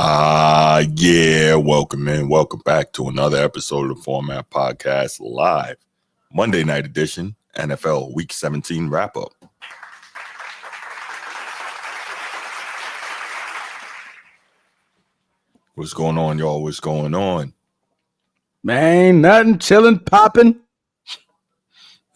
Yeah, welcome in. Welcome back to another episode of the Format Podcast live, Monday night edition, NFL Week 17 wrap-up. What's going on, y'all? What's going on? Man, nothing, chilling, popping.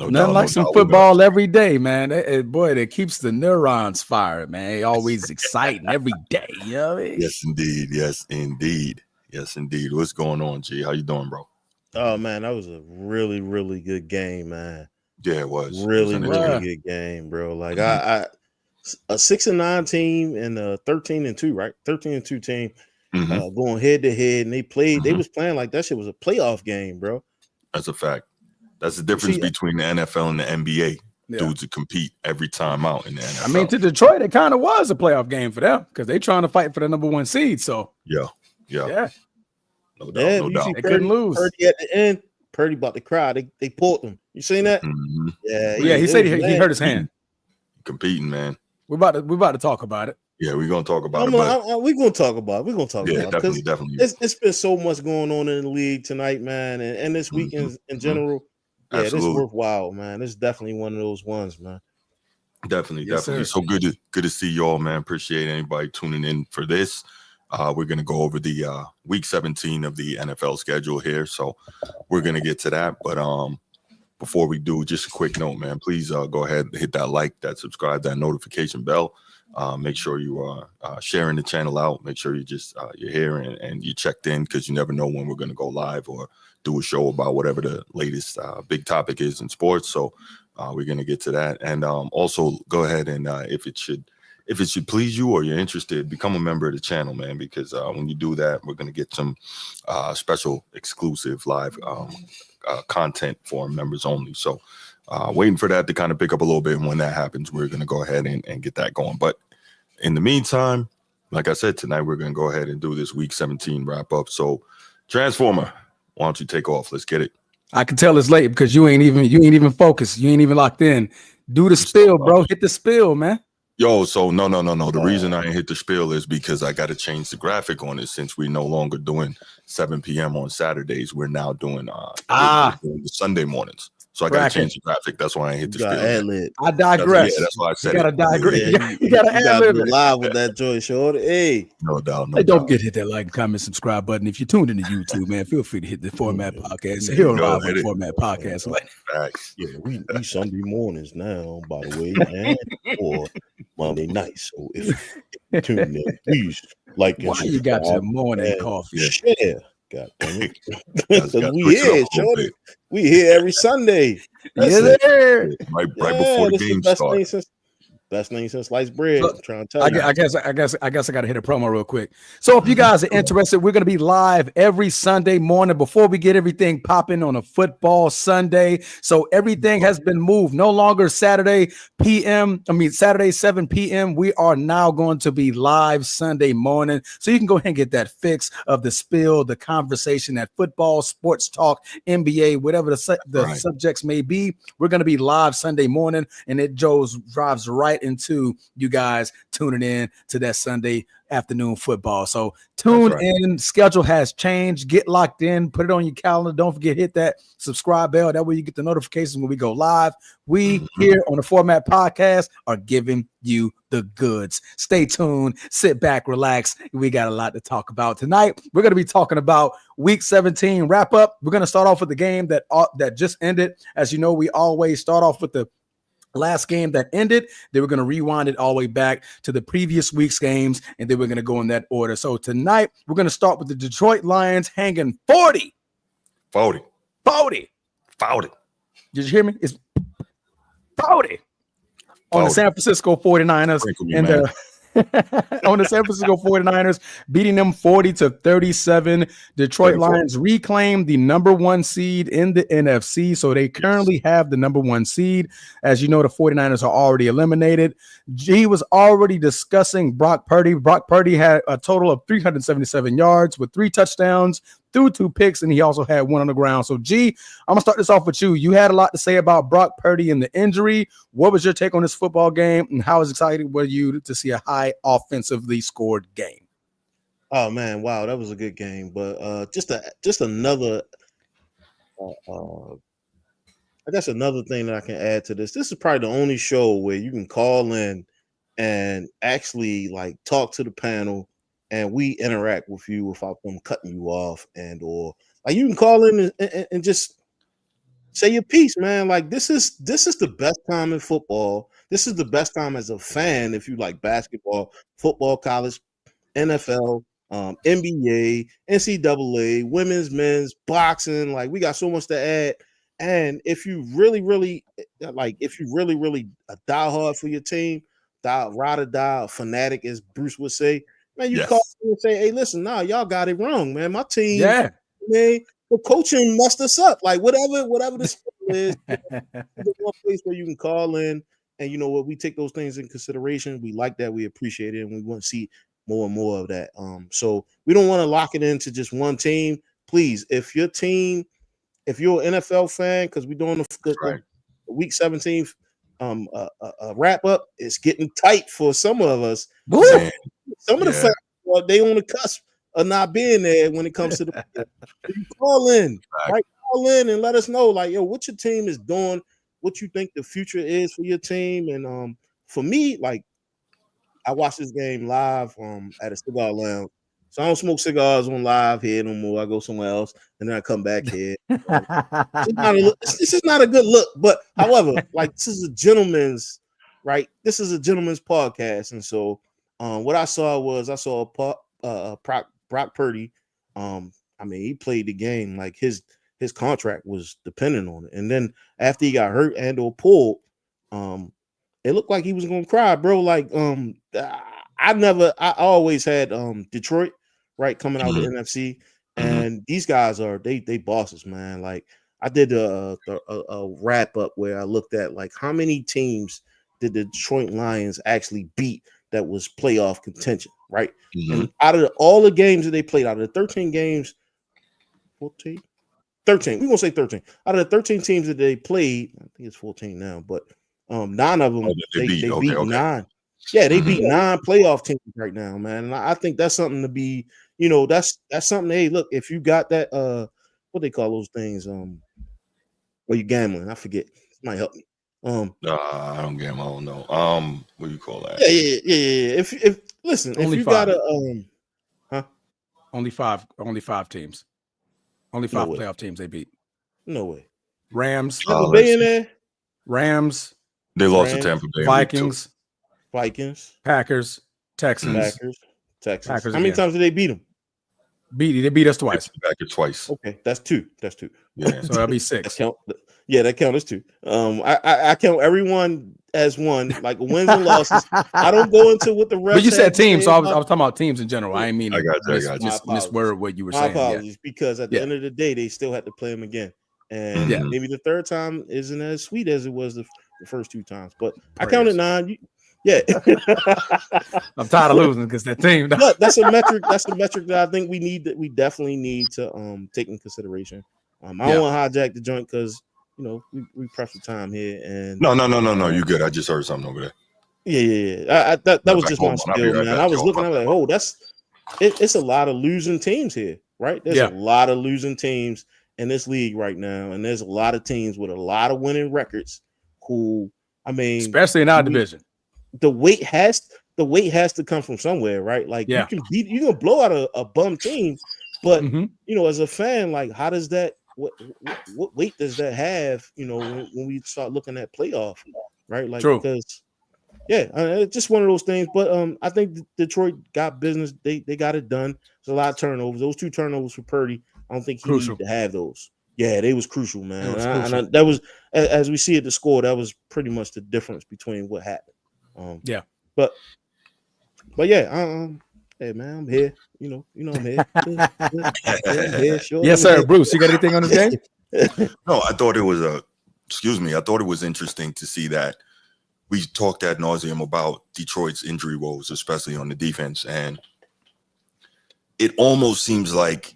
No Nothing doubt, like some football every day, man. That keeps the neurons fired, man. Always exciting every day, you know what I mean? Yes, indeed. Yes, indeed. Yes, indeed. What's going on, G? How you doing, bro? Oh, man, that was a really, really good game, man. Yeah, it was. Really good game, bro. Like, a 6-9 team and a 13-2, right? 13-2 team going head to head, and they was playing like that shit was a playoff game, bro. That's a fact. That's the difference between the NFL and the NBA. Yeah. Dudes that compete every time out in the NFL. I mean, to Detroit, it kind of was a playoff game for them because they're trying to fight for the number one seed. So yeah. No doubt. They couldn't lose. Purdy at the end, Purdy about to cry. They pulled him. You seen that? Mm-hmm. Yeah. He said he hurt his hand. Competing, man. We're about to talk about it. Yeah, we're gonna talk about it. We're gonna talk about it. We're gonna talk about it. Definitely. It's been so much going on in the league tonight, man, and this weekend in general. Yeah, Absolutely. This is worthwhile, man. This is definitely one of those ones, man. Definitely. Sir. So good to see y'all, man. Appreciate anybody tuning in for this. We're gonna go over the week 17 of the NFL schedule here, so we're gonna get to that. But before we do, just a quick note, man. Please go ahead and hit that like, that subscribe, that notification bell. Make sure you are sharing the channel out. Make sure you're here and you checked in, because you never know when we're gonna go live or do a show about whatever the latest big topic is in sports. So we're going to get to that. And also go ahead and if it should please you or you're interested, become a member of the channel, man, because when you do that, we're going to get some special exclusive live content for members only. So waiting for that to kind of pick up a little bit. And when that happens, we're going to go ahead and get that going. But in the meantime, like I said, tonight, we're going to go ahead and do this week 17 wrap up. So Transformer, why don't you take off? Let's get it. I can tell it's late because you ain't even focused. You ain't even locked in. Do the spill, bro. Hit the spill, man. Yo, so no. The reason I ain't hit the spill is because I got to change the graphic on it, since we're no longer doing 7 p.m. on Saturdays. We're now doing the Sunday mornings. So I got to change the graphic. That's why I hit the spill. I digress. That's why I said you gotta digress. Yeah, you gotta ad-lib it. Live with that joy, shorty. Hey, no doubt. Don't forget to hit that like, comment, subscribe button. If you're tuned into YouTube, man, feel free to hit the Format Podcast. Here on live with Format Podcast. Yeah, we Sunday mornings now, by the way, man, or Monday nights. So if you tune in, please like. Why you got your morning coffee? Share. God damn it. We here, shorty. We here every Sunday. Right before the game starts. Best thing since sliced bread. Look, I'm trying to tell you. I guess I got to hit a promo real quick. So if you guys are interested, we're going to be live every Sunday morning before we get everything popping on a football Sunday. So everything has been moved. No longer Saturday 7 p.m. We are now going to be live Sunday morning. So you can go ahead and get that fix of the spill, the conversation, that football, sports talk, NBA, whatever the subjects may be. We're going to be live Sunday morning, and it drives right into you guys tuning in to that Sunday afternoon football. So tune in. Schedule has changed. Get locked in. Put it on your calendar. Don't forget, hit that subscribe bell. That way you get the notifications when we go live. We here on the Format Podcast are giving you the goods. Stay tuned. Sit back, relax. We got a lot to talk about tonight. We're going to be talking about Week 17 wrap up. We're going to start off with the game that just ended. As you know, we always start off with the last game that ended. They were going to rewind it all the way back to the previous week's games, and then we're going to go in that order. So tonight, we're going to start with the Detroit Lions hanging 40. Did you hear me? It's 40 on the San Francisco 49ers. And on the San Francisco 49ers, beating them 40-37. Detroit Lions reclaimed the number one seed in the NFC. So they currently have the number one seed. As you know, the 49ers are already eliminated. G was already discussing Brock Purdy. Brock Purdy had a total of 377 yards with 3 touchdowns, threw 2 picks, and he also had 1 on the ground. So, G, I'm going to start this off with you. You had a lot to say about Brock Purdy and the injury. What was your take on this football game, and how excited were you to see a high offensively scored game? Oh man, wow, that was a good game. But just another I guess another thing that I can add to this. This is probably the only show where you can call in and actually like talk to the panel and we interact with you without them cutting you off and or like you can call in and just say your piece, man. Like this is the best time in football. This is the best time as a fan if you like basketball, football, college, NFL, NBA, NCAA, women's, men's, boxing. Like we got so much to add. And if you really, really like, if you really, really a diehard for your team, ride or die, a fanatic, as Bruce would say, man, you call Yes. and say, hey, listen, nah, y'all got it wrong, man. My team, Yeah. man, the coaching messed us up. Like whatever the skill is, there's one place where you can call in, and you know what, we take those things in consideration. We like that, we appreciate it, and we want to see more and more of that. So we don't want to lock it into just one team. Please, if your team, if you're an NFL fan, because we're doing the week 17 wrap up, it's getting tight for some of us. Some of the fans, they on the cusp of not being there when it comes to the you call in, right? Call in and let us know, like, yo, what your team is doing, what you think the future is for your team. And for me, like, I watched this game live at a cigar lounge. So I don't smoke cigars on live here no more. I go somewhere else and then I come back here. This is not a good look. But however, like this is a gentleman's, right? This is a gentleman's podcast. And so what I saw Brock Purdy. I mean, he played the game like his contract was dependent on it. And then after he got hurt and or pulled, it looked like he was gonna cry, bro. Like, I always had Detroit, right, coming out of the NFC, and these guys are they bosses, man. Like, I did a wrap up where I looked at like how many teams did the Detroit Lions actually beat that was playoff contention, right? And out of all the games that they played, out of the 13 games, 14, 13, we're gonna say 13. Out of the 13 teams that they played, I think it's 14 now, but 9 of them they beat 9. Yeah, they beat 9 playoff teams right now, man. And I think that's something to be, you know, that's something. Hey, look, if you got that, what they call those things, where you gambling, I forget. It might help me. I don't gamble. I don't know. What do you call that? Yeah. If listen, Only if you 5. got a, Only 5 teams. Only 5 playoff teams they beat. No way. Rams. Tampa Bay in there. Rams. They lost to Tampa Bay. Vikings. Packers. Texans. Texans. How many times did they beat them? They beat us twice. Packers twice. Okay, that's 2. Yeah, so that'll be 6. That count as 2. I count everyone as one, like wins and losses. I don't go into what the rest. But you said teams, so I was talking about teams in general. I ain't mean to misword what you were saying. My apologies, because at the end of the day, they still had to play them again, and maybe the third time isn't as sweet as it was the first 2 times. But I counted 9. Yeah, I'm tired of losing because that team. Look, that's a metric. That's a metric that I think we definitely need to take in consideration. I don't want to hijack the joint because you know we press for time here. And no, you good. I just heard something over there. Yeah. That was just my skill, man. I was looking. I was like, oh, it's a lot of losing teams here, right? There's a lot of losing teams in this league right now, and there's a lot of teams with a lot of winning records. Who, I mean, especially in our division. The weight has to come from somewhere, right? Like you can blow out a bum team, but you know, as a fan, like how does that what weight does that have? You know, when we start looking at playoff, right? Like because it's just one of those things. But I think Detroit got business. They got it done. There's a lot of turnovers. Those 2 turnovers for Purdy, I don't think he needed to have those. Yeah, they was crucial, man. And that was, as we see at the score, that was pretty much the difference between what happened. But yeah, hey man, I'm here. You know, I'm here. I'm here, sure. Yes, sir. Bruce, you got anything on this game? No, I thought it was interesting to see that we talked ad nauseum about Detroit's injury woes, especially on the defense, and it almost seems like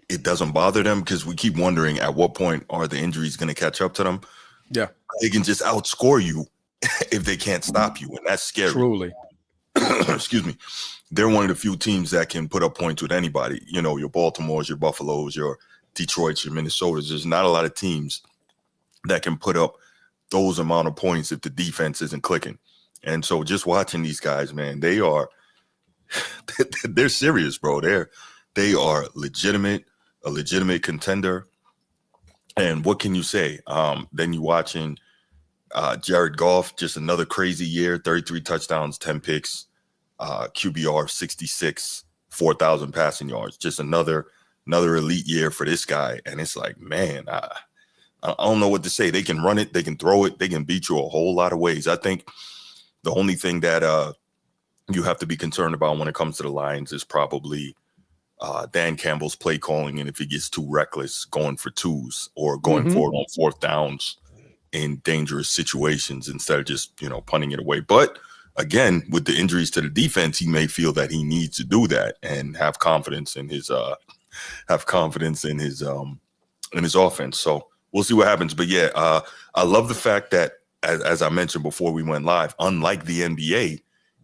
it doesn't bother them because we keep wondering at what point are the injuries going to catch up to them. Yeah, they can just outscore you if they can't stop you, and that's scary. Truly. Excuse me. they're one of the few teams that can put up points with anybody. You know, your Baltimores, your Buffaloes, your Detroits, your Minnesotas. There's not a lot of teams that can put up those amount of points if the defense isn't clicking. And so just watching these guys, man, they're serious, bro. They are legitimate, a legitimate contender. And what can you say? Then you watching Jared Goff, just another crazy year, 33 touchdowns, 10 picks, QBR 66, 4,000 passing yards. Just another elite year for this guy. And it's like, man, I don't know what to say. They can run it, they can throw it, they can beat you a whole lot of ways. I think the only thing that you have to be concerned about when it comes to the Lions is probably Dan Campbell's play calling, and if he gets too reckless going for twos or going forward on fourth downs in dangerous situations instead of just, you know, punting it away. But again, with the injuries to the defense, he may feel that he needs to do that and have confidence in his offense. So we'll see what happens. But yeah, I love the fact that, as I mentioned before we went live, unlike the NBA,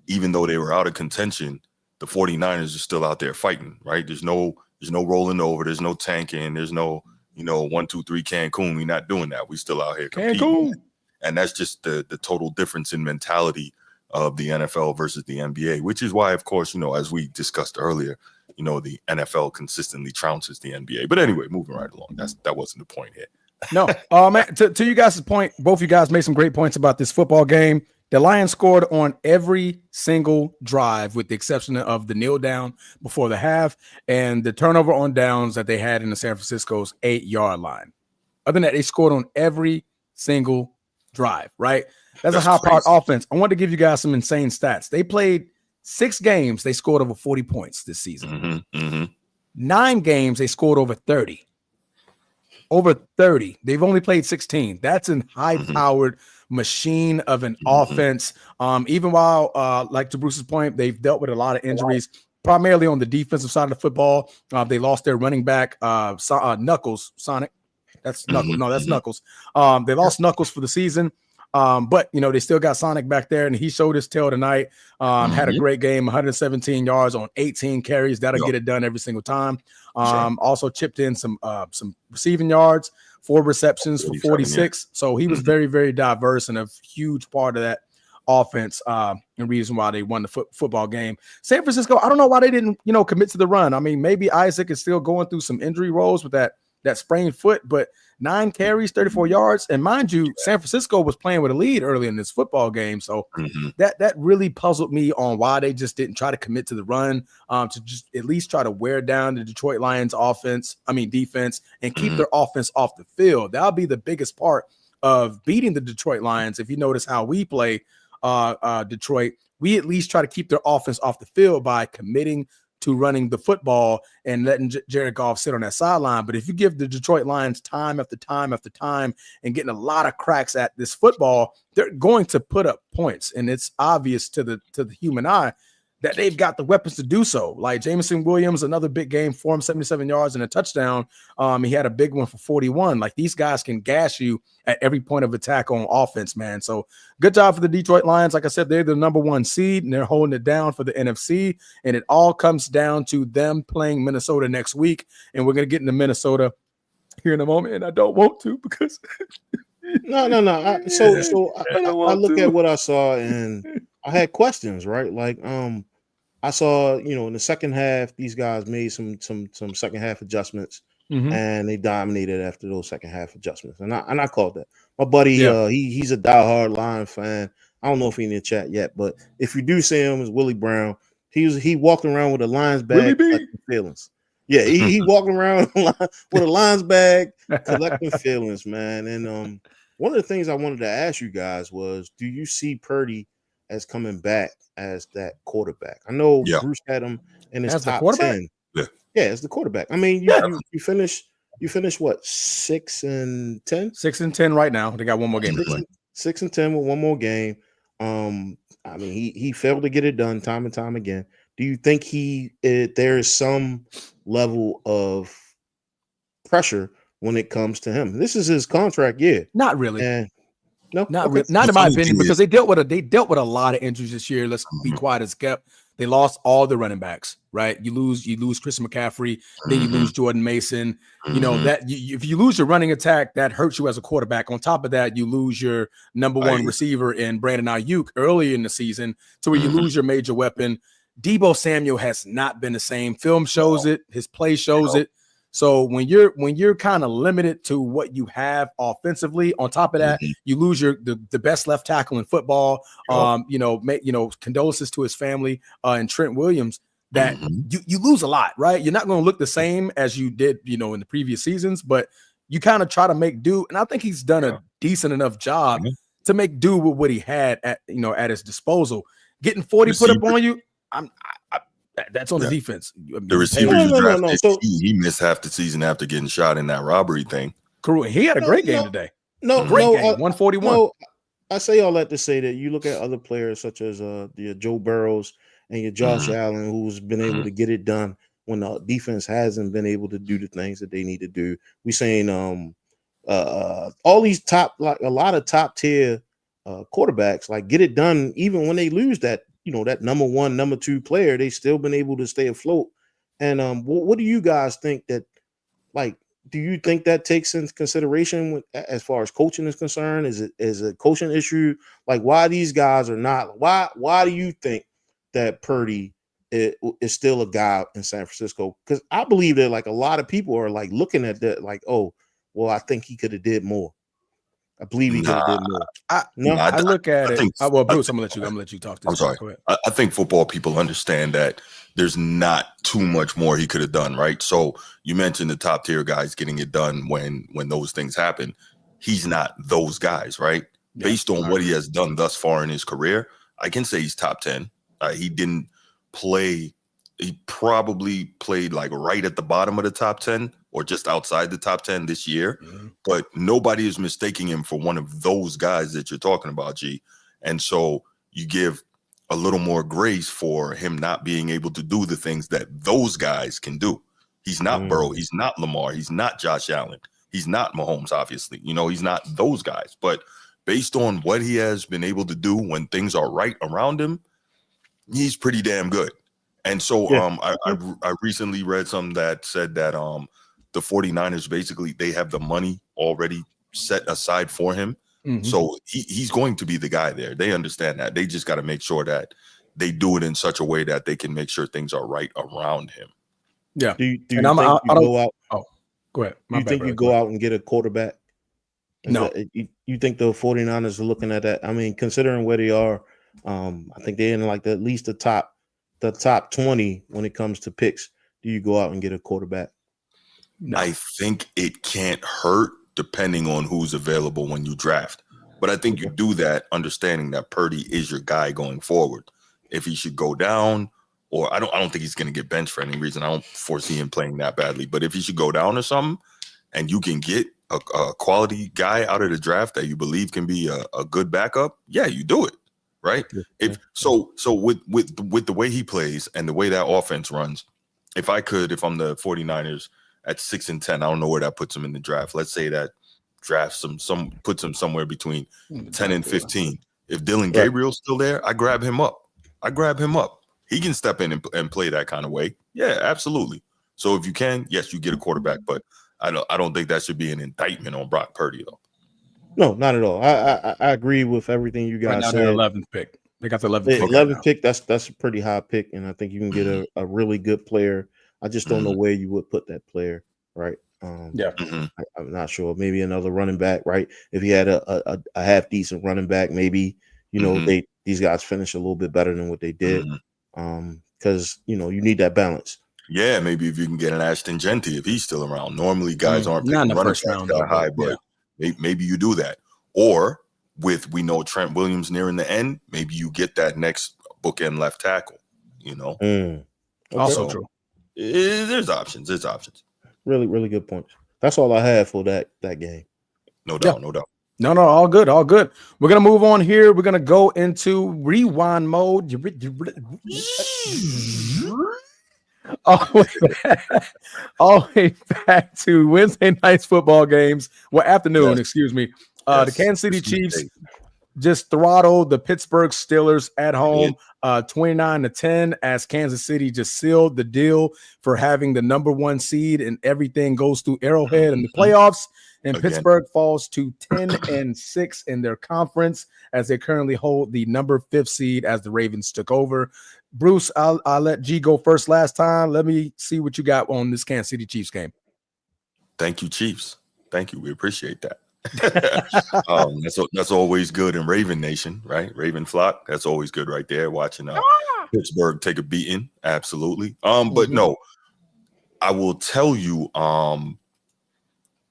even though they were out of contention, the 49ers are still out there fighting, right? There's no rolling over. There's no tanking. There's no, 1, 2, 3 Cancun. We're not doing that. We still out here competing. Cancun. And that's just the total difference in mentality of the NFL versus the NBA, which is why, of course, as we discussed earlier, the NFL consistently trounces the NBA. But anyway, moving right along. That wasn't the point here. No. Man, to you guys' point, both of you guys made some great points about this football game. The Lions scored on every single drive with the exception of the kneel down before the half and the turnover on downs that they had in the San Francisco's 8-yard line. Other than that, they scored on every single drive, right? That's a high-powered offense. I want to give you guys some insane stats. They played 6 games. They scored over 40 points this season. 9 games, they scored over 30. Over 30. They've only played 16. That's a high-powered machine of an offense. Even while, like to Bruce's point, they've dealt with a lot of injuries, primarily on the defensive side of the football. They lost their running back, Knuckles, Sonic. That's Knuckles. No, that's Knuckles. They lost Knuckles for the season. But they still got Sonic back there, and he showed his tail tonight. Had a great game, 117 yards on 18 carries. That'll get it done every single time. Also chipped in some receiving yards, 4 receptions for 46. So he was very, very diverse and a huge part of that offense. And reason why they won the football game. San Francisco, I don't know why they didn't, commit to the run. I mean, maybe Isaac is still going through some injury roles with that sprained foot, but 9 carries, 34 yards. And mind you, San Francisco was playing with a lead early in this football game. So that really puzzled me on why they just didn't try to commit to the run, to just at least try to wear down the Detroit Lions defense and keep their offense off the field. That'll be the biggest part of beating the Detroit Lions. If you notice how we play Detroit, we at least try to keep their offense off the field by committing to running the football and letting Jared Goff sit on that sideline. But if you give the Detroit Lions time after time after time and getting a lot of cracks at this football, they're going to put up points. And it's obvious to the human eye that they've got the weapons to do so. Like Jameson Williams, another big game for him, 77 yards and a touchdown. He had a big one for 41. Like, these guys can gash you at every point of attack on offense, man. So good job for the Detroit Lions. Like I said, they're the number 1 seed and they're holding it down for the NFC. And it all comes down to them playing Minnesota next week. And we're going to get into Minnesota here in a moment. And I don't want to because no. I look at what I saw and I had questions, right? Like, I saw, in the second half, these guys made some second half adjustments, and they dominated after those second half adjustments. And I called that. My buddy, he's a diehard Lion fan. I don't know if he's in the chat yet, but if you do see him, it's Willie Brown. He walking around with a Lions bag collecting feelings. Yeah, he walking around with a Lions bag collecting feelings, man. And one of the things I wanted to ask you guys was, do you see Purdy as coming back as that quarterback? I know Bruce had him in his top 10. Yeah, as the quarterback. I mean, you finish what, 6-10? 6-10 right now. They got one more game to play. 6-10 with one more game. I mean, he failed to get it done time and time again. Do you think there is some level of pressure when it comes to him? This is his contract year. Not really. No, Not okay. not The in my funny opinion, thing because is, they dealt with a lot of injuries this year. Let's be quiet as kept. They lost all the running backs, right? You lose Christian McCaffrey, then you lose Jordan Mason. You know that if you lose your running attack, that hurts you as a quarterback. On top of that, you lose your number one receiver in Brandon Ayuk early in the season, to where you lose your major weapon. Debo Samuel has not been the same. Film shows it. His play shows it. So when you're kind of limited to what you have offensively, on top of that, you lose the best left tackle in football. Condolences to his family and Trent Williams. That you lose a lot, right? You're not going to look the same as you did, in the previous seasons, but you kind of try to make do. And I think he's done a decent enough job to make do with what he had at his disposal. Getting 40 put up on you, that's on the defense. The receiver you drafted, no. So he missed half the season after getting shot in that robbery thing. Correct. He had a great game today. Great game, 141. No, I say all that to say that you look at other players such as the Joe Burrows and your Josh Allen, who's been able to get it done when the defense hasn't been able to do the things that they need to do. We saying all these a lot of top tier quarterbacks like get it done even when they lose that that number one, number two player, they still been able to stay afloat. And what do you guys think that, like, do you think that takes into consideration as far as coaching is concerned? Is it a coaching issue? Like, why these guys are not? Why do you think that Purdy is still a guy in San Francisco? Because I believe that like a lot of people are like looking at that like, oh, well, I think he could have did more. I believe he could have did more. I look at it. Bruce, I'm gonna let you talk. I'm sorry. I think football people understand that there's not too much more he could have done, right? So you mentioned the top tier guys getting it done when those things happen. He's not those guys, right? Yeah, based on what he has done thus far in his career, I can say he's top 10. He didn't play. He probably played like right at the bottom of the top 10 or just outside the top 10 this year. But nobody is mistaking him for one of those guys that you're talking about, G. And so you give a little more grace for him not being able to do the things that those guys can do. He's not Burrow. He's not Lamar. He's not Josh Allen. He's not Mahomes, obviously. He's not those guys. But based on what he has been able to do when things are right around him, he's pretty damn good. And so I recently read something that said that the 49ers basically they have the money already set aside for him. So he's going to be the guy there. They understand that. They just got to make sure that they do it in such a way that they can make sure things are right around him. Yeah. Do you go out? Oh, go ahead. Do you think you go out and get a quarterback? No. You think the 49ers are looking at that? I mean, considering where they are, I think they're in like at least the top 20 when it comes to picks. Do you go out and get a quarterback? No. I think it can't hurt depending on who's available when you draft. But I think you do that understanding that Purdy is your guy going forward. If he should go down, or I don't think he's going to get benched for any reason. I don't foresee him playing that badly. But if he should go down or something, and you can get a quality guy out of the draft that you believe can be a good backup, yeah, you do it, right? Yeah. So with the way he plays and the way that offense runs, if I'm the 49ers at 6-10, I don't know where that puts him in the draft. Let's say that drafts him puts him somewhere between 10 and 15. If Dylan Gabriel's still there, I grab him up. He can step in and play that kind of way. Yeah, absolutely. So if you can, yes, you get a quarterback, but I don't think that should be an indictment on Brock Purdy, though. No, not at all. I agree with everything you guys said. Their 11th pick. They got the 11th pick. 11th pick. That's a pretty high pick, and I think you can get a really good player. I just don't know where you would put that player, right? I'm not sure. Maybe another running back, right? If he had a half decent running back, maybe these guys finish a little bit better than what they did, because you need that balance. Yeah, maybe if you can get an Ashton Genty if he's still around. Normally, guys aren't picking running backs that high, but maybe you do that. Or we know Trent Williams nearing the end, maybe you get that next bookend left tackle. Okay. Also true. There's options. Really, really good points. That's all I have for that game. No doubt. No, all good. We're gonna move on here. We're gonna go into rewind mode. All the way back to Wednesday night's football games. Well, afternoon, excuse me. The Kansas City Chiefs just throttled the Pittsburgh Steelers at home, 29-10, as Kansas City just sealed the deal for having the number 1 seed, and everything goes through Arrowhead in the playoffs. And Pittsburgh falls to 10-6 in their conference, as they currently hold the number 5th seed as the Ravens took over. Bruce, I'll let G go first last time. Let me see what you got on this Kansas City Chiefs game. Thank you, Chiefs. Thank you. We appreciate that. That's always good in Raven Nation, right? Raven flock. That's always good right there. Watching Pittsburgh take a beating. Absolutely. But no, I will tell you,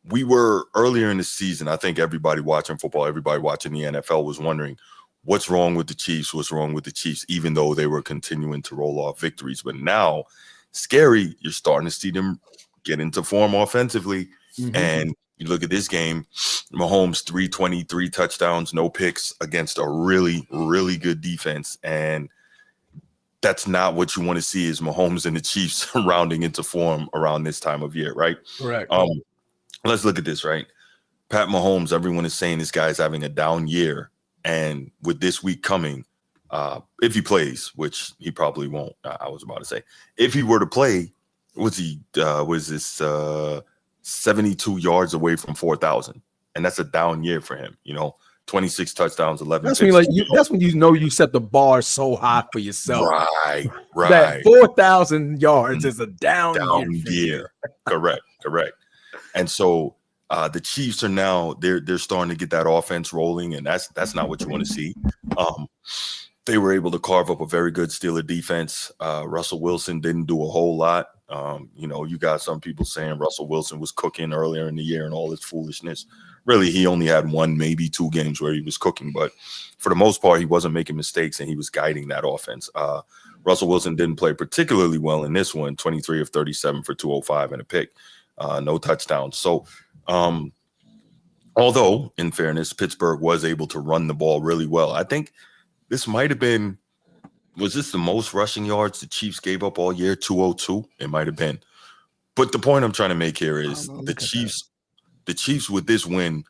we were earlier in the season. I think everybody watching football, everybody watching the NFL was wondering what's wrong with the Chiefs, even though they were continuing to roll off victories. But now, scary, you're starting to see them get into form offensively. And you look at this game, Mahomes, 323 touchdowns, no picks against a really, really good defense. And that's not what you want to see, is Mahomes and the Chiefs rounding into form around this time of year, right? Correct. Let's look at this, right? Pat Mahomes, everyone is saying this guy's having a down year. And with this week coming, if he plays, which he probably won't, I was about to say, if he were to play, was 72 yards away from 4,000, and that's a down year for him. 26 touchdowns, 11 that's picks. That's when you know you set the bar so high for yourself. Right. That 4,000 yards is a down year. Correct. And so the Chiefs are now they're starting to get that offense rolling, and that's not what you want to see. They were able to carve up a very good Steeler defense. Russell Wilson didn't do a whole lot. You got some people saying Russell Wilson was cooking earlier in the year and all this foolishness. Really, he only had 1, maybe 2 games where he was cooking, but for the most part, he wasn't making mistakes and he was guiding that offense. Russell Wilson didn't play particularly well in this one, 23 of 37 for 205 and a pick, no touchdowns. So, although in fairness, Pittsburgh was able to run the ball really well. I think this might have been, was this the most rushing yards the Chiefs gave up all year? 202? It might have been. But the point I'm trying to make here is the Chiefs with this win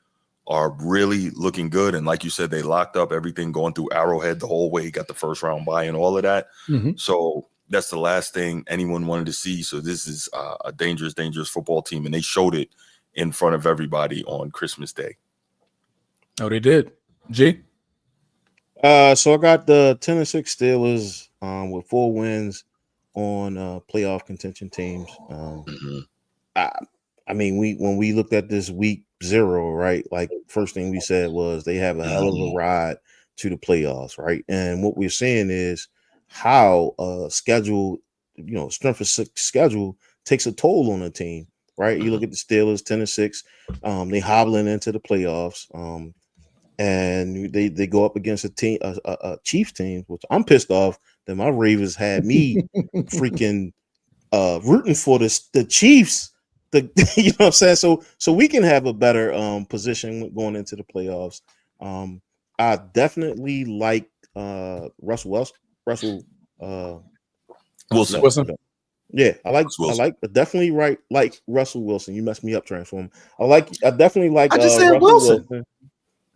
are really looking good. And like you said, they locked up everything going through Arrowhead the whole way, got the first round bye and all of that. So that's the last thing anyone wanted to see. So this is a dangerous, dangerous football team. And they showed it in front of everybody on Christmas Day. Oh, they did. G? So I got the 10-6 Steelers with 4 wins on playoff contention teams. I mean, when we looked at this week 0, right? Like, first thing we said was they have a hell of a ride to the playoffs, right? And what we're seeing is how schedule, strength of schedule takes a toll on a team, right? You look at the Steelers, 10-6, they hobbling into the playoffs. And they go up against a Chiefs team, which I'm pissed off that my Ravens had me freaking rooting for the Chiefs. You know what I'm saying? So we can have a better position going into the playoffs. I definitely like Russell Wilson. Yeah, I definitely like Russell Wilson. You messed me up, Transform. I definitely like I just said Russell Wilson.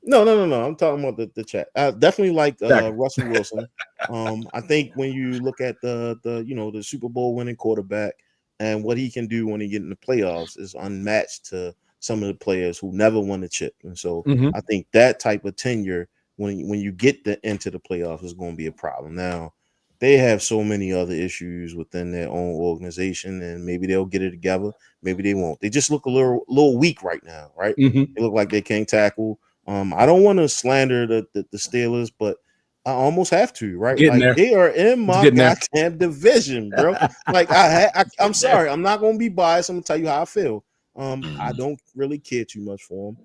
No. I'm talking about the chat. I definitely like Russell Wilson. I think when you look at the Super Bowl winning quarterback and what he can do when he get in the playoffs is unmatched to some of the players who never won a chip. And so I think that type of tenure when you get into the playoffs is going to be a problem. Now, they have so many other issues within their own organization, and maybe they'll get it together. Maybe they won't. They just look a little weak right now, right? They look like they can't tackle. I don't want to slander the Steelers, but I almost have to, right? They are in my goddamn division, bro. Like I'm sorry, I'm not gonna be biased. I'm gonna tell you how I feel. I don't really care too much for them,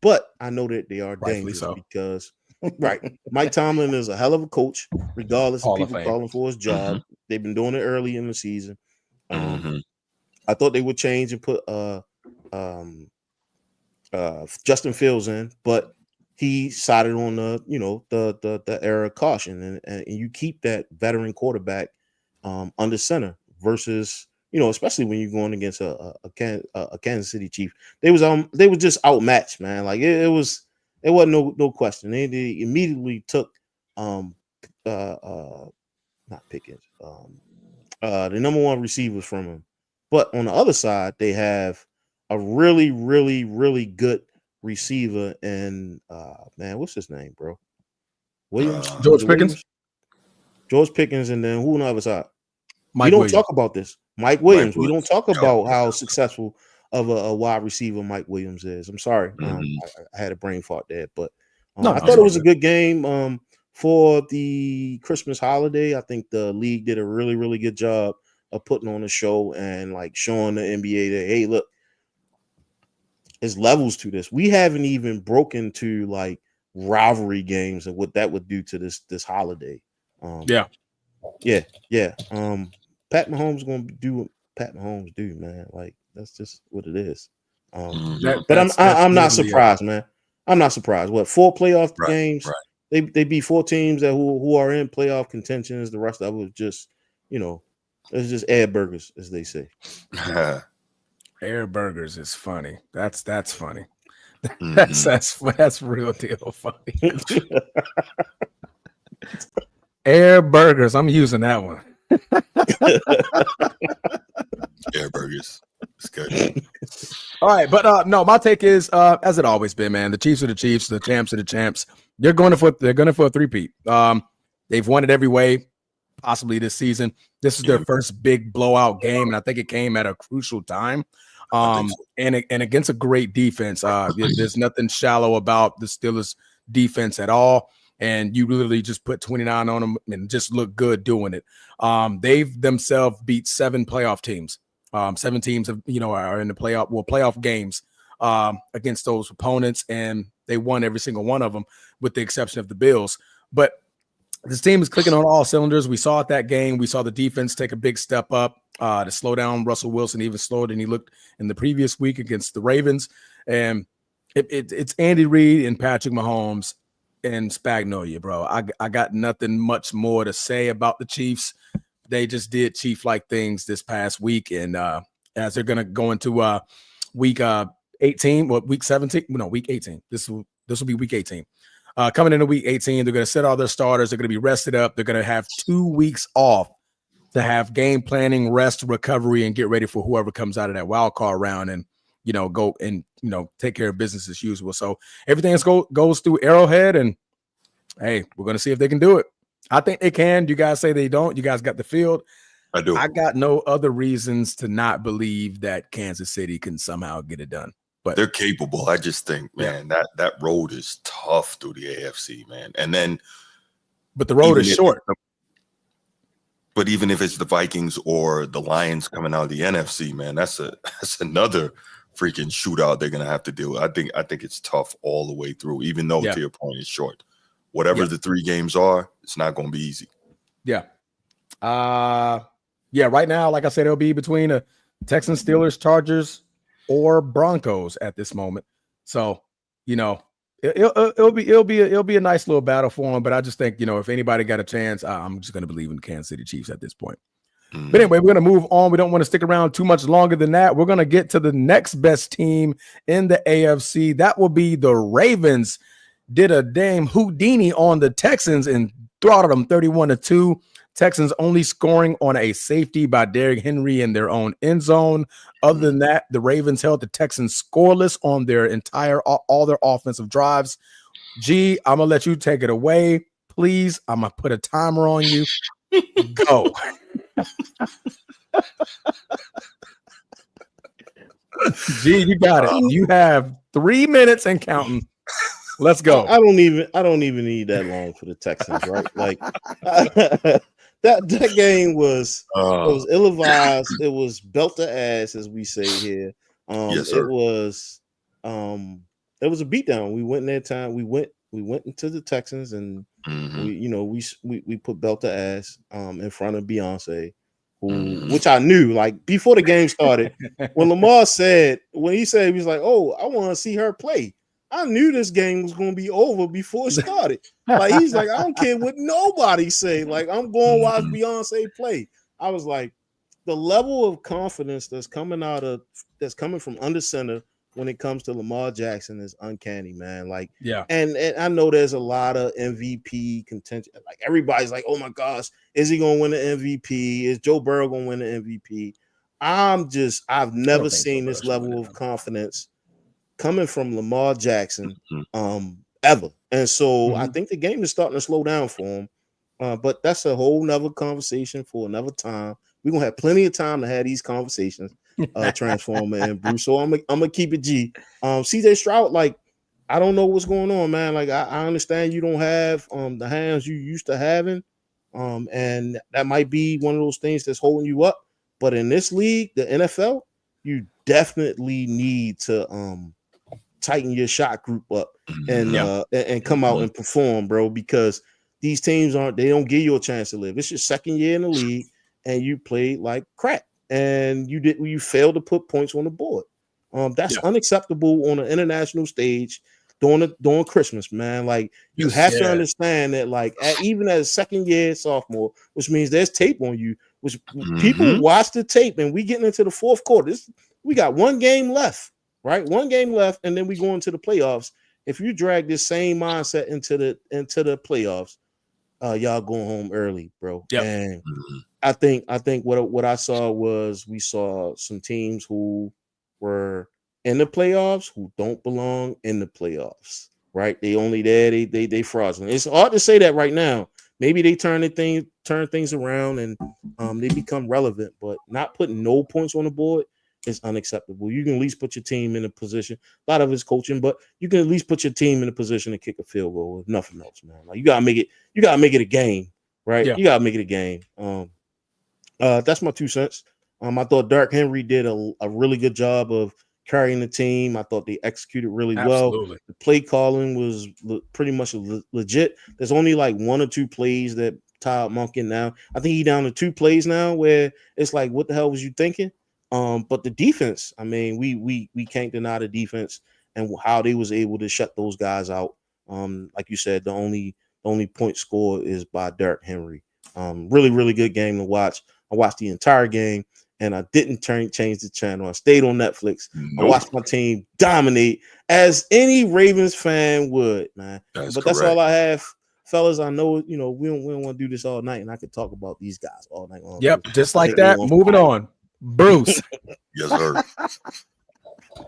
but I know that they are dangerous because Mike Tomlin is a hell of a coach, regardless of people calling for his job. They've been doing it early in the season. I thought they would change and put Justin Fields in, but he sided on the era of caution, and you keep that veteran quarterback under center versus especially when you're going against a Kansas City Chief. They was just outmatched, man. Like it was It wasn't no question. They immediately took not Pickens, the number one receivers from him. But on the other side, they have a really, really, really good receiver. And man, what's his name, bro? Williams, George Pickens, George Pickens, and then who on the other side? Mike We don't Williams. talk about this. Mike Williams. We don't talk about how successful of a wide receiver Mike Williams is. I'm sorry, I had a brain fart there, but I thought it was a good game. For the Christmas holiday, I think the league did a really, really good job of putting on a show and like showing the NBA that, hey, look, there's levels to this. We haven't even broken to like rivalry games and what that would do to this holiday. Yeah. Pat Mahomes gonna do what Pat Mahomes do, man. Like that's just what it is. But I'm not surprised, man. I'm not surprised. What 4 playoff games? Right. They beat 4 teams that who are in playoff contentions. The rest of it was just, it's just air burgers, as they say. Air burgers is funny. That's funny. That's real deal funny. Air burgers. I'm using that one. Air burgers. It's good. All right, but no, my take is as it always been, man. The Chiefs are the Chiefs, the champs are the champs. They're going for a three-peat. They've won it every way, possibly this season. This is their first big blowout game, and I think it came at a crucial time. And against a great defense. There's nothing shallow about the Steelers defense at all. And you literally just put 29 on them and just look good doing it. They've themselves beat 7 playoff teams. 7 teams are in the playoff games against those opponents, and they won every single one of them, with the exception of the Bills. But this team is clicking on all cylinders. We saw it that game. We saw the defense take a big step up to slow down Russell Wilson, even slower than he looked in the previous week against the Ravens. And it's Andy Reid and Patrick Mahomes and Spagnolia, bro. I got nothing much more to say about the Chiefs. They just did Chief-like things this past week, and as they're gonna go into week 18, week 17, no, week 18. This will be week 18. Coming into week 18, they're gonna set all their starters. They're gonna be rested up. They're gonna have 2 weeks off to have game planning, rest, recovery, and get ready for whoever comes out of that wild card round, and go and take care of business as usual. So everything goes through Arrowhead, and hey, we're gonna see if they can do it. I think they can. You guys say they don't. You guys got the field. I do. I got no other reasons to not believe that Kansas City can somehow get it done. But they're capable. I just think, man, that road is tough through the AFC, man. And then, but the road is short. But even if it's the Vikings or the Lions coming out of the NFC, man, that's another freaking shootout they're gonna have to do. I think it's tough all the way through, even though to your point it's short. Whatever the 3 games are, it's not going to be easy. Yeah. Right now, like I said, it'll be between the Texans, Steelers, Chargers, or Broncos at this moment. So, it'll be a nice little battle for them. But I just think, if anybody got a chance, I'm just going to believe in the Kansas City Chiefs at this point. But anyway, we're going to move on. We don't want to stick around too much longer than that. We're going to get to the next best team in the AFC. That will be the Ravens. Did a damn Houdini on the Texans and throttled them 31-2. Texans only scoring on a safety by Derrick Henry in their own end zone. Other than that, the Ravens held the Texans scoreless on their all their offensive drives. G, I'm going to let you take it away. Please, I'm going to put a timer on you. Go. G, you got it. You have 3 minutes and counting. Let's go. I don't even need that long for the Texans, right? Like that game was it was ill-advised. It was belt to ass, as we say here. Yes, sir. It was a beatdown. We went in that time. We went into the Texans, and we put belt to ass in front of Beyonce, which I knew like before the game started. When Lamar he was like, "Oh, I want to see her play." I knew this game was going to be over before it started. Like he's like, I don't care what nobody say. Like I'm going to watch Beyonce play. I was like, the level of confidence that's coming from under center when it comes to Lamar Jackson is uncanny, man. Like, Yeah. and I know there's a lot of MVP contention. Like everybody's like, oh my gosh, is he gonna win the MVP? Is Joe Burrow gonna win the MVP? I've never seen this level of confidence coming from Lamar Jackson ever. And so I think the game is starting to slow down for him. But that's a whole nother conversation for another time. We're gonna have plenty of time to have these conversations, Transformer and Bruce. So I'm gonna keep it G. CJ Stroud, like, I don't know what's going on, man. Like, I understand you don't have the hands you used to having. And that might be one of those things that's holding you up. But in this league, the NFL, you definitely need to tighten your shot group up and come out and perform, bro, because these teams they don't give you a chance to live. It's your second year in the league and you played like crap and you failed to put points on the board. That's unacceptable on an international stage during Christmas, man. Like, you have to understand that, like, even as a second year sophomore, which means there's tape on you, which people watch the tape, and we getting into the fourth quarter. We got one game left, right? One game left, and then we go into the playoffs. If you drag this same mindset into the playoffs, y'all going home early, bro. Yep. And I think what I saw was we saw some teams who were in the playoffs who don't belong in the playoffs, right? They only there, they fraudulent. It's hard to say that right now. Maybe they turn things around and they become relevant, but not putting no points on the board is unacceptable. You can at least put your team in a position. A lot of it's coaching, but you can at least put your team in a position to kick a field goal, if nothing else, man. Like, you gotta make it a game, right? Yeah. You gotta make it a game. That's my 2 cents. I thought Derrick Henry did a really good job of carrying the team. I thought they executed really well. The play calling was pretty much legit. There's only like 1 or 2 plays that Todd Monken now. I think he down to 2 plays now where it's like, what the hell was you thinking? But the defense, I mean, we can't deny the defense and how they was able to shut those guys out. Like you said, the only point score is by Derrick Henry. Really, really good game to watch. I watched the entire game and I didn't change the channel. I stayed on Netflix. I watched my team dominate as any Ravens fan would, man. That's all I have, fellas. I know, we don't want to do this all night, and I could talk about these guys all night long. Yep, just like that. Moving on. Bruce. Yes, sir.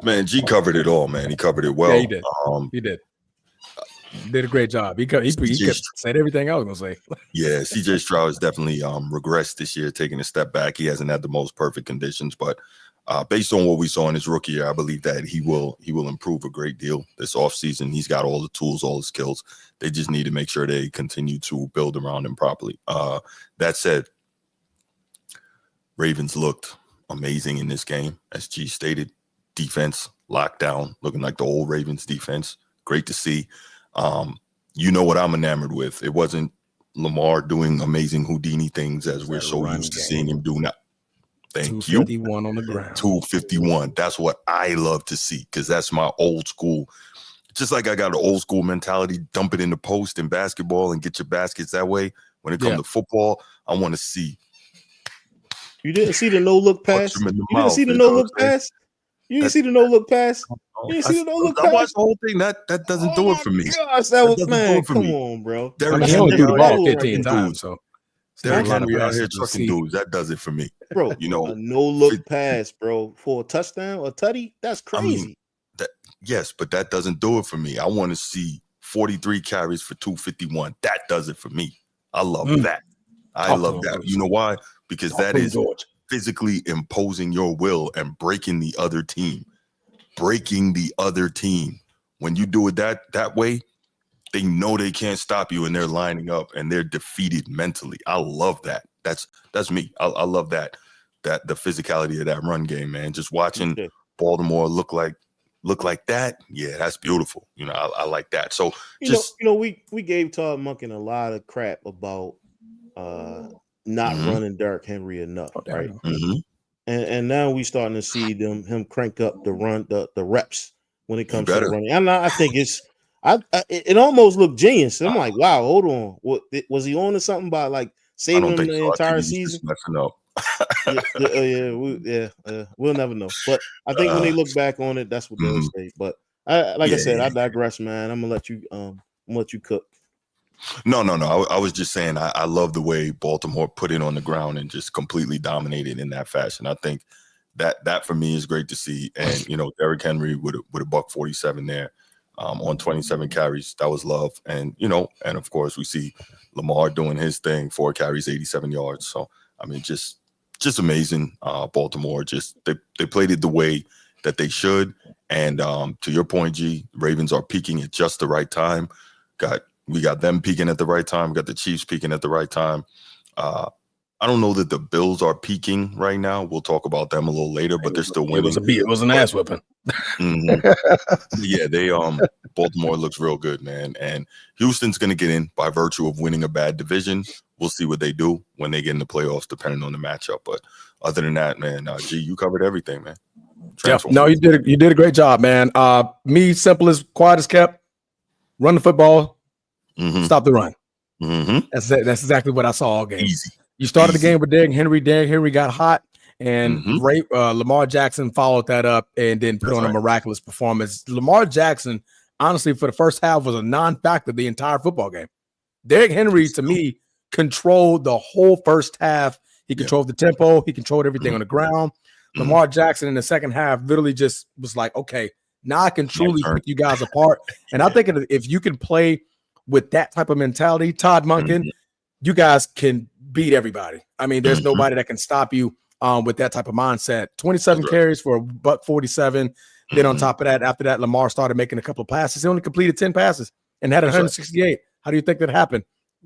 Man, G covered it all, man. He covered it well. Yeah, he did. He did. Did a great job. He said everything I was gonna say. Yeah, CJ Stroud has definitely regressed this year, taking a step back. He hasn't had the most perfect conditions, but based on what we saw in his rookie year, I believe that he will improve a great deal this offseason. He's got all the tools, all the skills. They just need to make sure they continue to build around him properly. That said, Ravens looked amazing in this game, as G stated. Defense locked down, looking like the old Ravens defense. Great to see. You know what I'm enamored with. It wasn't Lamar doing amazing Houdini things as we're so used to seeing him do now. Thank you. 251 on the ground. 251. That's what I love to see, because that's my old school. Just like I got an old school mentality, dump it in the post in basketball and get your baskets that way. When it comes to football, I want to see. You didn't see the no-look pass? You didn't see the no-look pass? You didn't see the no-look pass? You didn't see the no-look pass? I watched the whole thing. That doesn't do it for me. Gosh, that was, man, come on, bro. He only threw the ball 15 times, so. Derrick Henry out here trucking dudes. That does it for me. Bro, a no-look pass, bro, for a touchdown or tutty, that's crazy. Yes, but that doesn't do it for me. I want to see 43 carries for 251. That does it for me. I love that. I love that. You know why? Because that is physically imposing your will and breaking the other team. When you do it that way, they know they can't stop you, and they're lining up and they're defeated mentally. I love that. That's me. I love that the physicality of that run game, man. Just watching Baltimore look like that. Yeah, that's beautiful. I like that. So we gave Todd Monken a lot of crap about not running Derrick Henry enough, right? And now we starting to see him crank up the run, the reps when it comes to the running. And I think it almost looked genius. I'm like, wow, hold on. What was he on to something by like saving him the entire season? Messing up. We'll never know. But I think when they look back on it, that's what they'll say. But I said, I digress, man. I'm gonna let you cook. No. I was just saying I love the way Baltimore put it on the ground and just completely dominated in that fashion. I think that for me is great to see. And Derrick Henry with a $147 there on 27 carries. That was love. And and of course we see Lamar doing his thing, 4 carries, 87 yards. So I mean, just amazing. Baltimore they played it the way that they should. And to your point, G, Ravens are peaking at just the right time. We got them peaking at the right time. We got the Chiefs peaking at the right time. I don't know that the Bills are peaking right now. We'll talk about them a little later, but they're still winning. It was an ass whipping. Yeah, Baltimore looks real good, man. And Houston's going to get in by virtue of winning a bad division. We'll see what they do when they get in the playoffs, depending on the matchup. But other than that, man, G, you covered everything, man. No, you did a great job, man. Me, simple as quiet as kept. Run the football. Stop the run. That's exactly what I saw all game. Easy. You started the game with Derrick Henry. Derrick Henry got hot, and Lamar Jackson followed that up and then put on a miraculous performance. Lamar Jackson, honestly, for the first half was a non-factor the entire football game. Derrick Henry, to me, controlled the whole first half. He controlled the tempo. He controlled everything on the ground. Lamar Jackson in the second half literally just was like, okay, now I can truly pick you guys apart. And I think if you can play with that type of mentality, Todd Monken, you guys can beat everybody. I mean, there's nobody that can stop you with that type of mindset. 27 carries for $147. Then on top of that, after that, Lamar started making a couple of passes. He only completed 10 passes and had 168. How do you think that happened?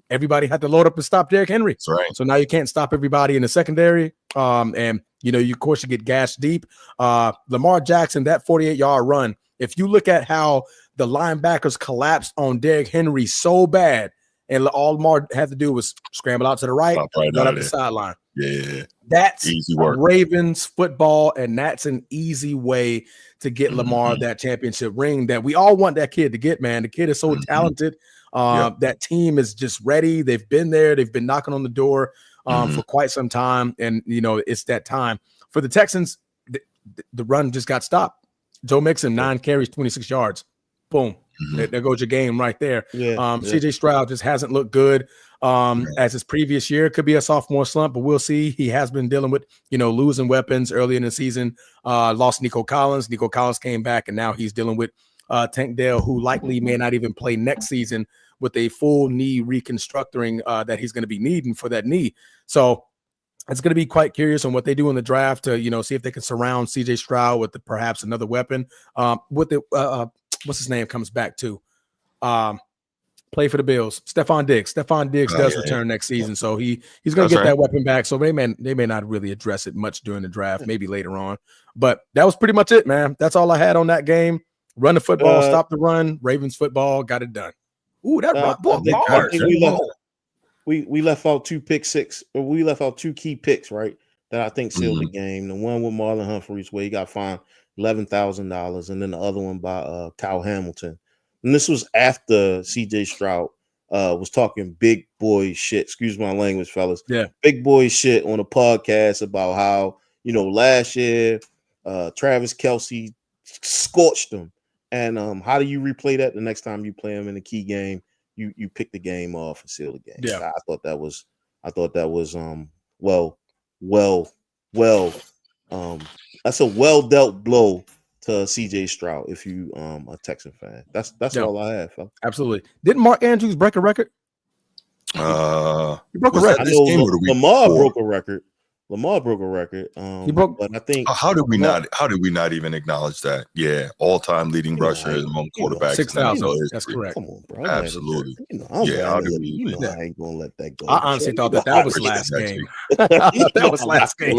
Everybody had to load up and stop Derrick Henry. That's right. So now you can't stop everybody in the secondary. And of course you get gashed deep. Lamar Jackson, that 48-yard run. If you look at how the linebackers collapsed on Derrick Henry so bad, and all Lamar had to do was scramble out to the right, run up the sideline. Yeah, that's easy work. Ravens football, and that's an easy way to get Lamar that championship ring that we all want that kid to get, man. The kid is so talented. That team is just ready. They've been there. They've been knocking on the door for quite some time, and it's that time. For the Texans, the run just got stopped. Joe Mixon, 9 carries, 26 yards. Boom. There goes your game right there. CJ Stroud just hasn't looked good as his previous year. Could be a sophomore slump, but we'll see. He has been dealing with, losing weapons early in the season. Lost Nico Collins. Nico Collins came back, and now he's dealing with Tank Dell, who likely may not even play next season with a full knee reconstructing that he's going to be needing for that knee. So it's going to be quite curious on what they do in the draft to, see if they can surround CJ Stroud with perhaps another weapon. What's his name comes back to play for the Bills. Stephon Diggs. Stephon Diggs does return next season. So he's going to get that weapon back. So they may not really address it much during the draft, maybe later on. But that was pretty much it, man. That's all I had on that game. Run the football, stop the run. Ravens football, got it done. Ooh, that we left out 2 pick six, or we left out 2 key picks, right? That I think sealed the game. The one with Marlon Humphreys, where he got fined $11,000, and then the other one by Kyle Hamilton. And this was after CJ Stroud was talking big boy shit. Excuse my language, fellas. Yeah, big boy shit on a podcast about how last year Travis Kelce scorched him. And how do you replay that the next time you play him in a key game? You pick the game off and seal the game. Yeah, I thought that was that's a well dealt blow to CJ Stroud if you a Texan fan. That's all I have, fella. Absolutely. Didn't Mark Andrews break a record? He broke a record. I know Lamar broke a record. Lamar broke a record. He broke, but I think how did we not even acknowledge that? Yeah, all-time leading rusher among quarterbacks. 6,000. That's correct. Come on, bro. Absolutely. I ain't gonna let that go. I honestly thought that was last game. That was last game.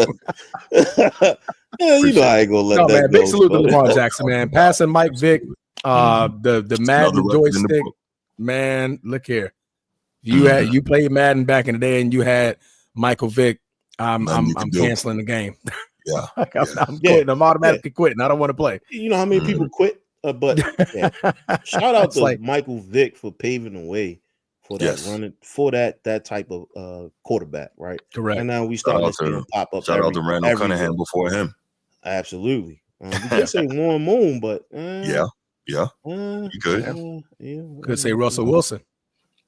Yeah, I ain't gonna let that go. Big salute to Lamar Jackson, man. Passing Mike Vick, the Madden joystick, man. Look here, you played Madden back in the day, and you had Michael Vick. I'm canceling the game. Yeah, I'm quitting. I'm automatically quitting. I don't want to play. You know how many people quit? But shout out to Michael Vick for paving the way for that running for that type of quarterback, right? Correct. And now we starting to see him pop up. Shout out to Randall Cunningham before him. Absolutely. We could say Warren Moon, but yeah, you could. Could say Russell Wilson.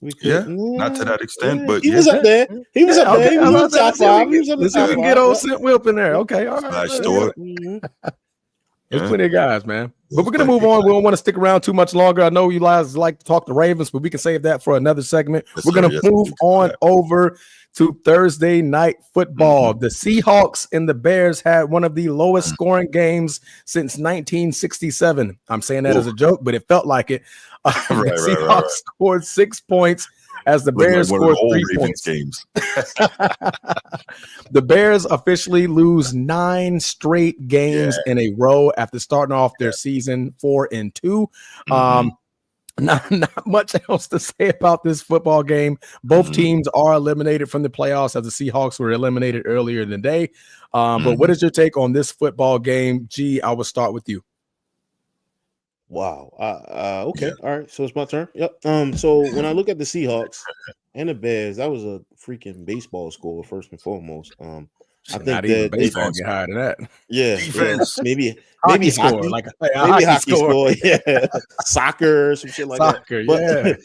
We could, not to that extent, but he was up there. He was up there. He was in the top 5. He was in the top 5. We can get old St. Wilp in there. Okay, all right. There's plenty of guys, man. But we're gonna move on. We don't want to stick around too much longer. I know you guys like to talk the Ravens, but we can save that for another segment. We're gonna move on over to Thursday night football. The Seahawks and the Bears had one of the lowest scoring games since 1967. I'm saying that as a joke, but it felt like it. The Seahawks scored 6 points as the Bears scored 3 points. Games. The Bears officially lose 9 straight games in a row after starting off their season 4-2. Not much else to say about this football game. Both teams are eliminated from the playoffs, as the Seahawks were eliminated earlier in the day. But what is your take on this football game? G, I will start with you. Wow. Okay. All right. So it's my turn. Yep. So when I look at the Seahawks and the Bears, that was a freaking baseball score first and foremost. I think that baseball get higher than that. Yeah, maybe hockey score, like maybe hockey score. Yeah, soccer, some shit like that. But,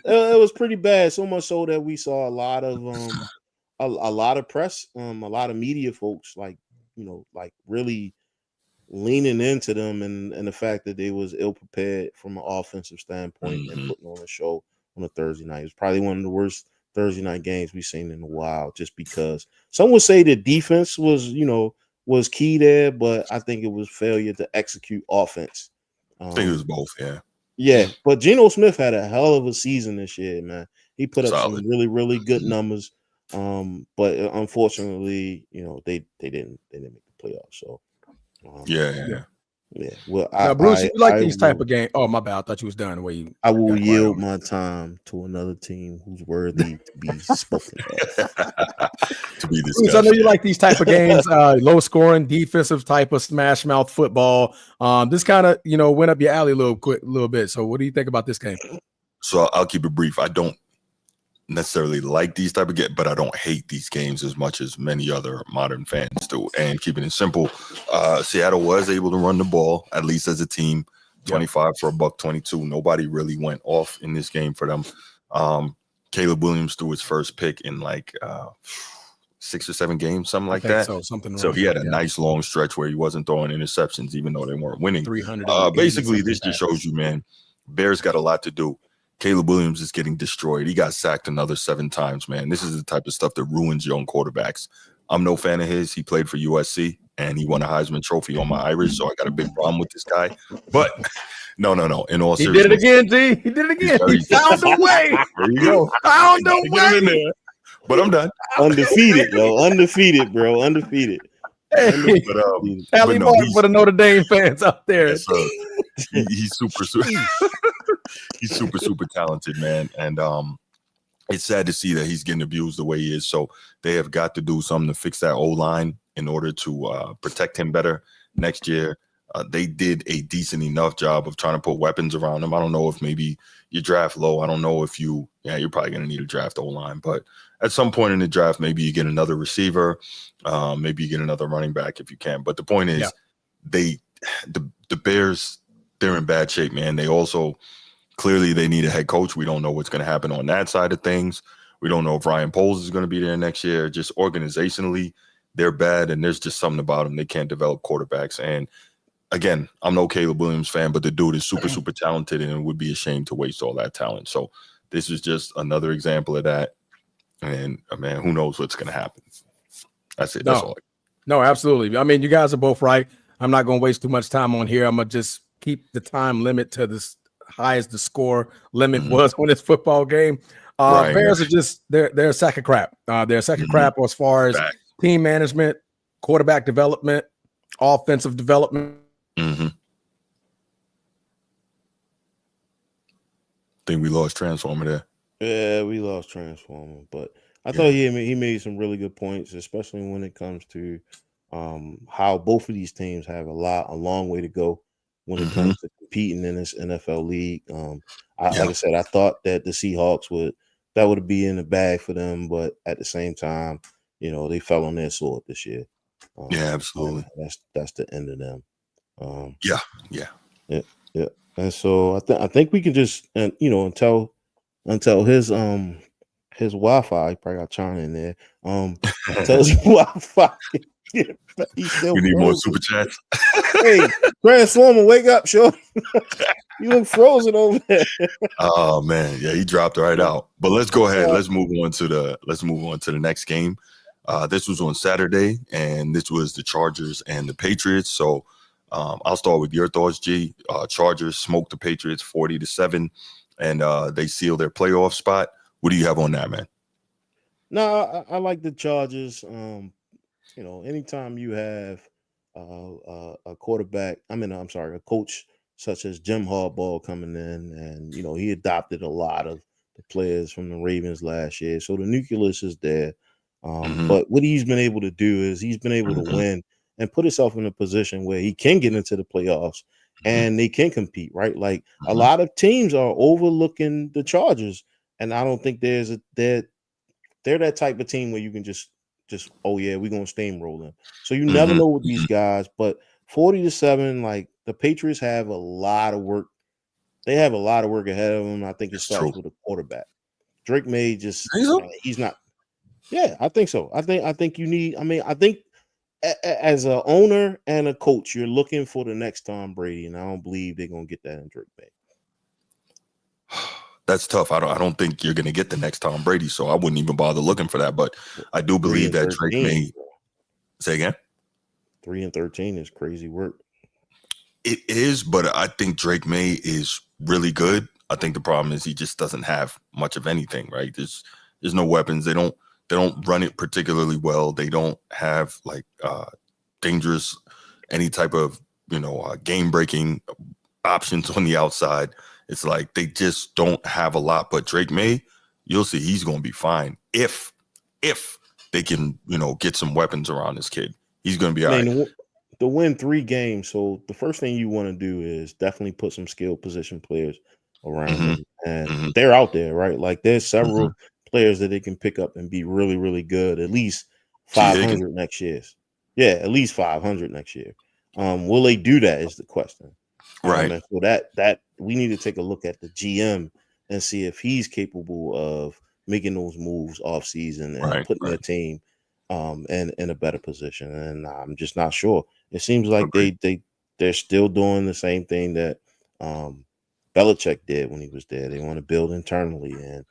it was pretty bad. So much so that we saw a lot of a lot of press, a lot of media folks, like really leaning into them and the fact that they was ill prepared from an offensive standpoint and putting on a show on a Thursday night. It was probably one of the worst Thursday night games we've seen in a while, just because some would say the defense was key there, but I think it was failure to execute offense. I think it was both, yeah. But Geno Smith had a hell of a season this year, man. He put up some really, really good numbers. But unfortunately, they didn't make the playoffs. So yeah. Well, now, Bruce, you like these type of games? Oh, my bad. I thought you was done the way you. I will yield my time to another team who's worthy to be spoken of. To be discussed. Bruce, I know you like these type of games, low scoring, defensive type of smash mouth football. This kind of went up your alley a little bit. So, what do you think about this game? So I'll keep it brief. I don't necessarily like these type of games, but I don't hate these games as much as many other modern fans do. And keeping it simple, Seattle was able to run the ball, at least as a team, 25 for $122. Nobody really went off in this game for them. Caleb Williams threw his first pick in 6 or 7 games, something like that. So he had a nice long stretch where he wasn't throwing interceptions, even though they weren't winning. Basically, this just shows you, man, Bears got a lot to do. Caleb Williams is getting destroyed. He got sacked another 7 times, man. This is the type of stuff that ruins young quarterbacks. I'm no fan of his. He played for USC, and he won a Heisman Trophy on my Irish, so I got a big problem with this guy. But no. In all seriousness, he did it again, G. He did it again. He found a way. There you go. Found a way. But I'm done. Undefeated, yo. Undefeated, bro. Undefeated. Hey, Tally Martin for the Notre Dame fans out there. He's super he's super talented, man. And it's sad to see that he's getting abused the way he is. So they have got to do something to fix that O-line in order to protect him better next year. They did a decent enough job of trying to put weapons around him. I don't know if maybe you draft low. I don't know if you're probably going to need a draft O-line, but at some point in the draft, maybe you get another receiver, maybe you get another running back if you can. But the point is, the Bears, they're in bad shape, man. They also clearly they need a head coach. We don't know what's going to happen on that side of things. We don't know if Ryan Poles is going to be there next year. Just organizationally, they're bad, and there's just something about them. They can't develop quarterbacks. And again, I'm no Caleb Williams fan, but the dude is super talented, and it would be a shame to waste all that talent. So this is just another example of that. And man, who knows what's going to happen? That's it. That's all. No, absolutely. I mean, you guys are both right. I'm not going to waste too much time on here. I'm going to just keep the time limit to this high as the score limit was on this football game. Bears are just they're a sack of crap. They're a sack of crap as far as team management, quarterback development, offensive development. Think we lost Transformer there. Yeah, we lost Transformer, but I thought he made some really good points, especially when it comes to how both of these teams have a long way to go when it comes to competing in this NFL league. Like I said, I thought that the Seahawks would be in the bag for them, but at the same time, they fell on their sword this year. Yeah, absolutely. That's the end of them. Yeah. Yeah. And so I think we can just until his Wi-Fi, he probably got China in there. Until his Wi-Fi, he's still We need frozen. more super chats. Hey, Transformer, wake up, sure. You look frozen over there. Oh man, yeah, he dropped right out. But let's go ahead. Let's move on to the next game. This was on Saturday, and this was the Chargers and the Patriots. So I'll start with your thoughts, G. Chargers smoked the Patriots 40-7, and they seal their playoff spot. What do you have on that, man? No, I like the Chargers. Anytime you have a quarterback, a coach such as Jim Harbaugh coming in, and he adopted a lot of the players from the Ravens last year, so the nucleus is there. But what he's been able to do is he's been able to win and put himself in a position where he can get into the playoffs and they can compete, right? Like a lot of teams are overlooking the Chargers, and I don't think they're that type of team where you can just oh yeah, we're gonna steamroll them. So you never know with these guys, but 40-7, like the Patriots have a lot of work. They have a lot of work ahead of them. I think it starts with a quarterback. Drake May he's not. Yeah, I think so. I think you need. I think as an owner and a coach, you're looking for the next Tom Brady, and I don't believe they're gonna get that in Drake May. That's tough. I don't think you're going to get the next Tom Brady, so I wouldn't even bother looking for that. But I do believe that Drake May. Say again. 3-13 is crazy work. It is, but I think Drake May is really good. I think the problem is he just doesn't have much of anything, right? There's no weapons. They don't run it particularly well. They don't have like dangerous any type of game breaking options on the outside. It's like they just don't have a lot. But Drake May, you'll see he's going to be fine if they can get some weapons around this kid. He's going to be all right. To win 3 games, so the first thing you want to do is definitely put some skilled position players around them, and they're out there, right? Like there's several players that they can pick up and be really, really good. At least 500 next year. Yeah, at least 500 next year. Will they do that? Is the question. Right. And so that we need to take a look at the GM and see if he's capable of making those moves off season and putting their team in a better position. And I'm just not sure. It seems like they're still doing the same thing that Belichick did when he was there. They want to build internally, and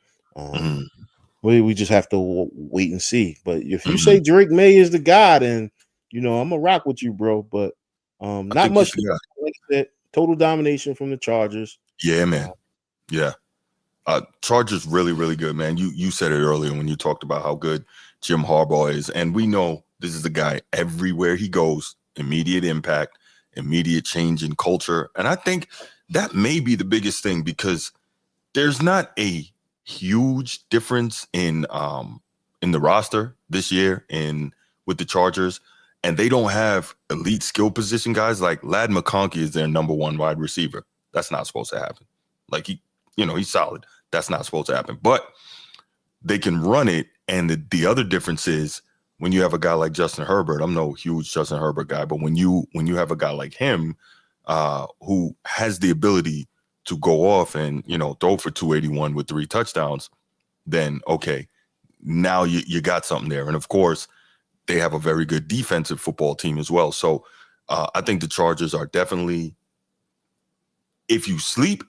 we just have to wait and see. But if you say Drake May is the guy, then I'm gonna rock with you, bro. But not much. Like I said, total domination from the Chargers. Yeah, man. Yeah. Chargers really, really good, man. You said it earlier when you talked about how good Jim Harbaugh is. And we know this is a guy everywhere he goes, immediate impact, immediate change in culture. And I think that may be the biggest thing because there's not a huge difference in the roster this year with the Chargers. And they don't have elite skill position guys. Like Ladd McConkey is their number 1 wide receiver. That's not supposed to happen. Like he's solid. That's not supposed to happen. But they can run it. And the other difference is when you have a guy like Justin Herbert, I'm no huge Justin Herbert guy, but when you have a guy like him who has the ability to go off and, throw for 281 with 3 touchdowns, then, okay, now you got something there. And, of course, they have a very good defensive football team as well. So I think the Chargers are definitely, if you sleep,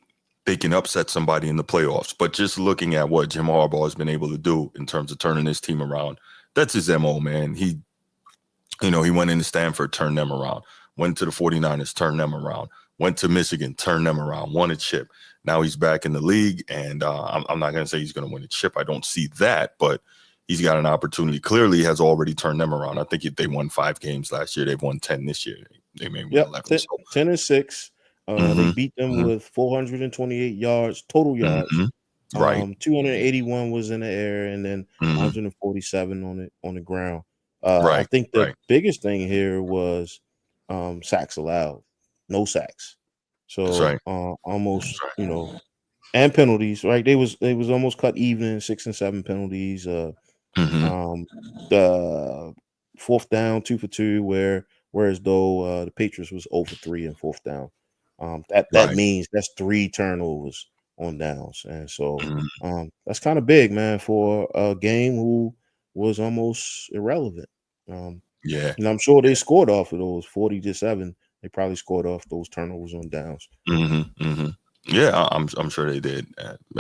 they can upset somebody in the playoffs. But just looking at what Jim Harbaugh has been able to do in terms of turning his team around, that's his MO, man. He went into Stanford, turned them around, went to the 49ers, turned them around, went to Michigan, turned them around, won a chip. Now he's back in the league, and I'm not going to say he's going to win a chip. I don't see that, but he's got an opportunity. Clearly, has already turned them around. I think they won 5 games last year. They've won 10 this year. They may win 11. 10-6. They beat them with 428 yards, total yards. 281 was in the air, and then 147 on the ground. I think the biggest thing here was sacks allowed, no sacks. So almost, and penalties, right? They was almost cut even, 6 and 7 penalties. The fourth down, 2 for 2, whereas though the Patriots was 0 for 3 in fourth down. That Right. means that's 3 turnovers on downs, and so Mhm. that's kind of big, man, for a game who was almost irrelevant. Yeah. And I'm sure they scored off of those 40-7. They probably scored off those turnovers on downs. Yeah, I'm sure they did.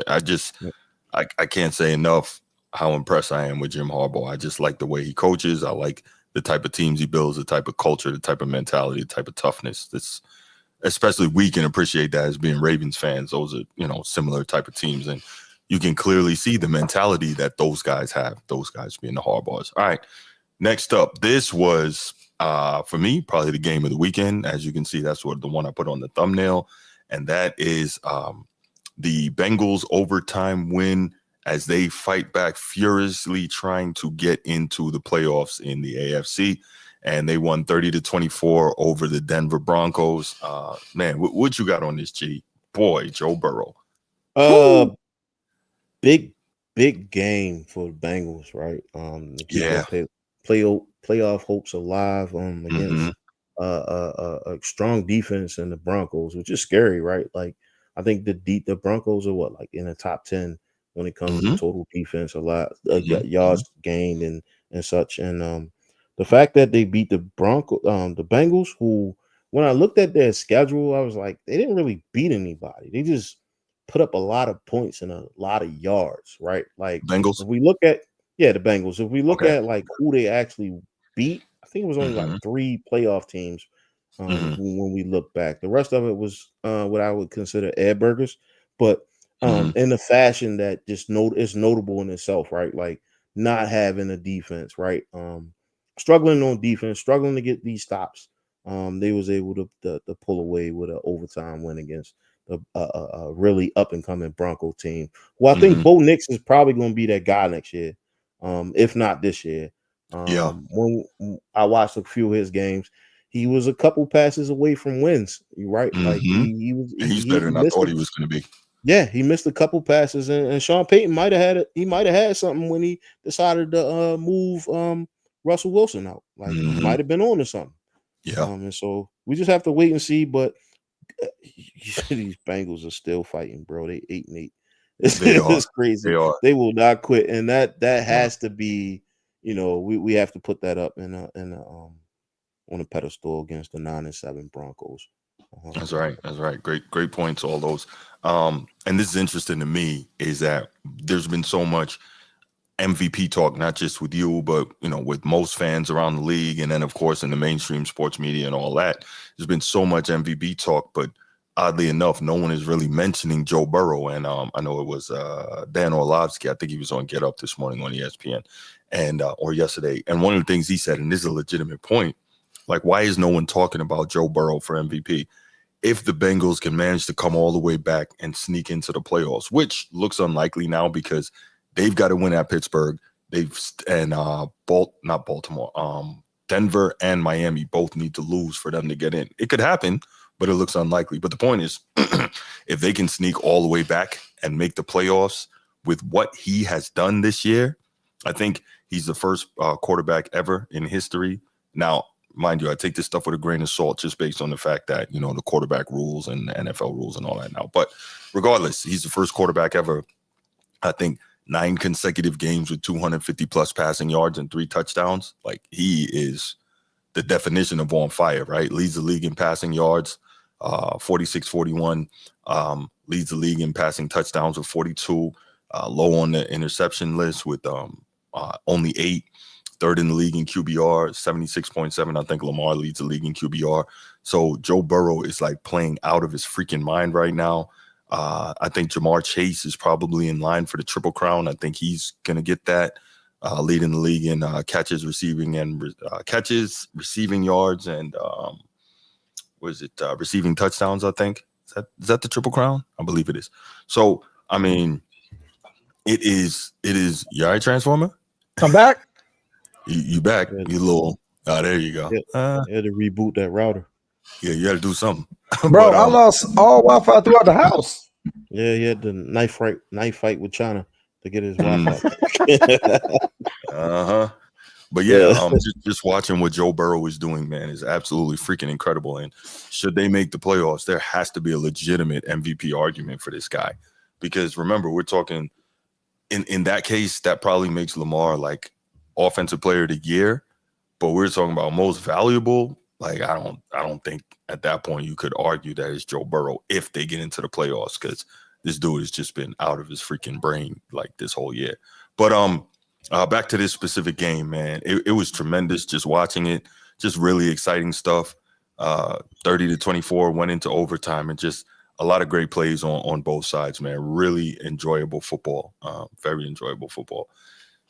I just Yep. I can't say enough how impressed I am with Jim Harbaugh. I just like the way he coaches. I like the type of teams he builds, the type of culture, the type of mentality, the type of toughness. That's especially we can appreciate that as being Ravens fans. Those are similar type of teams, and you can clearly see the mentality that those guys have. Those guys being the Harbaughs. All right, next up, this was for me probably the game of the weekend. As you can see, that's what the one I put on the thumbnail, and that is the Bengals overtime win as they fight back furiously trying to get into the playoffs in the AFC. And they won 30-24 over the Denver Broncos. Man, what you got on this, G? Boy, Joe Burrow. Uh, big game for the Bengals, right? To keep their Yeah. playoff hopes alive Mm-hmm. against a strong defense in the Broncos, which is scary, right? Like I think the Broncos are what, like in the top 10 when it comes to Mm-hmm. total defense, a lot Mm-hmm. yards gained and such. And the fact that they beat the the Bengals, who when I looked at their schedule, I was like, they didn't really beat anybody. They just put up a lot of points and a lot of yards, right? Like Bengals. if we look at the Bengals, if we look Okay. at like who they actually beat, I think it was only like Mm-hmm. 3 playoff teams. Mm-hmm. When we look back, the rest of it was what I would consider air burgers, but Mm-hmm. in a fashion that just is notable in itself, right? Like not having a defense, right? Struggling on defense, struggling to get these stops. They was able to pull away with an overtime win against a really up and coming Bronco team. Well, I think Mm-hmm. Bo Nix is probably going to be that guy next year, if not this year. Yeah. When I watched a few of his games, he was a couple passes away from wins. You right? Like Mm-hmm. he was He's better he than I missed thought a he was going to be. yeah, he missed a couple passes, and Sean Payton might have had something when he decided to move Russell Wilson out. Like he Mm-hmm. might have been on to something. Yeah. And so we just have to wait and see. But these Bengals are still fighting, bro. They 8-8. They are. It's crazy. They are. They will not quit, and that Yeah. has to be, we have to put that up on a pedestal against the 9-7 Broncos. That's right. That's right. Great points, all those. And this is interesting to me is that there's been so much MVP talk, not just with you, but with most fans around the league, and then of course in the mainstream sports media and all that. There's been so much MVP talk, but oddly enough, no one is really mentioning Joe Burrow. And I know it was Dan Orlovsky. I think he was on Get Up this morning on ESPN, and or yesterday. And one of the things he said, and this is a legitimate point, like why is no one talking about Joe Burrow for MVP? If the Bengals can manage to come all the way back and sneak into the playoffs, which looks unlikely now because they've got to win at Pittsburgh. Not Baltimore, Denver and Miami both need to lose for them to get in. It could happen, but it looks unlikely. But the point is, if they can sneak all the way back and make the playoffs with what he has done this year, I think he's the first quarterback ever in history. Now, mind you, I take this stuff with a grain of salt just based on the fact that, the quarterback rules and the NFL rules and all that now. But regardless, he's the first quarterback ever, I think, 9 consecutive games with 250 plus passing yards and 3 touchdowns. Like he is the definition of on fire, right? Leads the league in passing yards, 46-41. Leads the league in passing touchdowns with 42. Low on the interception list with only 8. Third in the league in QBR, 76.7. I think Lamar leads the league in QBR. So Joe Burrow is like playing out of his freaking mind right now. I think Jamar Chase is probably in line for the Triple Crown. I think he's going to get that, leading the league in catches, receiving yards, and receiving touchdowns, I think. Is that the Triple Crown? I believe it is. So, I mean, it is. You all right, Transformer? I'm back. You back. Yeah, You little. There you go. they had to reboot that router. Yeah, you got to do something. Bro, But I lost all Wi-Fi throughout the house. Yeah, he had the knife fight with China to get his Mm. Wi-Fi. Uh-huh. But yeah, Yeah. just watching what Joe Burrow is doing, man, is absolutely freaking incredible. And should they make the playoffs, there has to be a legitimate MVP argument for this guy. Because remember, we're talking in that case, that probably makes Lamar like offensive player of the year. But we're talking about most valuable. Like, I don't think at that point you could argue that it's Joe Burrow if they get into the playoffs, because this dude has just been out of his freaking brain like this whole year. But back to this specific game, man. It was tremendous just watching it. Just really exciting stuff. 30-24 went into overtime, and just a lot of great plays on both sides, man. Really enjoyable football. Very enjoyable football.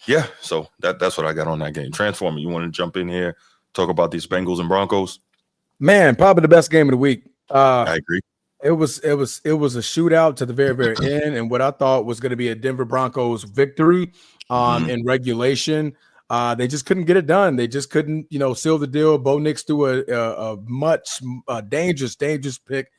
Yeah, so that's what I got on that game. Transformer, you want to jump in here, talk about these Bengals and Broncos? Man, probably the best game of the week. I agree. It was a shootout to the very, very end, and what I thought was going to be a Denver Broncos victory in regulation. They just couldn't get it done. They just couldn't, seal the deal. Bo Nix threw a much dangerous pick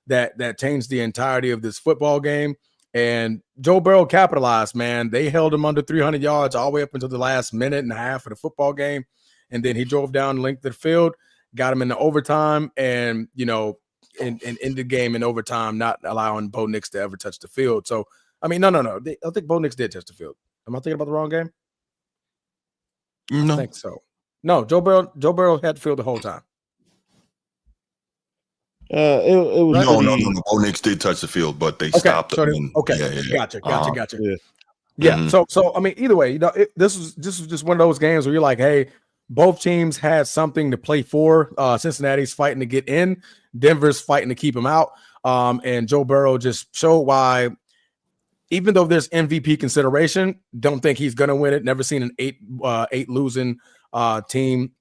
that changed the entirety of this football game. And Joe Burrow capitalized, man. They held him under 300 yards all the way up until the last minute and a half of the football game. And then he drove down the length of the field, got him into overtime, and, in the game in overtime, not allowing Bo Nix to ever touch the field. So, I mean, no. I think Bo Nix did touch the field. Am I thinking about the wrong game? No. I think so. No, Joe Burrow had the field the whole time. It was no. Bo Nix did touch the field, but they stopped him. Gotcha. Yeah. Mm-hmm. So I mean, either way, this was just one of those games where you're like, hey, both teams had something to play for. Cincinnati's fighting to get in, Denver's fighting to keep him out. And Joe Burrow just showed why, even though there's MVP consideration, don't think he's gonna win it. Never seen an eight losing team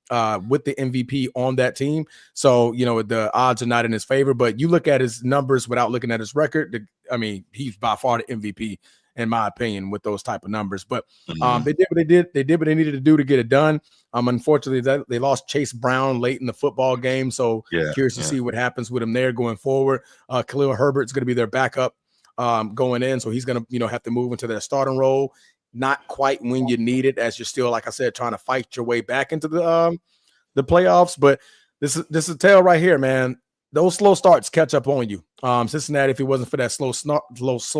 with the MVP on that team. So, the odds are not in his favor, but you look at his numbers without looking at his record. He's by far the MVP in my opinion with those type of numbers, but they did what they did. They did what they needed to do to get it done. Unfortunately they lost Chase Brown late in the football game. So curious to see what happens with him there going forward. Khalil Herbert's going to be their backup going in. So he's going to, have to move into their starting role. Not quite when you need it, as you're still, like I said, trying to fight your way back into the playoffs. But this is a tale right here, man. Those slow starts catch up on you. Cincinnati, if it wasn't for that slow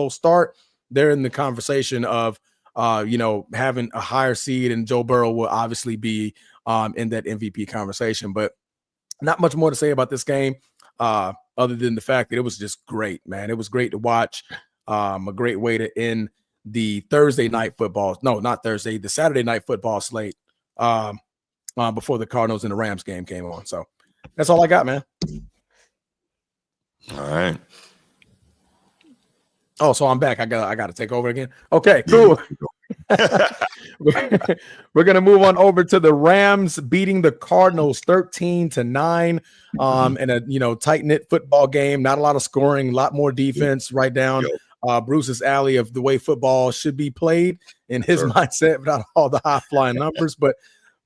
start, they're in the conversation of having a higher seed, and Joe Burrow will obviously be in that MVP conversation. But not much more to say about this game, other than the fact that it was just great, man. It was great to watch. A great way to end the Thursday night football. No, not Thursday, the Saturday night football slate before the Cardinals and the Rams game came on. So that's all I got, man. All right. Oh, so I'm back. I got to take over again. Okay, cool. We're gonna move on over to the Rams beating the Cardinals 13-9 in a tight-knit football game. Not a lot of scoring, a lot more defense, right down Bruce's alley of the way football should be played in his mindset, without all the high-flying numbers. But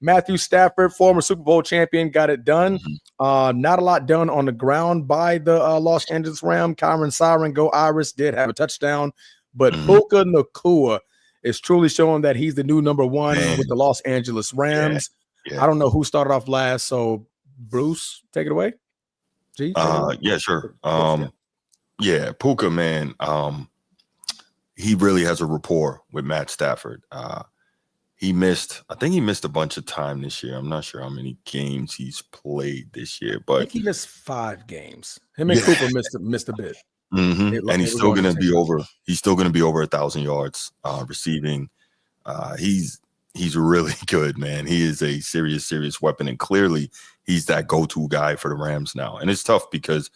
Matthew Stafford, former Super Bowl champion, got it done. Not a lot done on the ground by the Los Angeles Rams. Kyron Siren, go Irish, did have a touchdown, but Puka Nacua is truly showing that he's the new number one with the Los Angeles Rams. Yeah. I don't know who started off last, so Bruce, take it away. G, yeah, sure. Yeah, Puka, man, he really has a rapport with Matt Stafford. I think he missed a bunch of time this year. I'm not sure how many games he's played this year, but I think he missed 5 games. Him and Cooper missed a bit. Mm-hmm. And he's still going to be over. He's still going to be over 1,000 yards receiving. He's really good, man. He is a serious weapon, and clearly he's that go-to guy for the Rams now. And it's tough because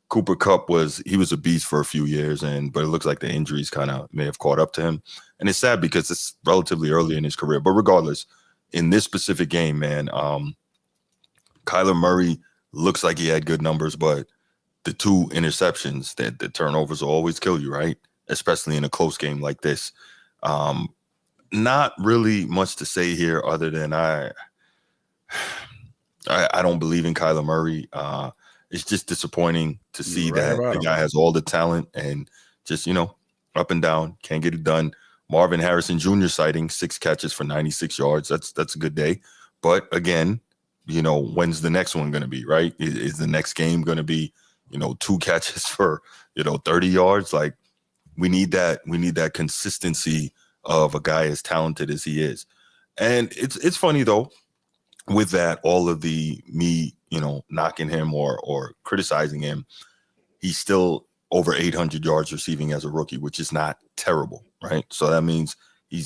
Cooper Kupp was a beast for a few years, but it looks like the injuries kind of may have caught up to him. And it's sad because it's relatively early in his career. But regardless, in this specific game, man, Kyler Murray looks like he had good numbers, but the 2 interceptions, that the turnovers will always kill you, right? Especially in a close game like this. Not really much to say here other than I don't believe in Kyler Murray. It's just disappointing to see that the guy has all the talent and just, up and down, can't get it done. Marvin Harrison Jr. sighting, 6 catches for 96 yards. That's a good day. But again, when's the next one going to be, right? Is the next game going to be, 2 catches for, 30 yards? Like, we need that consistency of a guy as talented as he is. And it's funny though, with that, all of me, knocking him or criticizing him, he's still over 800 yards receiving as a rookie, which is not terrible, right? So that means he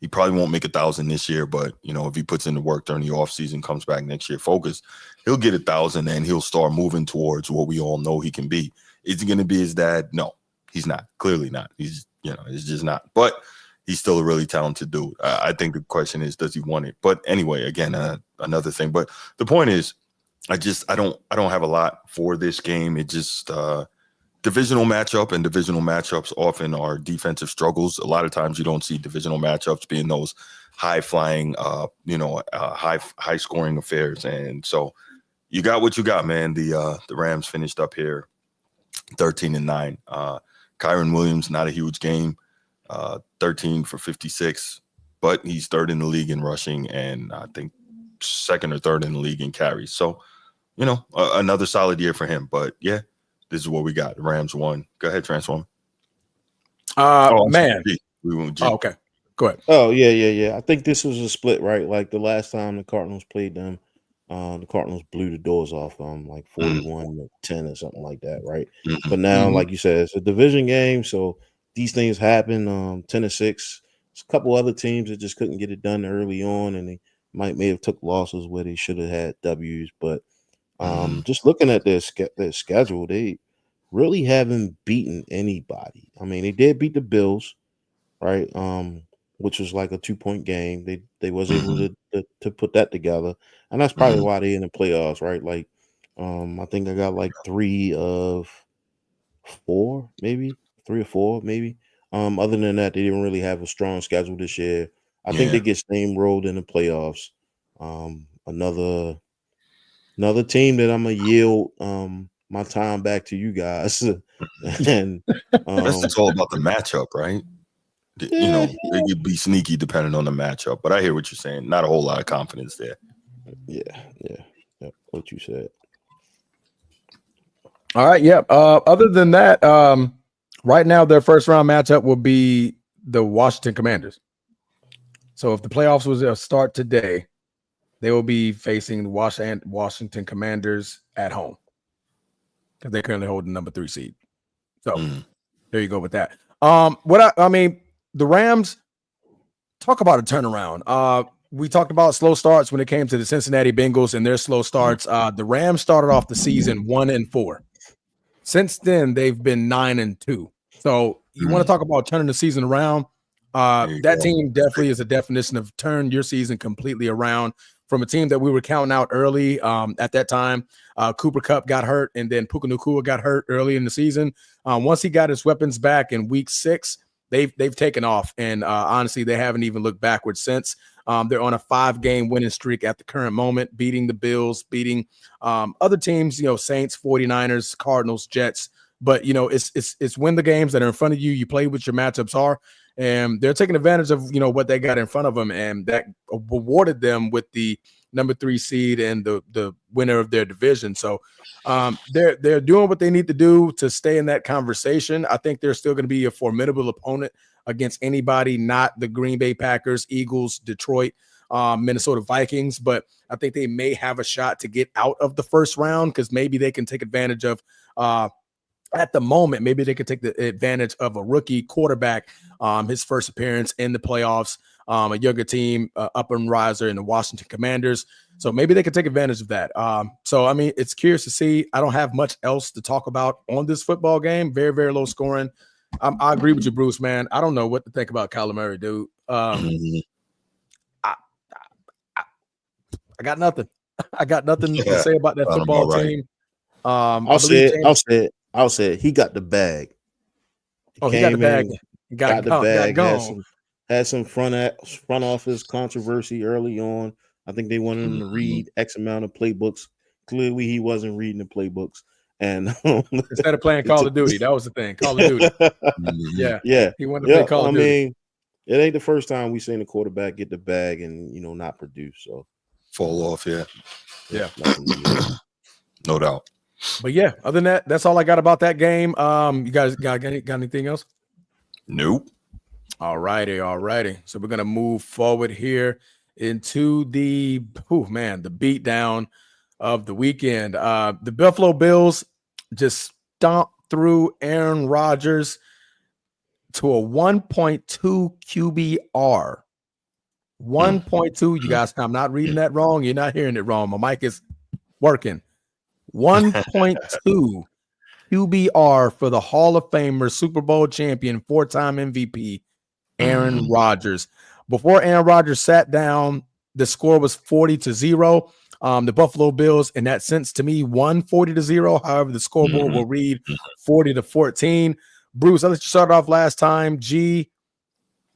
probably won't make 1,000 this year, but if he puts in the work during the offseason, comes back next year focused, he'll get 1,000 and he'll start moving towards what we all know he can be. Is he going to be his dad? No, he's not. Clearly not. He's, it's just not. But he's still a really talented dude. I think the question is, does he want it? But anyway, again, another thing. But the point is, I don't have a lot for this game. It just divisional matchup, and divisional matchups often are defensive struggles. A lot of times you don't see divisional matchups being those high flying, high scoring affairs. And so you got what you got, man. The Rams finished up here 13-9. Kyron Williams, not a huge game, 13 for 56, but he's third in the league in rushing, and I think second or third in the league in carries. So, another solid year for him. But yeah, this is what we got. The Rams won. Go ahead, Transform. Man. We went G. Oh, okay. Go ahead. Oh, yeah. I think this was a split, right? Like the last time the Cardinals played them, the Cardinals blew the doors off them like 41-10 or something like that, right? Mm-hmm. But now, like you said, it's a division game, so these things happen. 10-6. There's a couple other teams that just couldn't get it done early on, and they may have took losses where they should have had W's. But just looking at their schedule, they really haven't beaten anybody. I mean, they did beat the Bills, right? Which was like a 2-point game. They was able to put that together, and that's probably why they in the playoffs, right? Like, I think I got like 3 of 4, maybe 3 or 4, maybe. Other than that, they didn't really have a strong schedule this year. I think they get steamrolled in the playoffs. Another team that I'm gonna yield my time back to you guys, and that's just all about the matchup, right? They could be sneaky depending on the matchup, but I hear what you're saying. Not a whole lot of confidence there. Yeah. What you said. All right. Yeah. Other than that, right now their first round matchup will be the Washington Commanders. So if the playoffs was to start today, they will be facing the Washington Commanders at home because they currently hold the number 3 seed. So there you go with that. The Rams, talk about a turnaround. We talked about slow starts when it came to the Cincinnati Bengals and their slow starts. The Rams started off the season 1-4. Since then, they've been 9-2. So you want to talk about turning the season around? That team definitely is a definition of turn your season completely around from a team that we were counting out early. At that time, Cooper Kupp got hurt, and then Puka Nacua got hurt early in the season. Once he got his weapons back in week 6, they've taken off, and honestly, they haven't even looked backwards since. They're on a 5-game winning streak at the current moment, beating the Bills, beating other teams, Saints, 49ers, Cardinals, Jets. But, it's win the games that are in front of you. You play what your matchups are, and they're taking advantage of, what they got in front of them, and that rewarded them with the number 3 seed and the winner of their division. So they're doing what they need to do to stay in that conversation. I think they're still going to be a formidable opponent against anybody, not the Green Bay Packers, Eagles, Detroit, Minnesota Vikings. But I think they may have a shot to get out of the first round because maybe they can take advantage of at the moment, maybe they could take the advantage of a rookie quarterback, his first appearance in the playoffs, a younger team, up and riser in the Washington Commanders. So maybe they could take advantage of that. It's curious to see. I don't have much else to talk about on this football game. Very, very low scoring. I agree with you, Bruce, man. I don't know what to think about Kyler Murray, dude. I got nothing. I got nothing to say about that football team. I'll say it. He got the bag. He got the bag. Got the bag. Had some front office controversy early on. I think they wanted him to read X amount of playbooks. Clearly, he wasn't reading the playbooks, And instead of playing Call of Duty, that was the thing. Call of Duty. Yeah. Yeah. He wanted to play Call of Duty. I mean, it ain't the first time we seen a quarterback get the bag and not produce. So fall off. Yeah. nothing new. No doubt. But yeah, other than that, that's all I got about that game. You guys got anything else? Nope. All righty. So we're gonna move forward here into the beatdown of the weekend. The Buffalo Bills just stomped through Aaron Rodgers to a 1.2 QBR. 1.2. You guys, I'm not reading that wrong. You're not hearing it wrong. My mic is working. 1.2 QBR for the Hall of Famer, Super Bowl champion, 4-time MVP, Aaron Rodgers. Before Aaron Rodgers sat down, the score was 40-0. The Buffalo Bills, in that sense, to me, won 40-0. However, the scoreboard will read 40-14. Bruce, I'll let you start off last time. G,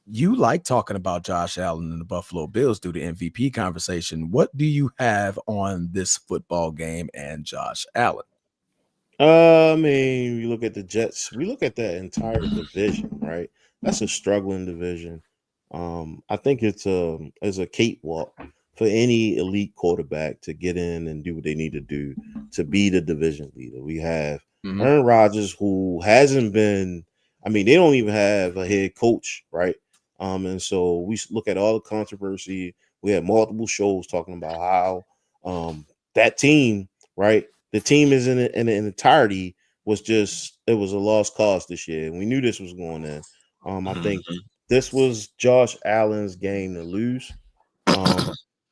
you like talking about Josh Allen and the Buffalo Bills due to MVP conversation. What do you have on this football game and Josh Allen? I mean, you look at the Jets. We look at that entire division, right? That's a struggling division. I think it's a cakewalk for any elite quarterback to get in and do what they need to do to be the division leader. We have Aaron Rodgers, who hasn't been. I mean, they don't even have a head coach, right? And so we look at all the controversy. We had multiple shows talking about how that team, right? The team is in an entirety was it was a lost cause this year. And we knew this was going in. I think this was Josh Allen's game to lose.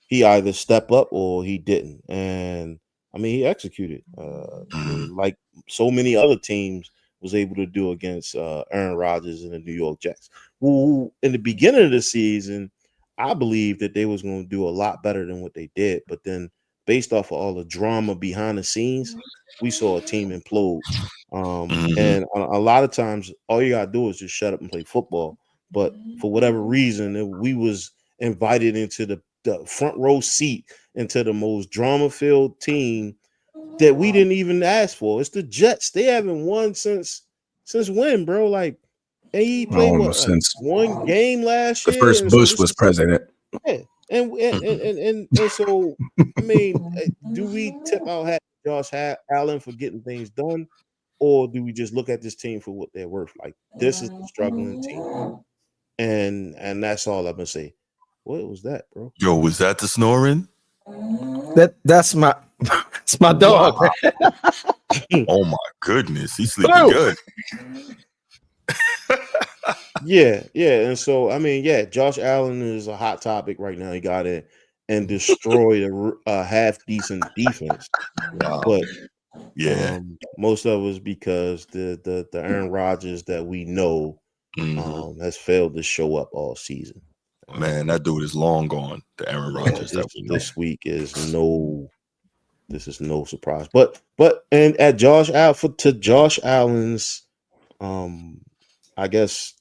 He either stepped up or he didn't. And I mean, he executed like so many other teams was able to do against Aaron Rodgers and the New York Jets, who in the beginning of the season, I believe that they was going to do a lot better than what they did. But then based off of all the drama behind the scenes, we saw a team implode. And a lot of times, all you got to do is just shut up and play football. But for whatever reason, we was invited into the front row seat into the most drama-filled team that we didn't even ask for. It's the Jets. They haven't won since when, bro? Like, and he played Since one game last the year. first And Bush so was president. yeah. And so I mean, do we tip our hat to Josh Allen for getting things done, or do we just look at this team for what they're worth? Like, this is a struggling team, and that's all I'm gonna say. What was that, bro? Yo, was that the snoring? That's my it's my dog. Wow. Oh my goodness, he's sleeping good. Yeah. And so I mean, Josh Allen is a hot topic right now. He got it and destroyed a half decent defense. Wow. But yeah, most of it was because the Aaron Rodgers that we know has failed to show up all season. Man, that dude is long gone. The Aaron Rodgers that we know. This week is no surprise. But and at Josh Allen's, I guess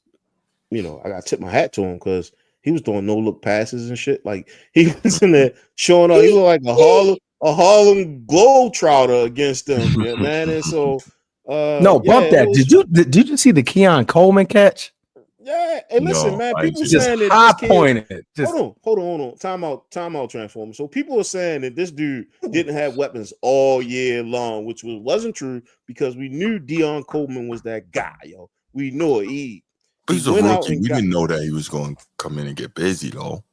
I got to tip my hat to him because he was doing no look passes and shit. Like, he was in there showing up. He looked like a Harlem Globetrotter against them, yeah, man. And so, bump that. Did you see the Keon Coleman catch? Yeah, and listen, man. People just saying that high this kid. Pointed. Hold on. Time out, Transformer. So people are saying that this dude didn't have weapons all year long, which wasn't true because we knew Deion Coleman was that guy, yo. We knew it. He's a rookie. We didn't know that he was going to come in and get busy, though.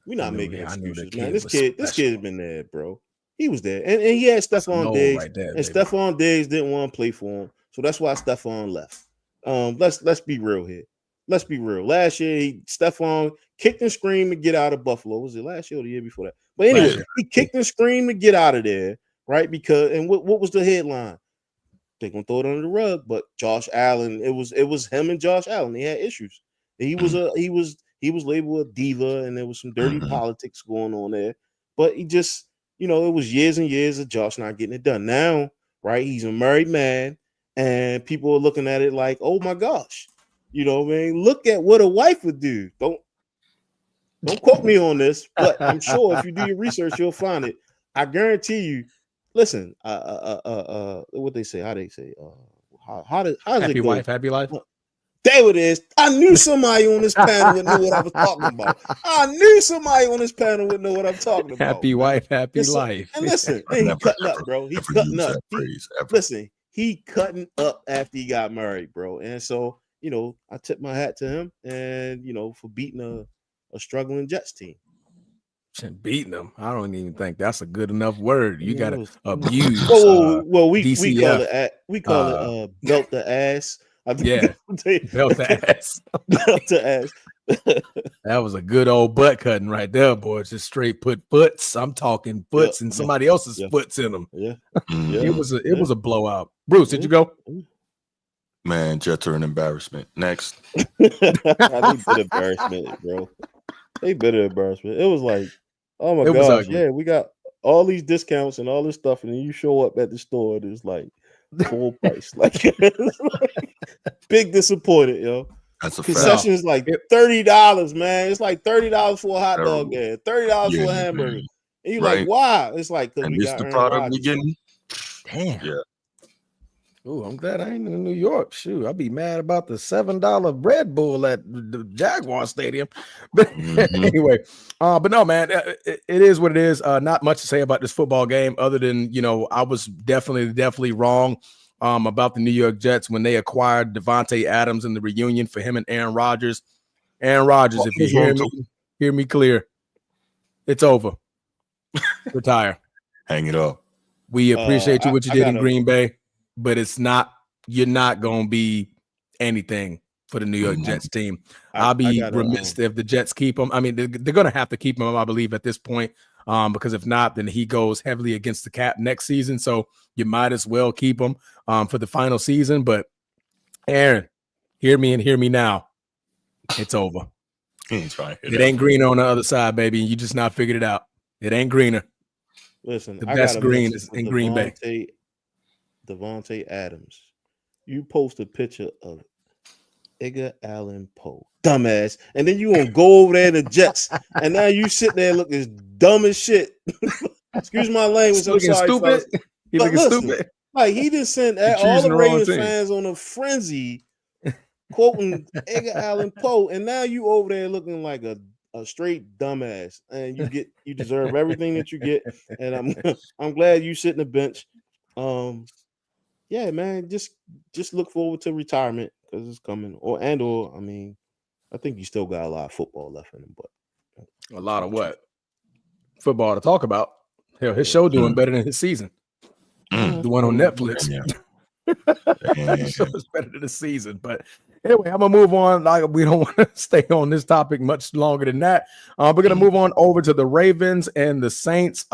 We're not making excuses, man. This kid's been there, bro. He was there, and he had Stephon Diggs, and Stephon Diggs didn't want to play for him, so that's why Stephon left. Let's be real here. Let's be real. Last year, Stephon kicked and screamed to get out of Buffalo. Was it last year or the year before that? But anyway, he kicked and screamed to get out of there, right? Because what was the headline? They're gonna throw it under the rug. But Josh Allen, it was him and Josh Allen. They had issues. He was labeled a diva, and there was some dirty politics going on there. But he just, it was years and years of Josh not getting it done. Now, right? He's a married man, and people are looking at it like, oh my gosh. You know what I mean? Look at what a wife would do. Don't quote me on this, but I'm sure if you do your research, you'll find it. I guarantee you, listen, what they say, how they say, how does Happy it go? wife, happy life. There it is. I knew somebody on this panel would know what I was talking about. I knew somebody on this panel would know what I'm talking about. Happy wife, happy life. And listen, and he cutting up, bro. He cutting up. Listen, he cutting up after he got married, bro. And so, I tip my hat to him, and for beating a struggling Jets team. Beating them. I don't even think that's a good enough word. You gotta abuse. Well, we call it belt the ass. Yeah, belt the ass. Belt the ass. That was a good old butt cutting right there, boy. Just straight put foots. I'm talking foots and somebody else's foots in them. Yeah. It was a blowout. Bruce, did you go? Man, Jets are an embarrassment. Next. They been embarrassment, bro. They been an embarrassment. It was like, oh my gosh, yeah, we got all these discounts and all this stuff, and then you show up at the store and it's like full price. Like, big disappointed, yo. That's a concession is like $30, man. It's like $30 for a hot dog there, $30 for a hamburger. Man. And you're like, why? It's like because we got the product we getting. Damn. Yeah. Oh, I'm glad I ain't in New York. Shoot, I'll be mad about the $7 Red Bull at the Jaguar Stadium. But anyway, but no, man, it is what it is. Not much to say about this football game other than, I was definitely wrong about the New York Jets when they acquired Devontae Adams in the reunion for him and Aaron Rodgers. Aaron Rodgers, if you hear me clear, it's over. Retire. Hang it up. We appreciate you what you did in Green Bay. But you're not going to be anything for the New York Jets team. I'll be remiss if the Jets keep him. I mean, they're going to have to keep him, I believe, at this point, because if not, then he goes heavily against the cap next season. So you might as well keep him for the final season. But Aaron, hear me now. It's over. It ain't greener on the other side, baby. You just not figured it out. It ain't greener. Listen, the best green is in Green Bay. Devontae Adams, you post a picture of Edgar Allan Poe, dumbass, and then you gonna go over there to Jets, and now you sit there looking as dumb as shit. Excuse my language. I'm sorry, stupid. He looking stupid. Like he just sent all the Ravens fans on a frenzy, quoting Edgar Allan Poe, and now you over there looking like a straight dumbass, and you deserve everything that you get, and I'm glad you sit in the bench. Yeah, man, just look forward to retirement because it's coming. Or I mean, I think you still got a lot of football left in him, but a lot of what? Football to talk about. Hell, his show doing better than his season. The one on Netflix. His show is better than the season. But anyway, I'm gonna move on. Like we don't want to stay on this topic much longer than that. We're gonna move on over to the Ravens and the Saints.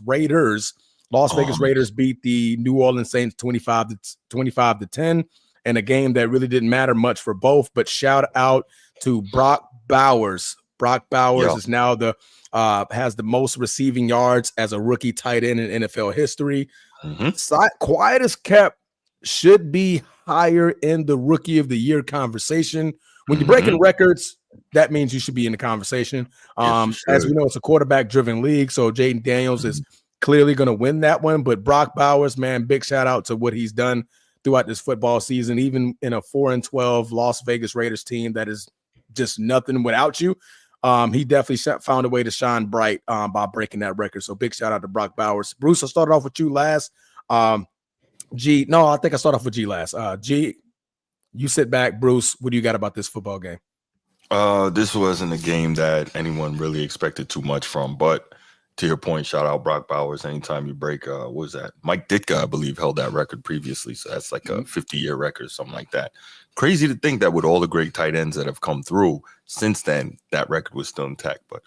Raiders. Las Vegas Raiders beat the New Orleans Saints 25-10 in a game that really didn't matter much for both. But shout out to Brock Bowers. Brock Bowers is now has the most receiving yards as a rookie tight end in NFL history. Quiet as kept, should be higher in the Rookie of the Year conversation. When you're breaking records, that means you should be in the conversation. As we know, it's a quarterback-driven league, so Jaden Daniels is clearly going to win that one. But Brock Bowers, man, big shout out to what he's done throughout this football season, even in a 4-12 Las Vegas Raiders team that is just nothing without you. He definitely found a way to shine bright by breaking that record. So big shout out to Brock Bowers. Bruce, I started off with you last. G, no, I think I started off with G last. G, you sit back. Bruce, what do you got about this football game? This wasn't a game that anyone really expected too much from, but to your point, shout out Brock Bowers. Anytime you break, what was that? Mike Ditka, I believe, held that record previously. So that's like a 50-year record or something like that. Crazy to think that with all the great tight ends that have come through since then, that record was still intact. But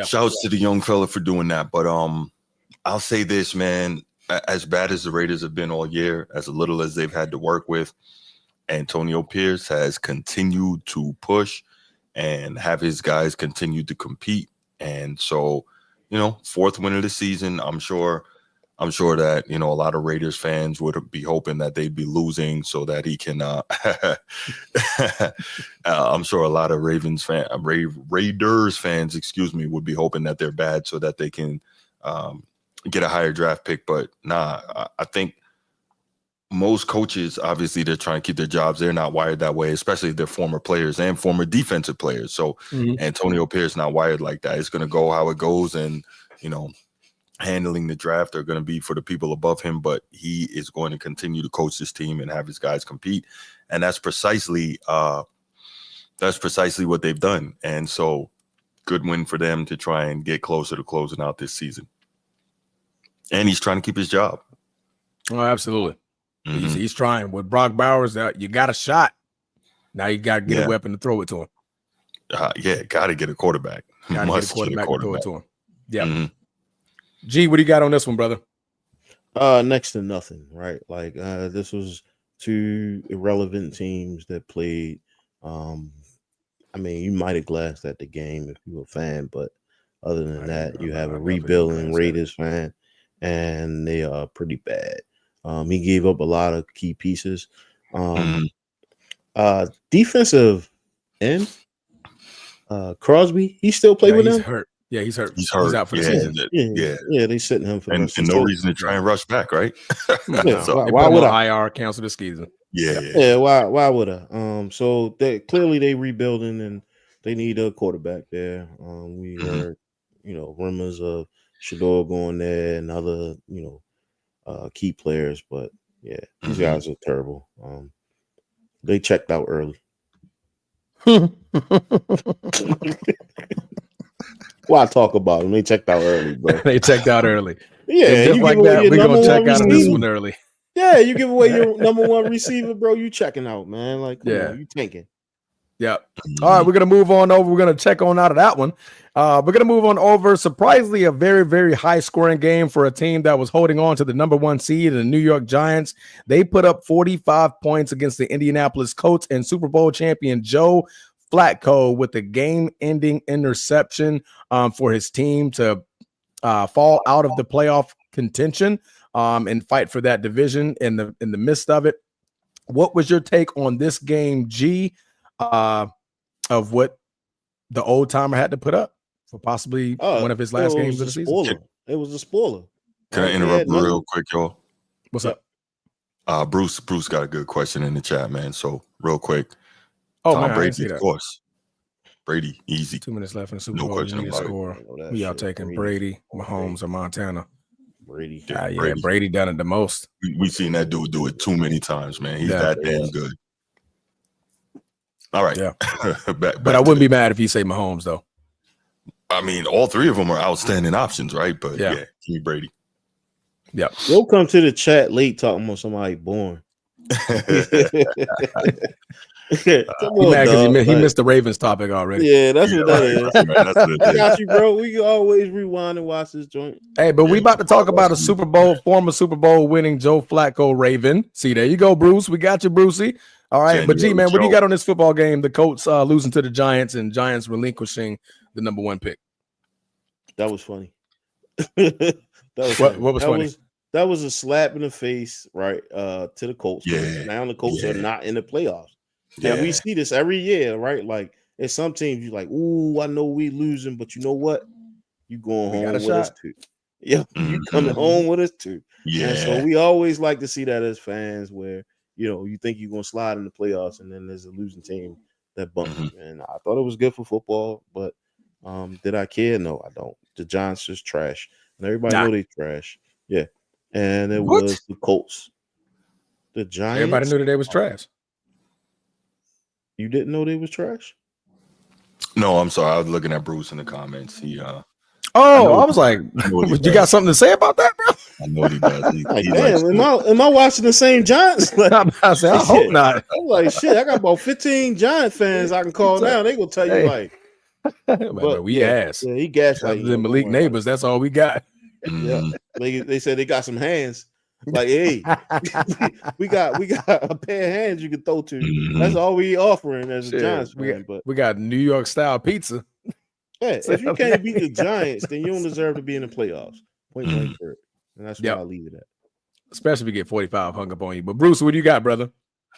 shouts to the young fella for doing that. But I'll say this, man, as bad as the Raiders have been all year, as little as they've had to work with, Antonio Pierce has continued to push and have his guys continue to compete. And so, fourth win of the season. I'm sure that, a lot of Raiders fans would be hoping that they'd be losing so that he can, I'm sure a lot of Raiders fans, would be hoping that they're bad so that they can get a higher draft pick. But nah, I think most coaches, obviously, they're trying to keep their jobs. They're not wired that way, especially if they're former players and former defensive players. So Antonio Pierce not wired like that. It's going to go how it goes, and handling the draft are going to be for the people above him. But he is going to continue to coach this team and have his guys compete, and that's precisely what they've done. And so, good win for them to try and get closer to closing out this season. And he's trying to keep his job. Oh, absolutely. He's trying. With Brock Bowers, you got a shot. Now you got to get a weapon to throw it to him. Got to get a quarterback. Must get a quarterback to throw it to him. Yeah. G, what do you got on this one, brother? Next to nothing, right? Like this was two irrelevant teams that played. I mean, you might have glanced at the game if you were a fan, but other than that, you have a rebuilding Raiders fan, and they are pretty bad. He gave up a lot of key pieces. Defensive end, Crosby, he still play with them? Hurt. Yeah, he's hurt. He's out for the season. Yeah, they sitting him for and no reason to try and rush back, right? So why would IR cancel the season? Yeah. Why would I? So clearly they rebuilding and they need a quarterback there. We heard, rumors of Shador going there and other, key players, but yeah, these guys are terrible. They checked out early. Why talk about them? They checked out early, bro. They checked out early. Yeah, just like that, we're gonna check out of this one early. Yeah, you give away your number one receiver, bro. You checking out, man. Like, come on, you tanking. Yeah. All right, we're gonna move on over. We're gonna check on out of that one. We're gonna move on over. Surprisingly, a very, very high scoring game for a team that was holding on to the number one seed, the New York Giants. They put up 45 points against the Indianapolis Colts and Super Bowl champion Joe Flacco with the game-ending interception for his team to fall out of the playoff contention and fight for that division in the midst of it. What was your take on this game, G? Of what the old timer had to put up for possibly one of his last games of the season. It was a spoiler. Can I interrupt real quick, y'all? What's up? Bruce got a good question in the chat, man. So real quick. Oh, Tom man, Brady, of course. Brady, easy. 2 minutes left in the Super Bowl. No question about it. Score. Who y'all taking, Brady, Mahomes, or Montana? Brady. Brady done it the most. We seen that dude do it too many times, man. He's that damn good. All right. Yeah. back but I wouldn't be mad if you say Mahomes, though. I mean, all three of them are outstanding options, right? But yeah give me Brady. Yeah. You'll come to the chat late talking about somebody born. Come on, he missed the Ravens topic already. Yeah, that's what that is. I got you, bro. We can always rewind and watch this joint. Hey, but we about to talk about a former Super Bowl winning Joe Flacco Raven. See, there you go, Bruce. We got you, Brucey. All right, but G, man, what do you got on this football game? The Colts losing to the Giants and Giants relinquishing the number one pick. That was funny. What was funny? That was a slap in the face, right? To the Colts. Yeah. Now the Colts are not in the playoffs. Yeah, we see this every year, right? Like, at some teams, you're like, "Ooh, I know we losing, but you know what? You going home with us too. Yeah, you coming home with us too. Yeah. And so we always like to see that as fans, where you think you're gonna slide in the playoffs, and then there's a losing team that bumps you. And I thought it was good for football, but did I care? No, I don't. The Giants is trash, and everybody know they trash. Yeah, and it was the Colts. The Giants. Everybody knew that they was trash. You didn't know they was trash? No, I'm sorry. I was looking at Bruce in the comments. I was like, you got something to say about that, bro? I know he does. Am I watching the same Giants? Like, I hope not. I'm like, shit, I got about 15 Giant fans I can call now. They gonna tell you like, but we ass. Yeah, he gassed like Malik Neighbors. That's all we got. Yeah, they said they got some hands. Like, hey, we got a pair of hands you can throw to. That's all we offering as a Giants fan. But we got New York style pizza. Yeah, if you can't beat the Giants, then you don't deserve to be in the playoffs. Point blank for it. And that's where I'll leave it at. Especially if you get 45 hung up on you. But Bruce, what do you got, brother?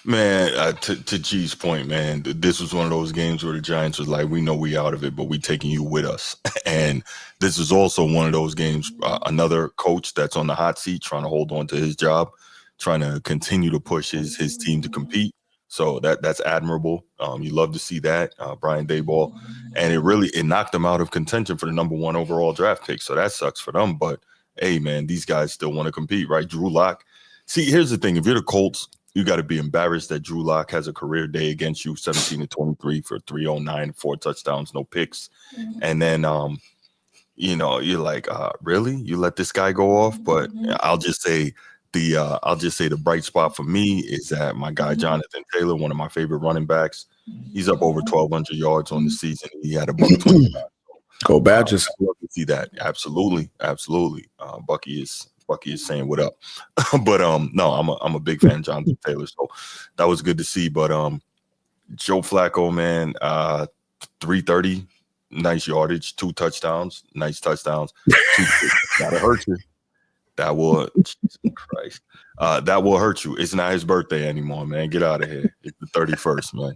Man, to G's point, man, this was one of those games where the Giants was like, we know we out of it, but we taking you with us. And this is also one of those games, another coach that's on the hot seat trying to hold on to his job, trying to continue to push his team to compete. So that's admirable. You love to see that, Brian Daboll. And it knocked them out of contention for the number 1 overall draft pick. So that sucks for them. But, hey, man, these guys still want to compete, right? Drew Lock. See, here's the thing. If you're the Colts, you got to be embarrassed that Drew Lock has a career day against you, 17-23 for 309, 4 touchdowns, no picks. And then, you're like, really? You let this guy go off? But I'll just say the bright spot for me is that my guy Jonathan Taylor, one of my favorite running backs, he's up over 1,200 yards on the season. He had a $125. Go Badgers. I love to see that. Absolutely. Bucky is saying what up. But no, I'm a big fan of Jonathan Taylor, so that was good to see. But Joe Flacco, man, 330, nice yardage, 2 touchdowns, nice touchdowns. That'll hurt you. That will, Jesus Christ, that will hurt you. It's not his birthday anymore, man. Get out of here. It's the 31st,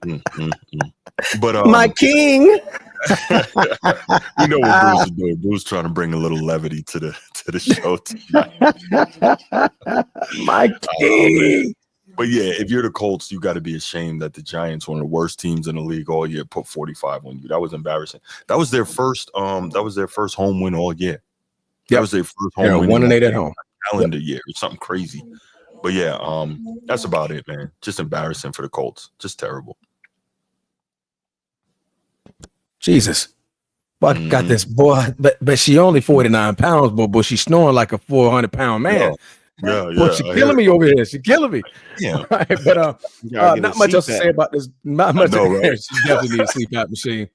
man. But my king. You know what Bruce is doing. Bruce trying to bring a little levity to the show tonight. My king. But yeah, if you're the Colts, you got to be ashamed that the Giants, one of the worst teams in the league all year, put 45 on you. That was embarrassing. That was their first home win all year. That was their first home win. 1-8 at home. Calendar year. It's something crazy. But yeah, that's about it, man. Just embarrassing for the Colts. Just terrible. Jesus. Buck got this boy, but she only 49 pounds, but she's snoring like a 400-pound man. Yeah. But she's killing me over here. She's killing me. Yeah. Right, but not much else to say about this. Not much. Right? She definitely needs a CPAP machine.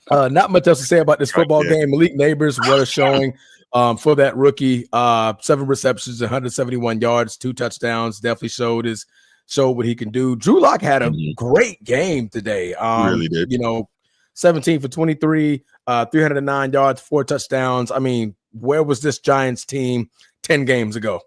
Not much else to say about this football game. Malik Neighbors, what a showing for that rookie. 7 receptions, 171 yards, 2 touchdowns. Definitely showed what he can do. Drew Lock had a great game today. Really did. 17 for 23, 309 yards, 4 touchdowns. I mean, where was this Giants team 10 games ago?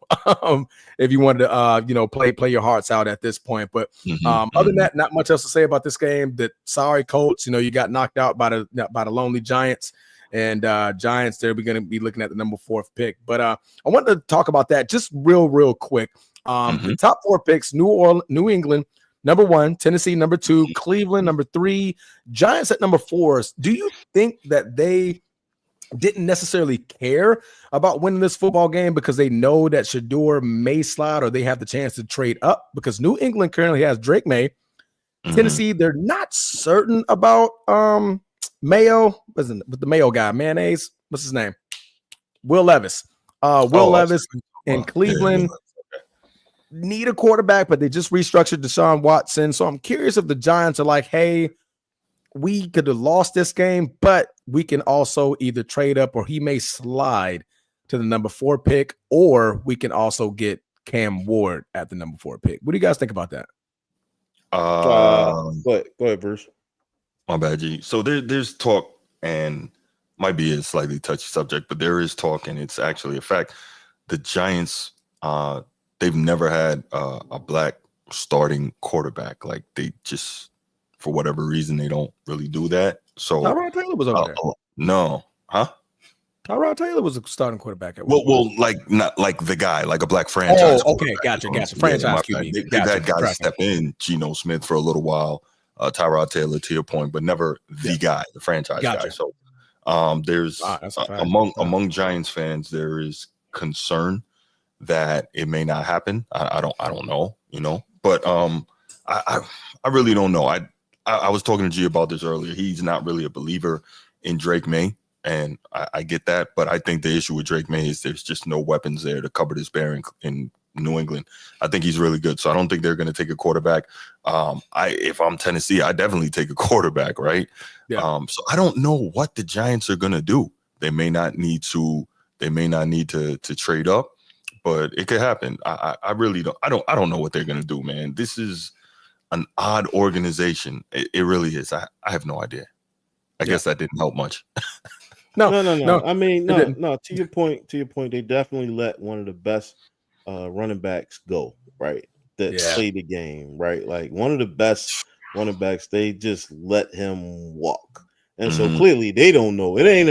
If you wanted to, play your hearts out at this point. But other than that, not much else to say about this game. That sorry, Colts, you got knocked out by the lonely Giants. And Giants, they're going to be looking at the number 4 pick. But I wanted to talk about that just real quick. The top 4 picks: New England, number 1, Tennessee, number 2, Cleveland, number 3, Giants at number 4. Do you think that they didn't necessarily care about winning this football game because they know that Shador may slide or they have the chance to trade up? Because New England currently has Drake May. Tennessee, they're not certain about Mayo. With the Mayo guy, mayonnaise. What's his name? Will Levis. Levis in Cleveland. Need a quarterback, but they just restructured Deshaun Watson. So I'm curious if the Giants are like, hey, we could have lost this game, but we can also either trade up or he may slide to the number 4 pick, or we can also get Cam Ward at the number 4 pick. What do you guys think about that? Go ahead, Bruce. My bad, G. So there's talk, and might be a slightly touchy subject, but there is talk, and it's actually a fact. The Giants, they've never had a black starting quarterback. Like, they just, for whatever reason, they don't really do that. So Tyrod Taylor was over there. No, huh? Tyrod Taylor was a starting quarterback at not like the guy, like a black franchise. Oh, okay, gotcha. Franchise QB. They've had guys step in, Geno Smith for a little while, Tyrod Taylor, to your point, but never the guy, the franchise guy. So there's among Giants fans, there is concern that it may not happen. I don't know, but I really don't know. I was talking to G about this earlier. He's not really a believer in Drake May, and I get that, but I think the issue with Drake May is there's just no weapons there to cover this bear in New England. I think he's really good, so I don't think they're going to take a quarterback. If I'm Tennessee, I definitely take a quarterback, right? Yeah. So I don't know what the Giants are going to do. They may not need to trade up, but it could happen. I really don't. I don't know what they're going to do, man. This is an odd organization. It really is. I have no idea. I guess that didn't help much. No. I mean, no. To your point, they definitely let one of the best running backs go. Right? that play the game, right? Like one of the best running backs, they just let him walk. And so clearly they don't know. It ain't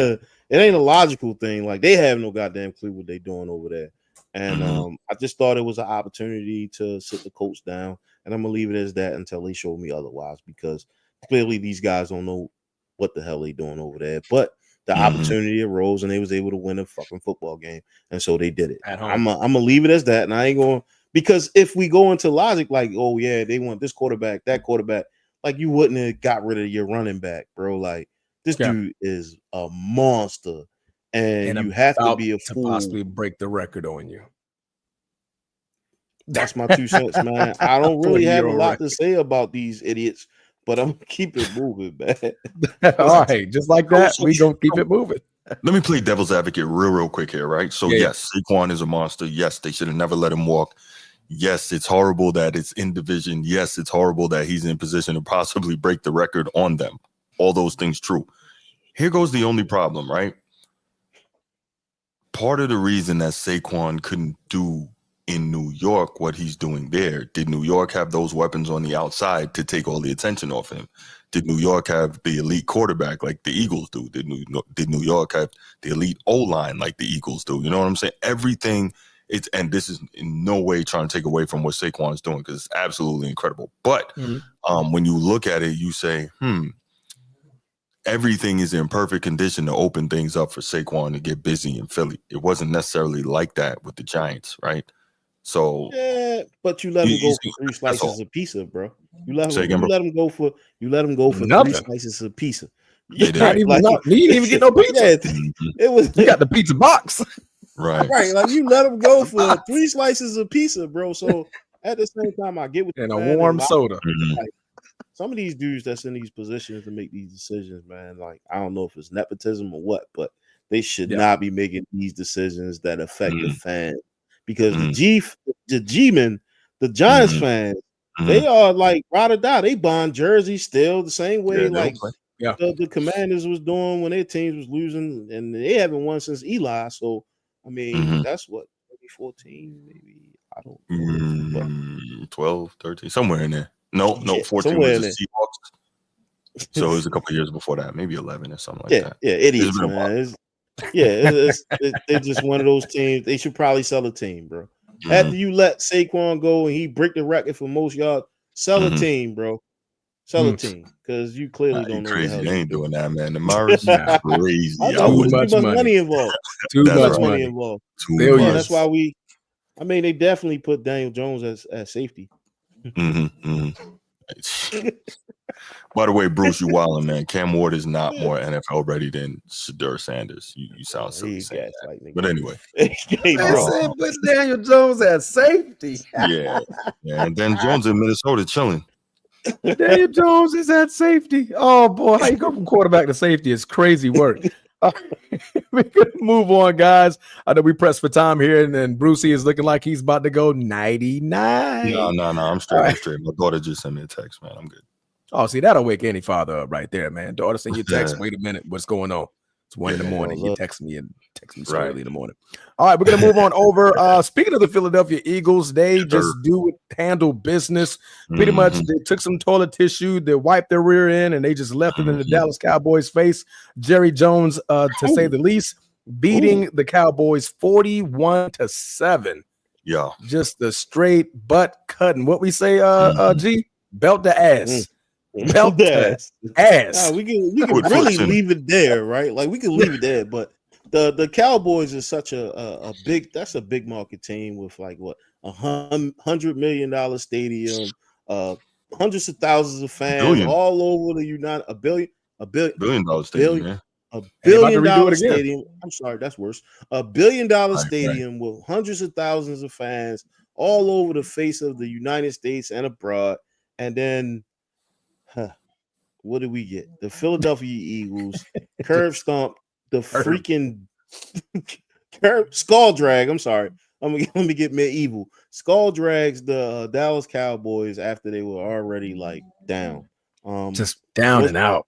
a logical thing. Like they have no goddamn clue what they doing over there. And I just thought it was an opportunity to sit the coach down. And I'm gonna leave it as that until they show me otherwise, because clearly these guys don't know what the hell they doing over there. But the opportunity arose and they was able to win a fucking football game. And so they did it. I'm gonna leave it as that. And I ain't going, because if we go into logic, like, oh yeah, they want this quarterback, that quarterback, like you wouldn't have got rid of your running back, bro. Like this dude is a monster, and you have to be a fool to possibly break the record on you. That's my 2 cents, man. I don't really have a lot to say about these idiots, but I'm gonna keep it moving, man. All right, just like that, we gonna keep it moving. Let me play devil's advocate real quick here, right? So yes, Saquon is a monster. Yes, they should have never let him walk. Yes, it's horrible that it's in division. Yes, it's horrible that he's in position to possibly break the record on them. All those things true. Here goes the only problem, right? Part of the reason that Saquon couldn't do in New York what he's doing there, did New York have those weapons on the outside to take all the attention off him? Did New York have the elite quarterback like the Eagles do? Did New York have the elite O-line like the Eagles do? You know what I'm saying? Everything. And this is in no way trying to take away from what Saquon is doing, because it's absolutely incredible. But when you look at it, you say, everything is in perfect condition to open things up for Saquon to get busy in Philly. It wasn't necessarily like that with the Giants, right? So yeah, but you let him go for 3 slices of pizza, bro. You let him go for 3 slices of pizza. He didn't even get no pizza. It was you got the pizza box. Right. Like you let him go for 3 slices of pizza, bro. So at the same time, I get what and a warm soda. Like, some of these dudes that's in these positions to make these decisions, man. Like I don't know if it's nepotism or what, but they should not be making these decisions that affect the fans, because the G-men, the Giants fans, they are like ride or die. They bond jerseys still the same way the Commanders was doing when their teams was losing, and they haven't won since Eli. So I mean, that's what 2014, maybe. I don't know. 12, 13, somewhere in there. No, 14 was the Seahawks. So it was a couple of years before that, maybe 11 or something like that. Yeah, idiots, man. They're just one of those teams. They should probably sell a team, bro. After you let Saquon go and he break the record for most yards, sell a team, bro. Sell a team, because you clearly don't know. Crazy. They ain't doing that, man. The Mars is crazy. Too much money involved. Too much money involved. Yeah, that's why they definitely put Daniel Jones as safety. By the way, Bruce, you wildin', man. Cam Ward is not more NFL ready than Shedeur Sanders. You sound silly saying that. But anyway. Put Daniel Jones as safety. yeah. And then Jones in Minnesota chilling. Daniel Jones is at safety. Oh boy, how you go from quarterback to safety is crazy work. We could move on, guys. I know we pressed for time here, and then Brucey is looking like he's about to go 99. No. I'm straight. I'm straight. My daughter just sent me a text, man. I'm good. Oh, see, that'll wake any father up right there, man. Daughter send you a text. Wait a minute, what's going on? It's 1 in the morning. You text me so early in the morning. All right, we're gonna move on over. Speaking of the Philadelphia Eagles, they just handle business. Pretty much, they took some toilet tissue, they wiped their rear end, and they just left it in the Dallas Cowboys' face. Jerry Jones, to say the least, beating the Cowboys 41-7. Yeah, just a straight butt cutting. What we say, G? Belt the ass. Belt the ass. Nah, we can really leave it there, right? Like we can leave it there, but the Cowboys is such a big market team with like what $100 million stadium, hundreds of thousands of fans all over the United $1 billion stadium. Man. $1 billion stadium. I'm sorry, that's worse. $1 billion stadium with hundreds of thousands of fans all over the face of the United States and abroad. And then, what did we get? The Philadelphia Eagles curb stomp the freaking skull drag. I'm sorry. Let me get medieval. Skull drags the Dallas Cowboys after they were already like down. Just down and out.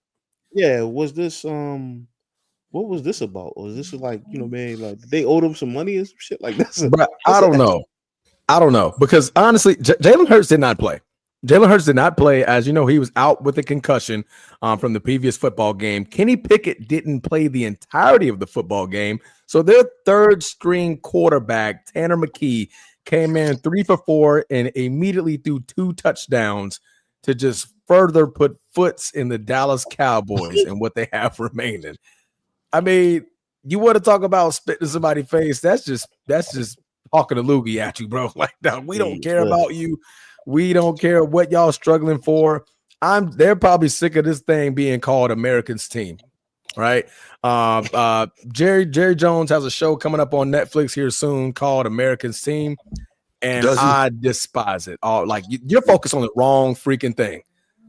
Yeah, was this what was this about? Was this like, man, like they owed them some money or some shit like that? But I don't know. I don't know, because honestly, Jalen Hurts did not play. Jalen Hurts did not play. As you know, he was out with a concussion from the previous football game. Kenny Pickett didn't play the entirety of the football game. So their third string quarterback, Tanner McKee, came in 3 for 4 and immediately threw 2 touchdowns to just further put foots in the Dallas Cowboys and what they have remaining. I mean, you want to talk about spitting somebody's face? That's just talking a loogie at you, bro. Like, no, we don't care about you. We don't care what y'all struggling for. They're probably sick of this thing being called America's team, right? Jerry Jones has a show coming up on Netflix here soon called America's Team, and I despise it. Like, you're focused on the wrong freaking thing.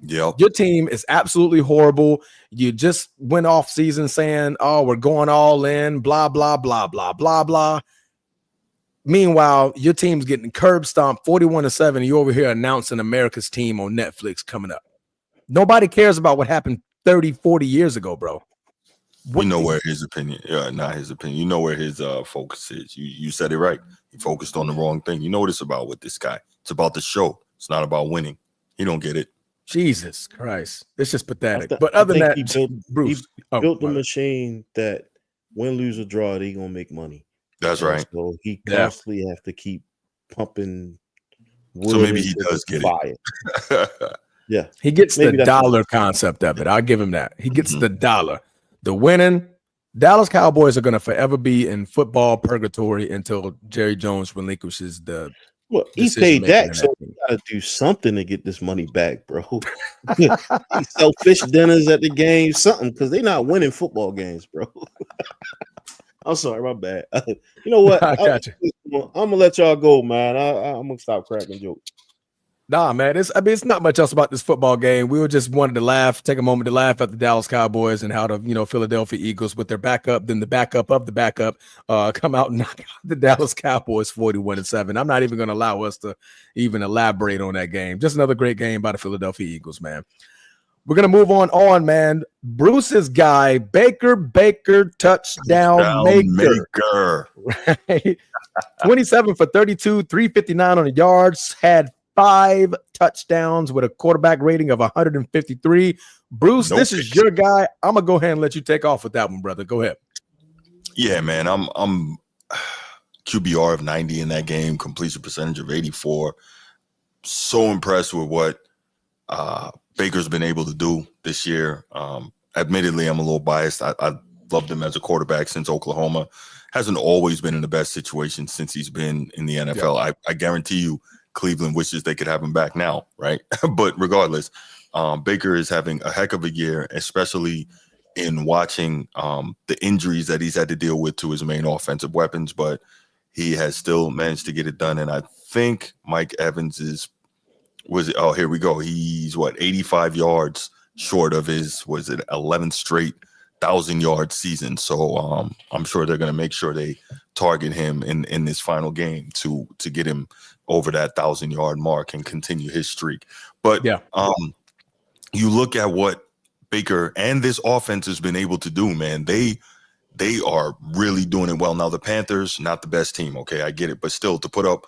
Yep. Your team is absolutely horrible. You just went off season saying, "Oh, we're going all in," blah blah blah blah blah blah. Meanwhile, your team's getting curb stomped 41-7, and you over here announcing America's Team on Netflix coming up. Nobody cares about what happened 30, 40 years ago, bro. We know where his opinion, not his opinion. You know where his focus is. You said it right. He focused on the wrong thing. You know what it's about with this guy. It's about the show. It's not about winning. He don't get it. Jesus Christ. It's just pathetic. But other than that, he built the machine that win, lose, or draw, they going to make money. That's right. So he constantly have to keep pumping wood. So maybe he does get it. Yeah. He gets the dollar concept of it. I'll give him that. He gets the dollar. The winning. Dallas Cowboys are going to forever be in football purgatory until Jerry Jones relinquishes the. Well, he paid Dak, so he got to do something to get this money back, bro. He sell fish dinners at the game, something, because they're not winning football games, bro. I'm sorry, my bad. You know what? I got you. I'm gonna let y'all go, man. I'm gonna stop cracking jokes. Nah, man. It's not much else about this football game. We just wanted to laugh, take a moment to laugh at the Dallas Cowboys and how the Philadelphia Eagles with their backup, then the backup of the backup, come out and knock out the Dallas Cowboys 41-7. I'm not even going to allow us to even elaborate on that game. Just another great game by the Philadelphia Eagles, man. We're going to move on, man. Bruce's guy, Baker, touchdown maker. Right? 27 for 32, 359 on the yards, had 5 touchdowns with a quarterback rating of 153. Bruce, this is your guy. I'm going to go ahead and let you take off with that one, brother. Go ahead. Yeah, man. I'm QBR of 90 in that game, completion percentage of 84. So impressed with what Baker's been able to do this year. Admittedly, I'm a little biased. I loved him as a quarterback since Oklahoma. Hasn't always been in the best situation since he's been in the NFL. Yeah. I guarantee you Cleveland wishes they could have him back now, right? But regardless, Baker is having a heck of a year, especially in watching the injuries that he's had to deal with to his main offensive weapons, but he has still managed to get it done. And I think Mike Evans here we go. He's 85 yards short of his 11th straight 1,000-yard season. So I'm sure they're going to make sure they target him in this final game to get him over that 1,000-yard mark and continue his streak. But you look at what Baker and this offense has been able to do, man. They are really doing it well. Now, the Panthers, not the best team, okay, I get it. But still, to put up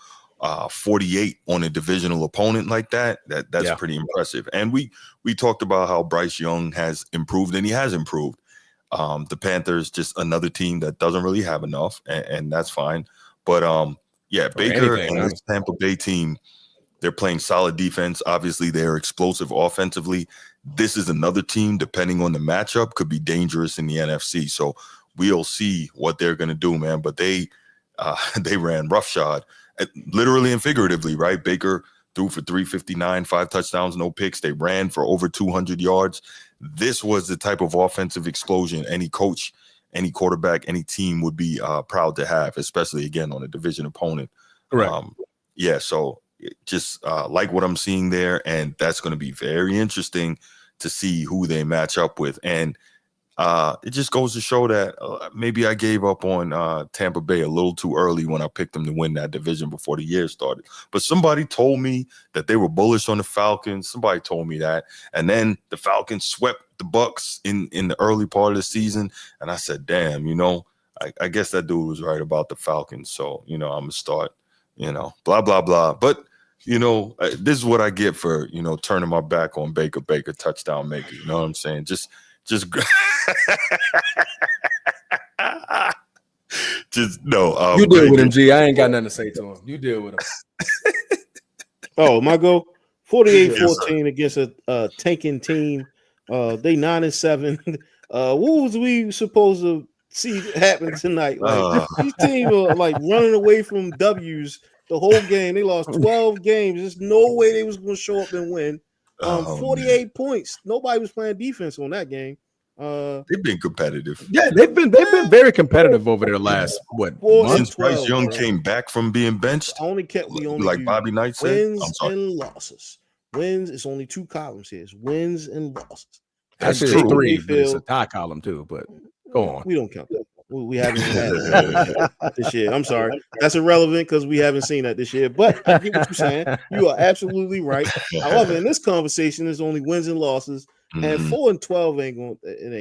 48 on a divisional opponent like that's pretty impressive. And we talked about how Bryce Young has improved, and he has improved. The Panthers, just another team that doesn't really have enough, and that's fine. But Baker and this Tampa Bay team, they're playing solid defense. Obviously, they're explosive offensively. This is another team, depending on the matchup, could be dangerous in the NFC. So we'll see what they're going to do, man. But they ran roughshod, literally and figuratively, right? Baker threw for 359, 5 touchdowns, no picks. They ran for over 200 yards. This was the type of offensive explosion any coach, any quarterback, any team would be proud to have, especially, again, on a division opponent. Correct. So just like what I'm seeing there, and that's going to be very interesting to see who they match up with. And it just goes to show that maybe I gave up on Tampa Bay a little too early when I picked them to win that division before the year started. But somebody told me that they were bullish on the Falcons. Somebody told me that. And then the Falcons swept the Bucs in the early part of the season. And I said, damn, I guess that dude was right about the Falcons. So, I'm going to start blah, blah, blah. But, this is what I get for, turning my back on Baker touchdown maker. You know what I'm saying? Just no. You deal with him, G. I ain't got nothing to say to him. You deal with him. Oh, my go 48-14 against a tanking team. They 9-7. What was we supposed to see happen tonight? Like these teams are like running away from W's the whole game. They lost 12 games. There's no way they was going to show up and win. 48 points. Nobody was playing defense on that game. They've been competitive. Yeah, they've been very competitive over their last since Bryce Young came back from being benched. We only like Bobby Knight said, wins and losses. Wins. It's only 2 columns here. It's wins and losses. That's true. 3. But it's a tie column too. But go on. We don't count that. We haven't had it this year. I'm sorry. That's irrelevant because we haven't seen that this year. But I get what you're saying. You are absolutely right. However, in this conversation, there's only wins and losses. And 4-12 ain't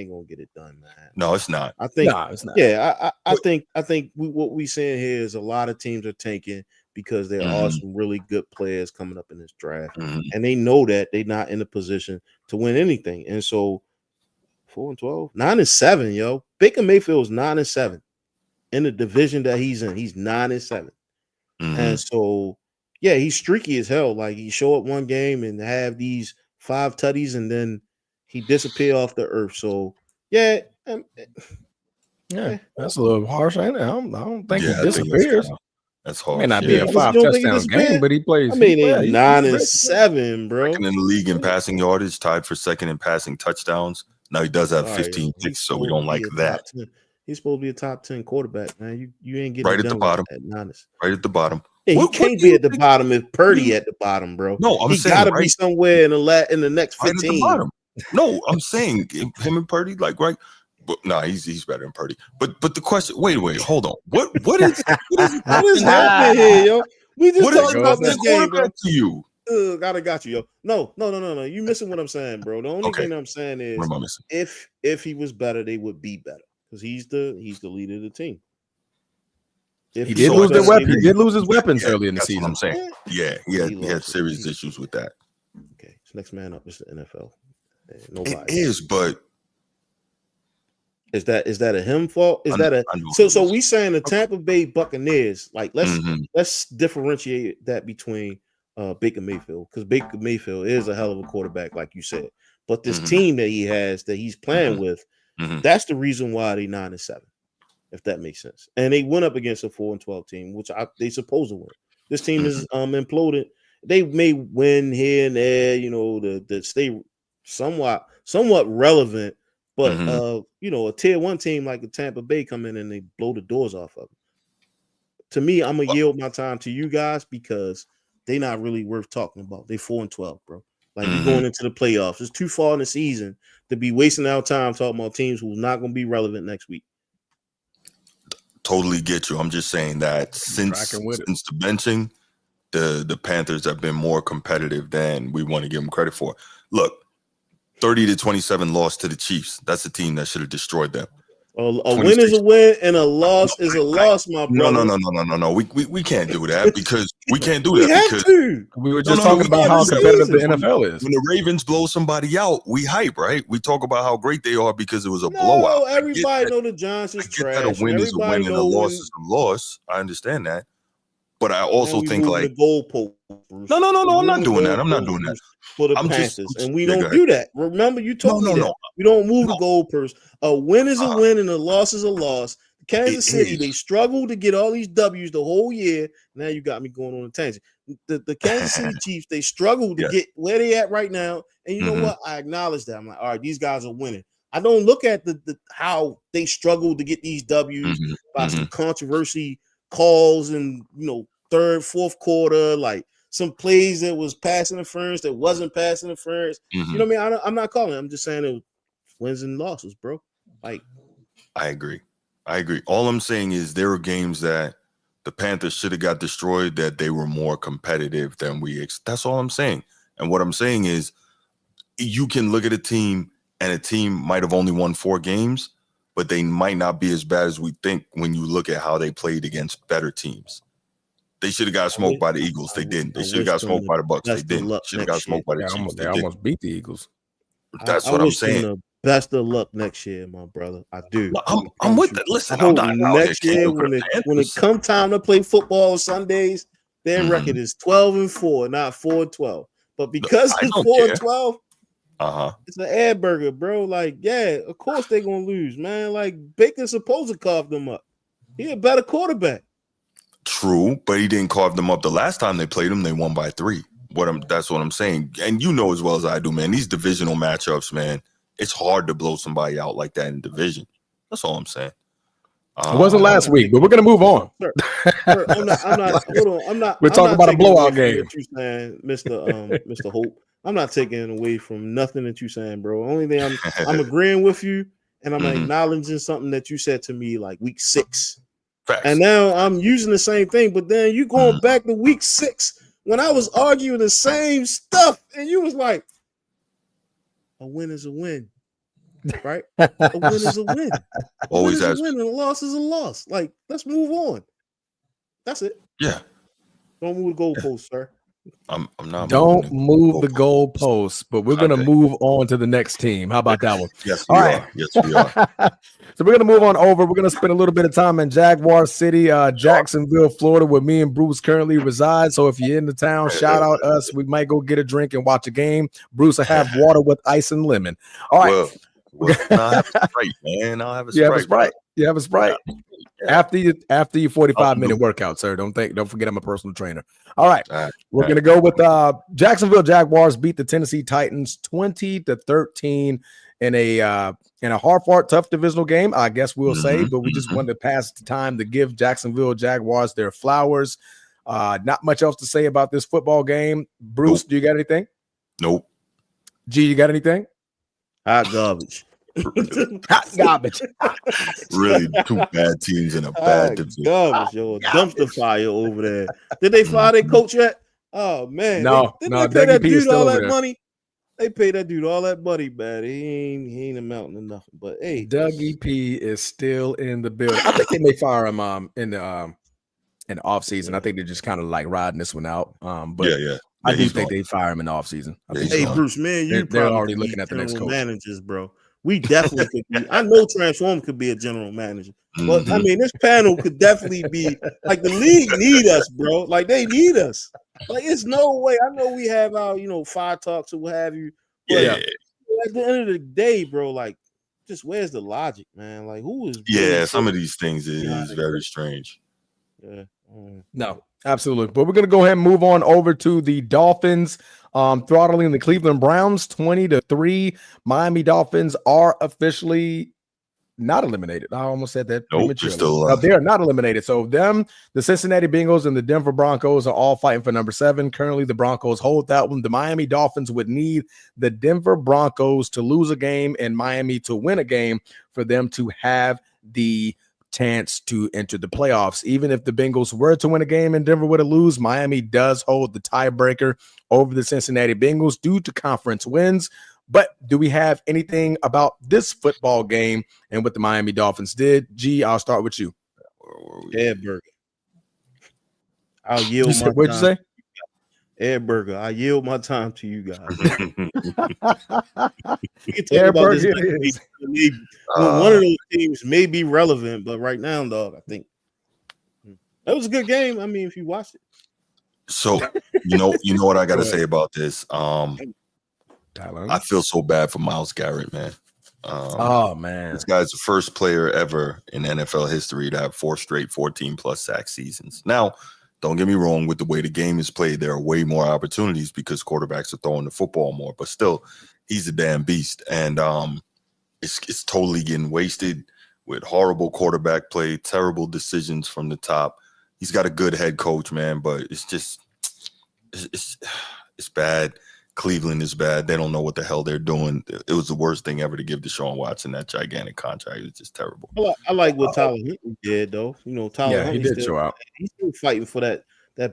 gonna get it done, man. No, it's not. I think it's not. Yeah, I think what we saying here is a lot of teams are tanking because there are some really good players coming up in this draft, and they know that they're not in a position to win anything. And so 4-12, 9-7, yo. Baker Mayfield's 9-7 in the division that he's in. He's 9-7, and so yeah, he's streaky as hell. Like he show up one game and have these 5 tutties, and then he disappear off the earth. So yeah, that's a little harsh. I don't think he disappears. That's hard. May not be a 5 touchdown game, but he plays. I mean, 9-7, bro. Second in the league in passing yardage, tied for second in passing touchdowns. Now he does have 15 picks, so we don't like that. He's supposed to be a top 10 quarterback, man. You ain't getting right at the bottom. Right at the bottom. Yeah, he can't be at the bottom if Purdy at the bottom, bro. No, I'm saying he gotta be somewhere in the next 15. Right at the bottom. No, I'm saying him and Purdy, like right. But he's better than Purdy. But the question, wait, hold on. What is happening here, yo? We just talking about this game, bro. To you. I got you, yo. No. You missing what I'm saying, bro. The only thing I'm saying is if he was better, they would be better because he's the leader of the team. He did lose their weapons. He did lose his weapons early in the season. I'm saying, yeah, he had serious issues with that. Okay, so next man up is the NFL. Nobody. It is, but is that a him fault? So we saying the Tampa Bay Buccaneers? Like let's differentiate that between Baker Mayfield because Baker Mayfield is a hell of a quarterback, like you said. But this team that he has that he's playing with, that's the reason why they 9-7. If that makes sense. And they went up against a 4-12 team, which they supposed to win. This team is imploded. They may win here and there, to stay somewhat relevant, but a tier 1 team like the Tampa Bay come in and they blow the doors off of them. To me, I'm gonna yield my time to you guys because they're not really worth talking about. They 4-12, bro. Like we're going into the playoffs. It's too far in the season to be wasting our time talking about teams who's not gonna be relevant next week. Totally get you. I'm just saying that since the benching, the Panthers have been more competitive than we want to give them credit for. Look, 30-27 loss to the Chiefs. That's a team that should have destroyed them. A win is a win and a loss is a loss, my brother. No. We can't do that because we can't do that. We were just talking about how competitive the NFL is. When the Ravens blow somebody out, we hype, right? We talk about how great they are because it was a blowout. Everybody know the Giants is trash. That a win is a win and a loss is a loss. I understand that. But I also think like the goalpost. No, I'm not doing that. I'm not doing that. For the Panthers, and we don't do that. Remember, you told me that. We don't move the goalposts. A win is a win, and a loss is a loss. Kansas City, they struggled to get all these W's the whole year. Now you got me going on a tangent. The Kansas City Chiefs, they struggled to get where they at right now. And you know what? I acknowledge that. I'm like, all right, these guys are winning. I don't look at the how they struggled to get these W's by some controversy calls and third, fourth quarter, like some plays that was pass interference that wasn't pass interference. You know what I mean? I'm not calling it. I'm just saying it was wins and losses, bro. Like, I agree. All I'm saying is there were games that the Panthers should have got destroyed that they were more competitive than that's all I'm saying. And what I'm saying is you can look at a team and a team might have only won 4 games, but they might not be as bad as we think when you look at how they played against better teams. They should have got smoked by the Eagles. They didn't. They should have got smoked by the Bucks. They didn't. Should have got smoked by the Chiefs. They almost beat the Eagles. That's what I'm saying. The best of luck next year, my brother. I do. I'm with it. Listen, I'm not next year when it come time to play football on Sundays, their record is 12-4, not 4-12. But because it's 4-12, it's an air burger, bro. Like, yeah, of course they're gonna lose, man. Like Baker's supposed to carve them up. He a better quarterback. True, but he didn't carve them up the last time they played him. They won by 3. That's what I'm saying. And you know as well as I do, man, these divisional matchups, man, it's hard to blow somebody out like that in division. That's all I'm saying. It wasn't last week, but we're gonna move on. Sir, I'm not. Hold on. I'm not. We're talking about a blowout game. What you saying, Mr. Hope? I'm not taking away from nothing that you're saying, bro. Only thing I'm agreeing with you, and I'm acknowledging something that you said to me like week 6. Facts. And now I'm using the same thing, but then you going back to week 6 when I was arguing the same stuff, and you was like, "A win is a win, right? A win is a win. Always a win, and a loss is a loss. Like, let's move on. That's it. Yeah. Don't move the goalpost, sir. I'm not. Don't move the goalposts, but we're gonna move on to the next team. How about that one? Yes, we are. Yes, we are. So we're gonna move on over. We're gonna spend a little bit of time in Jaguar City, Jacksonville, Florida, where me and Bruce currently reside. So if you're in the town, shout out us. We might go get a drink and watch a game. Bruce, I have water with ice and lemon. All right. Well, I'll have a Sprite, man. I'll have a Sprite. You have a Sprite. Yeah. After your 45-minute workout, sir. Don't forget I'm a personal trainer. All right. We're gonna go with Jacksonville Jaguars beat the Tennessee Titans 20-13 in a hard-fought, tough divisional game, I guess we'll say, but we just wanted to pass the time to give Jacksonville Jaguars their flowers. Not much else to say about this football game. Bruce, do you got anything? Nope. G, you got anything? Hot garbage. Hot garbage. Really, 2 bad teams in a bad division. Garbage, yo. Dumpster fire over there. Did they fire their coach yet? Oh man, no. They pay that dude all that money. They pay that dude all that money, man. He ain't amounting to nothing. But hey, Dougie P is still in the building. I think they may fire him in the off season. I think they're just kind of like riding this one out. But yeah. I do think they fire him in the off season. Hey, Bruce, man, they're already looking at the next coach. Managers, bro. We definitely could be. I know Transform could be a general manager, but I mean, this panel could definitely be like the league need us, bro. Like they need us. Like it's no way. I know we have our, fire talks or what have you. But at the end of the day, bro, like, just where's the logic, man? Like, who is? Yeah, some of these things is very strange. Yeah. No, absolutely. But we're gonna go ahead and move on over to the Dolphins. Throttling the Cleveland Browns 20-3. Miami Dolphins are officially not eliminated. I almost said that. Nope, they are not eliminated. So the Cincinnati Bengals and the Denver Broncos are all fighting for number 7. Currently, the Broncos hold that one. The Miami Dolphins would need the Denver Broncos to lose a game and Miami to win a game for them to have the chance to enter the playoffs. Even if the Bengals were to win a game and Denver were to lose, Miami does hold the tiebreaker over the Cincinnati Bengals due to conference wins. But do we have anything about this football game and what the Miami Dolphins did? G, I'll start with you. Ed Burger. I'll yield my time. What'd you say? Ed Burger. I yield my time to you guys. Ed Burger one of those teams may be relevant, but right now, dog, I think that was a good game. I mean, if you watched it. So you know what I got to say about this. I feel so bad for Myles Garrett, man. Oh man, this guy's the first player ever in NFL history to have 4 straight 14+ sack seasons. Now, don't get me wrong, with the way the game is played, there are way more opportunities because quarterbacks are throwing the football more. But still, he's a damn beast, and it's totally getting wasted with horrible quarterback play, terrible decisions from the top. He's got a good head coach, man, but it's just it's bad. Cleveland is bad. They don't know what the hell they're doing. It was the worst thing ever to give Deshaun Watson that gigantic contract. It's just terrible. I like what Tyler Huntley did, though. Tyler Huntley did show out. He's still fighting for that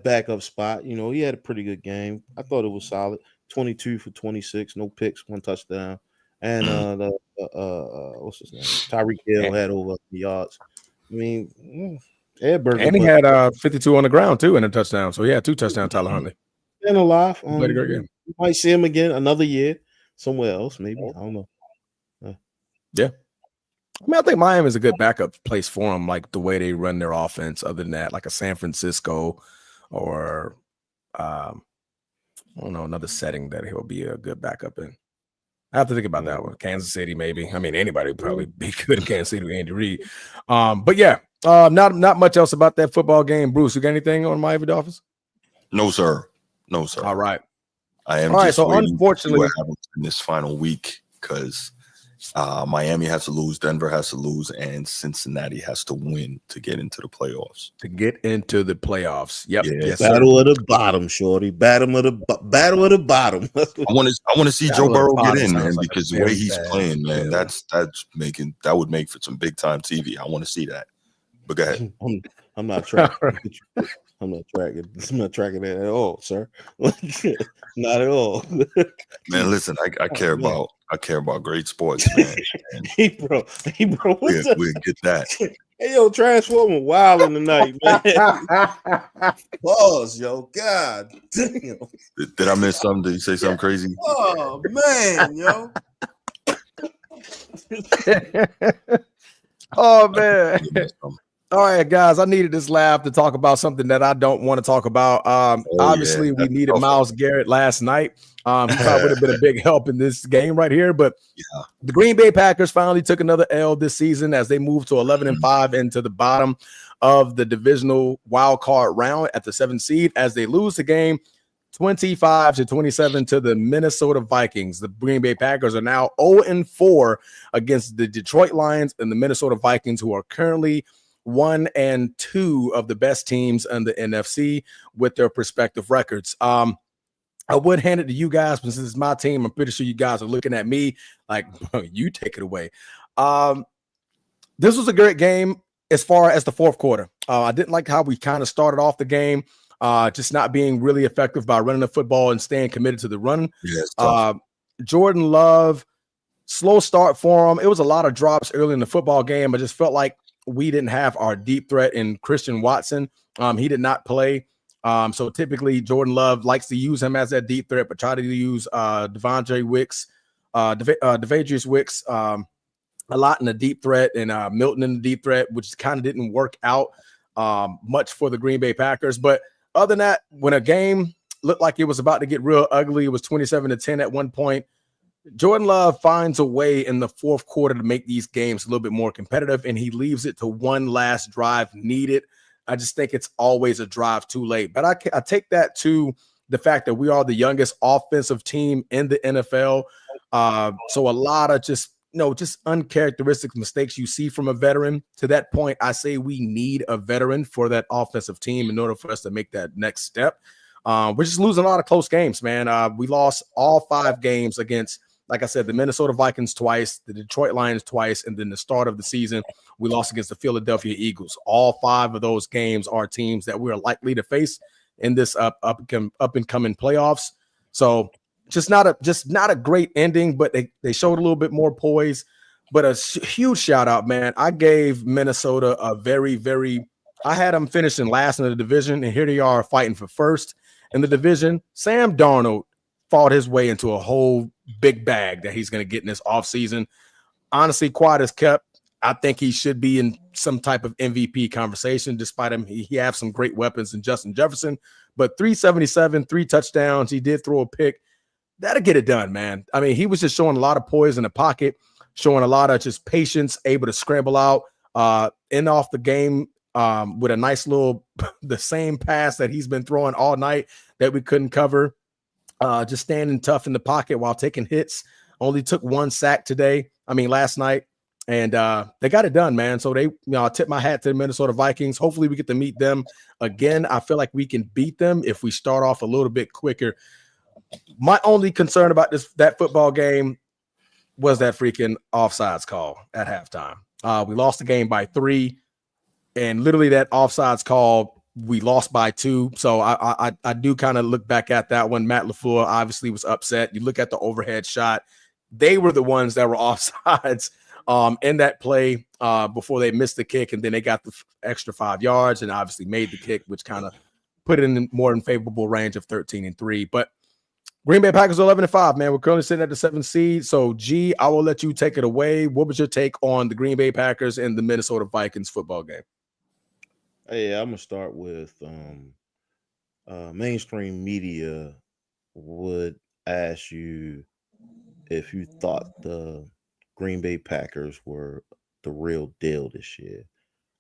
backup spot. He had a pretty good game. I thought it was solid. 22 for 26, no picks, 1 touchdown. And what's his name? Tyreek Hill had over the yards. I mean, And he had 52 on the ground too and a touchdown. So he had 2 touchdowns, Tyler Huntley. And alive. Played a great game. You might see him again another year somewhere else, maybe. I don't know. Yeah. I mean, I think Miami is a good backup place for him, like the way they run their offense. Other than that, like a San Francisco or I don't know, another setting that he'll be a good backup in. I have to think about that one. Kansas City, maybe. I mean, anybody would probably be good in Kansas City with Andy Reid. But yeah, not much else about that football game. Bruce, you got anything on Miami Dolphins? No, sir. No, sir. All right. I am. All right. Just So unfortunately, what happens in this final week because Miami has to lose, Denver has to lose, and Cincinnati has to win to get into the playoffs. Yep. Yeah. Yes, Battle of the bottom, shorty. Battle of the bottom. I want to see Joe Burrow get in, man, like because the way he's playing, man, that would make for some big time TV. I want to see that. But go ahead. I'm not tracking. I'm not tracking that at all, sir. Not at all. Man, listen, I care about great sports, man. Hey, bro. We'll get that. Hey, yo, Transformer wild in the night, man. Pause, yo. God damn. Did I miss something? Did you say something crazy? Oh, man, yo. Oh, man. All right, guys, I needed this laugh to talk about something that I don't want to talk about. Obviously, we needed Myles Garrett last night. He probably would have been a big help in this game right here. But the Green Bay Packers finally took another L this season as they moved to 11-5 into the bottom of the divisional wild card round at the 7th seed as they lose the game 25-27 to the Minnesota Vikings. The Green Bay Packers are now 0-4 against the Detroit Lions and the Minnesota Vikings, who are currently 1 and 2 of the best teams in the NFC with their respective records. I would hand it to you guys, but since it's my team, I'm pretty sure you guys are looking at me like, you take it away. This was a great game as far as the fourth quarter. I didn't like how we kind of started off the game, just not being really effective by running the football and staying committed to the run. Jordan Love, slow start for him. It was a lot of drops early in the football game. I just felt like we didn't have our deep threat in Christian Watson. He did not play. So typically Jordan Love likes to use him as that deep threat, but try to use Devadrius Wicks a lot in the deep threat and Milton in the deep threat, which kind of didn't work out much for the Green Bay Packers. But other than that, when a game looked like it was about to get real ugly, it was 27-10 at one point. Jordan Love finds a way in the fourth quarter to make these games a little bit more competitive, and he leaves it to one last drive needed. I just think it's always a drive too late. But I take that to the fact that we are the youngest offensive team in the NFL. So a lot of just uncharacteristic mistakes you see from a veteran. To that point, I say we need a veteran for that offensive team in order for us to make that next step. We're just losing a lot of close games, man. We lost all 5 games against, like I said, the Minnesota Vikings twice, the Detroit Lions twice, and then the start of the season, we lost against the Philadelphia Eagles. All 5 of those games are teams that we are likely to face in this up and coming playoffs. So just not a great ending, but they showed a little bit more poise. But a huge shout out, man. I gave Minnesota a I had them finishing last in the division, and here they are fighting for first in the division. Sam Darnold fought his way into a whole big bag that he's going to get in this offseason. Honestly, quiet as kept. I think he should be in some type of MVP conversation, despite him. He has some great weapons in Justin Jefferson, but 377, 3 touchdowns. He did throw a pick. That'll get it done, man. I mean, he was just showing a lot of poise in the pocket, showing a lot of just patience, able to scramble out, end off the game with a nice little, the same pass that he's been throwing all night that we couldn't cover. Just standing tough in the pocket while taking hits. Only took 1 sack last night. And they got it done, man. So I tip my hat to the Minnesota Vikings. Hopefully we get to meet them again. I feel like we can beat them if we start off a little bit quicker. My only concern about that football game was that freaking offsides call at halftime. We lost the game by 3, and literally that offsides call, we lost by 2. So I do kind of look back at that one. Matt LaFleur obviously was upset. You look at the overhead shot. They were the ones that were offsides in that play before they missed the kick, and then they got the extra 5 yards and obviously made the kick, which kind of put it in more in favorable range of 13-3. But Green Bay Packers are 11-5, man. We're currently sitting at the 7th seed. So, G, I will let you take it away. What was your take on the Green Bay Packers and the Minnesota Vikings football game? Hey, I'm gonna start with mainstream media would ask you if you thought the Green Bay Packers were the real deal this year.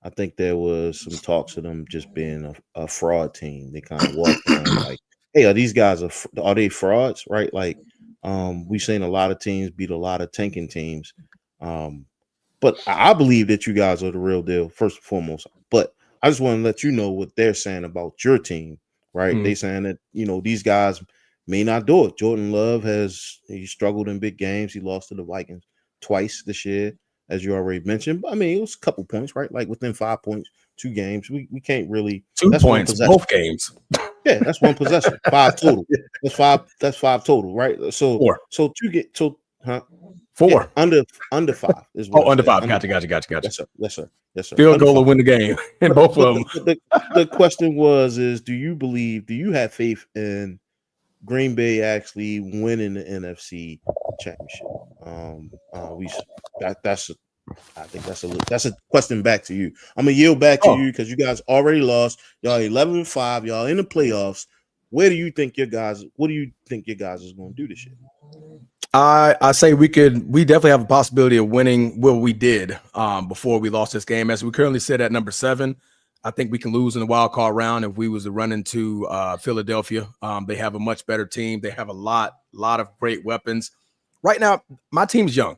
I think there was some talks of them just being a fraud team. They kind of walked on like, hey, are these guys are they frauds? Right? Like, we've seen a lot of teams beat a lot of tanking teams. But I believe that you guys are the real deal, first and foremost. But I just want to let you know what they're saying about your team, right? Mhm. They saying that, these guys may not do it. Jordan Love he struggled in big games. He lost to the Vikings twice this year, as you already mentioned. But I mean, it was a couple points, right? Like within 5 points, 2 games. We can't really. 2 That's one points, possession. both games. Yeah, that's one possession. 5 total. That's 5. That's 5 total, right? So 4. huh? 4. Yeah, under 5 is what Oh, I'm under saying. 5. Gotcha. Yes, sir. Yes, sir. Yes, sir. Field Under goal to 5. win the game in both of them. The question is, do you have faith in Green Bay actually winning the NFC championship? I think that's a question back to you. I'm gonna yield back to you because you guys already lost. Y'all 11-5. Y'all in the playoffs. What do you think your guys is going to do this year? I say we definitely have a possibility of winning. Well, we did before we lost this game. As we currently sit at number 7, I think we can lose in the wild card round if we was to run into Philadelphia. They have a much better team. They have a lot of great weapons. Right now, my team's young.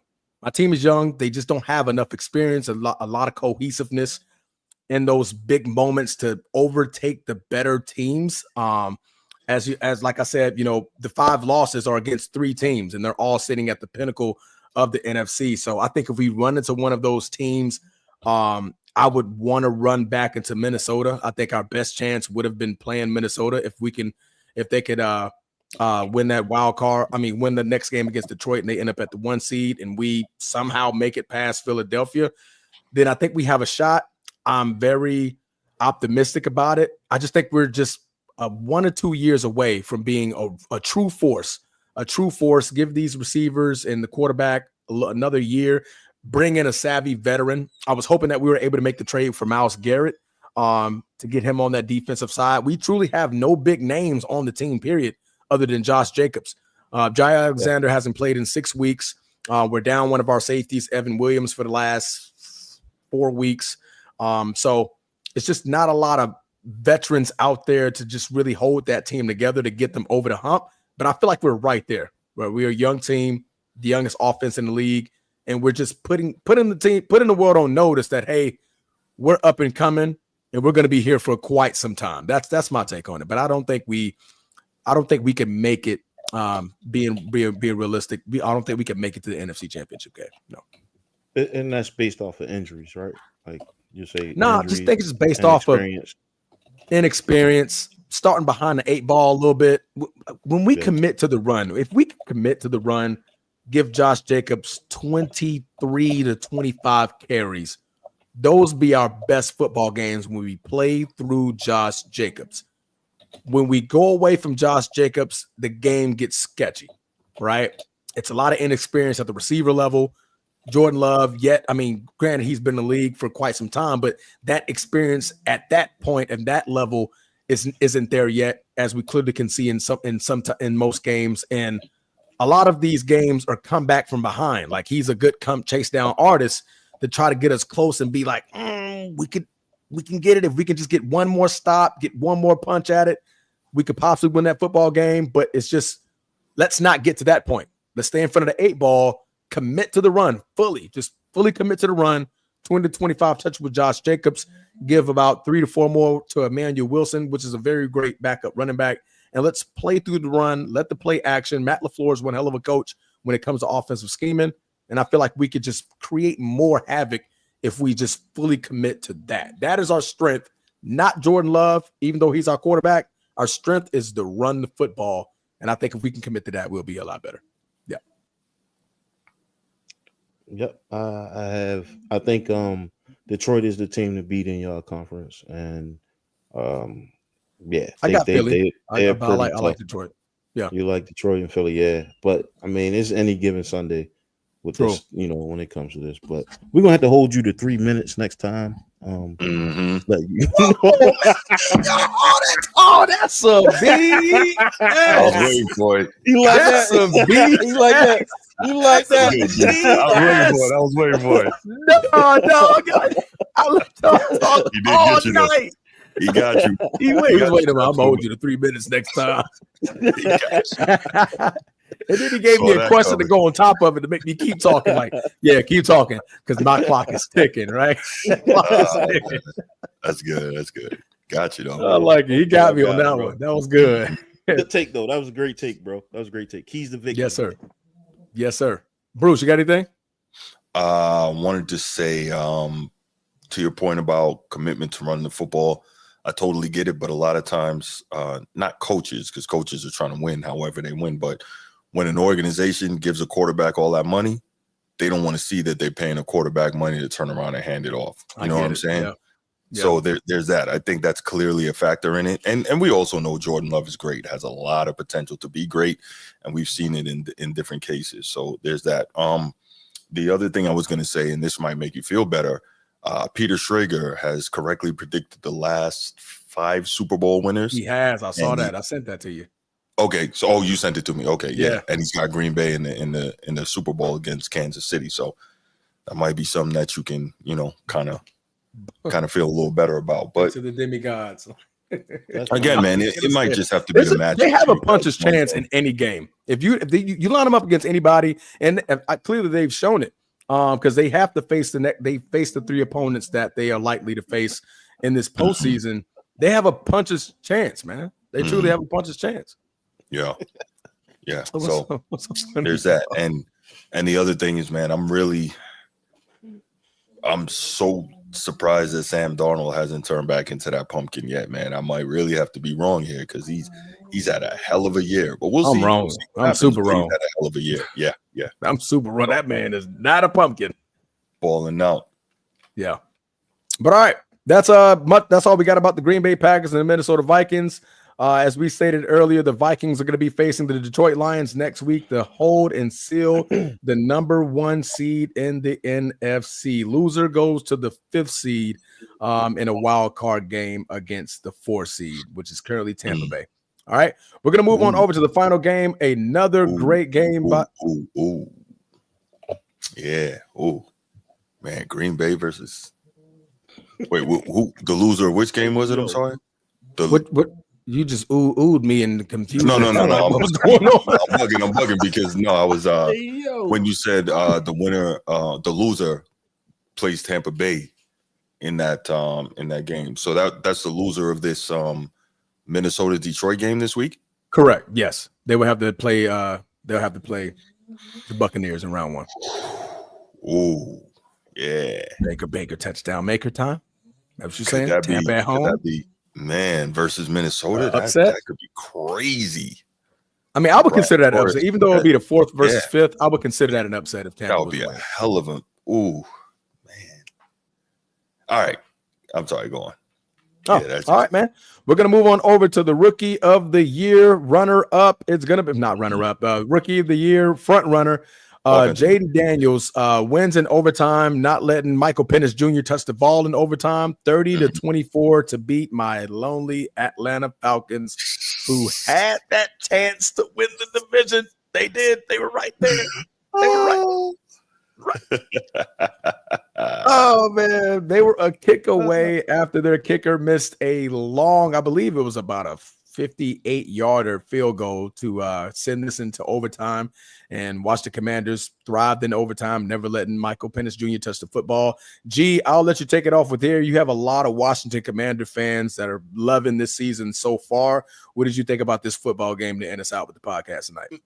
They just don't have enough experience, a lot of cohesiveness in those big moments to overtake the better teams. As like I said, the 5 losses are against 3 teams, and they're all sitting at the pinnacle of the NFC. So I think if we run into one of those teams, I would want to run back into Minnesota. I think our best chance would have been playing Minnesota if they could win that wild card. I mean, win the next game against Detroit, and they end up at the 1 seed, and we somehow make it past Philadelphia. Then I think we have a shot. I'm very optimistic about it. I just think we're just 1 or 2 years away from being a true force. Give these receivers and the quarterback another year. Bring in a savvy veteran. I was hoping that we were able to make the trade for Myles Garrett to get him on that defensive side. We truly have no big names on the team, period, other than Josh Jacobs. Jai Alexander hasn't played in 6 weeks. We're down one of our safeties, Evan Williams, for the last 4 weeks. So it's just not a lot of veterans out there to just really hold that team together to get them over the hump. But I feel like we're right there, where we're a young team, the youngest offense in the league, and we're just putting the world on notice that, hey, we're up and coming, and we're going to be here for quite some time. That's my take on it. But I don't think we can make it. Being realistic, I don't think we can make it to the NFC Championship game. No, and that's based off of injuries, right? Like you say, no, I just think it's based off of inexperience, starting behind the 8 ball a little bit. When we commit to the run, if we commit to the run, give Josh Jacobs 23 to 25 carries. Those be our best football games when we play through Josh Jacobs. When we go away from Josh Jacobs, the game gets sketchy, right? It's a lot of inexperience at the receiver level. Jordan Love, granted, he's been in the league for quite some time, but that experience at that point and that level isn't there yet, as we clearly can see in most games. And a lot of these games are come back from behind. Like, he's a good chase down artist to try to get us close and be like, we can get it if we can just get one more stop, get one more punch at it. We could possibly win that football game, but it's just, let's not get to that point. Let's stay in front of the 8 ball, commit to the run fully commit to the run, 20 to 25 touch with Josh Jacobs, give about 3 to 4 more to Emmanuel Wilson, which is a very great backup running back. And let's play through the run, let the play action. Matt LaFleur is one hell of a coach when it comes to offensive scheming. And I feel like we could just create more havoc if we just fully commit to that. That is our strength, not Jordan Love, even though he's our quarterback. Our strength is to run the football. And I think if we can commit to that, we'll be a lot better. Yeah. Yep, I have. I think Detroit is the team to beat in your conference, and um, yeah, I got Philly. they're But I pretty like tough. Detroit. Yeah, You like Detroit and Philly, yeah. But I mean, it's any given Sunday with true. this, when it comes to this. But we're gonna have to hold you to 3 minutes next time. Mm-hmm. Let you Oh, that's a BS. I was waiting for it. You like That's that? a BS. You like that? You like That's a that? Good, G. I was waiting for it. I was waiting for it. No, dog. I left talk He did all get you though. night. He got you. He He was got waiting. you. I'm gonna hold you to 3 minutes next time. He got you. And then he gave me Saw a that question to coming. go on top of it to make me keep talking. Like, yeah, keep talking because my clock is ticking, right? Clock is ticking. That's good. That's good. Got you I though. like it. He got me on God, that bro. one. That was good. Good take though. That was a great take, bro. That was a great take. Keys to victory. Yes, sir. Yes, sir. Bruce, you got anything? Wanted to say, to your point about commitment to running the football, I totally get it. But a lot of times, not coaches, because coaches are trying to win however they win. But when an organization gives a quarterback all that money, they don't want to see that they're paying a quarterback money to turn around and hand it off. You know what I'm saying? Yeah. So there's that. I think that's clearly a factor in it. And we also know Jordan Love is great, has a lot of potential to be great. And we've seen it in different cases. So there's that. The other thing I was going to say, and this might make you feel better, Peter Schrager has correctly predicted the last 5 Super Bowl winners. He has. I saw that. I sent that to you. Okay, so you sent it to me. Okay, yeah. And he's got Green Bay in the Super Bowl against Kansas City. So that might be something that you can, kind of feel a little better about. But to the demigods. Again, man, it might just have to be the match. They have a puncher's chance in any game. If you line them up against anybody, and clearly they've shown it, because they have to face the 3 opponents that they are likely to face in this postseason. They have a puncher's chance, man. They truly have a puncher's chance. Yeah. So there's that, and the other thing is, man, I'm so surprised that Sam Darnold hasn't turned back into that pumpkin yet, man. I might really have to be wrong here because he's had a hell of a year. But we'll see. I'm wrong. I'm super wrong. He's had a hell of a year. Yeah. I'm super wrong. That man is not a pumpkin. Balling out. Yeah. But all right. That's all we got about the Green Bay Packers and the Minnesota Vikings. As we stated earlier, the Vikings are going to be facing the Detroit Lions next week to hold and seal the number 1 seed in the NFC. Loser goes to the 5th seed in a wild card game against the 4 seed, which is currently Tampa Bay. All right, we're going to move on over to the final game. Another great game. Yeah. Oh, man, Green Bay versus. Wait, who the loser of which game was it? I'm sorry. What? You just oohed me in confusion. No. What was going on? I'm bugging because I was when you said the winner, the loser plays Tampa Bay in that game. So that's the loser of this Minnesota Detroit game this week. Correct. Yes, they will have to play. They'll have to play the Buccaneers in round 1. Oh, yeah. Baker touchdown maker time. That's what you're saying. That Tampa at home. That be man versus Minnesota. Upset. That could be crazy. I mean, I would consider that an upset, even though it would be the 4th versus 5th. I would consider that an upset if Tampa. That would be a hell of a. Ooh, man. All right, I'm sorry. Go on. Oh, all right, man. We're going to move on over to the Rookie of the Year runner-up. It's going to be not runner-up, Rookie of the Year front runner. Jaden Daniels wins in overtime, not letting Michael Penix Jr. touch the ball in overtime, 30-24 to beat my lonely Atlanta Falcons, who had that chance to win the division. They did. They were right there. They were right. Oh man, they were a kick away after their kicker missed a long, I believe it was about a 58-yarder field goal to send this into overtime, and watch the Commanders thrived in overtime, never letting Michael Penix Jr. touch the football. G, I'll let you take it off with here. You have a lot of Washington Commander fans that are loving this season so far. What did you think about this football game to end us out with the podcast tonight?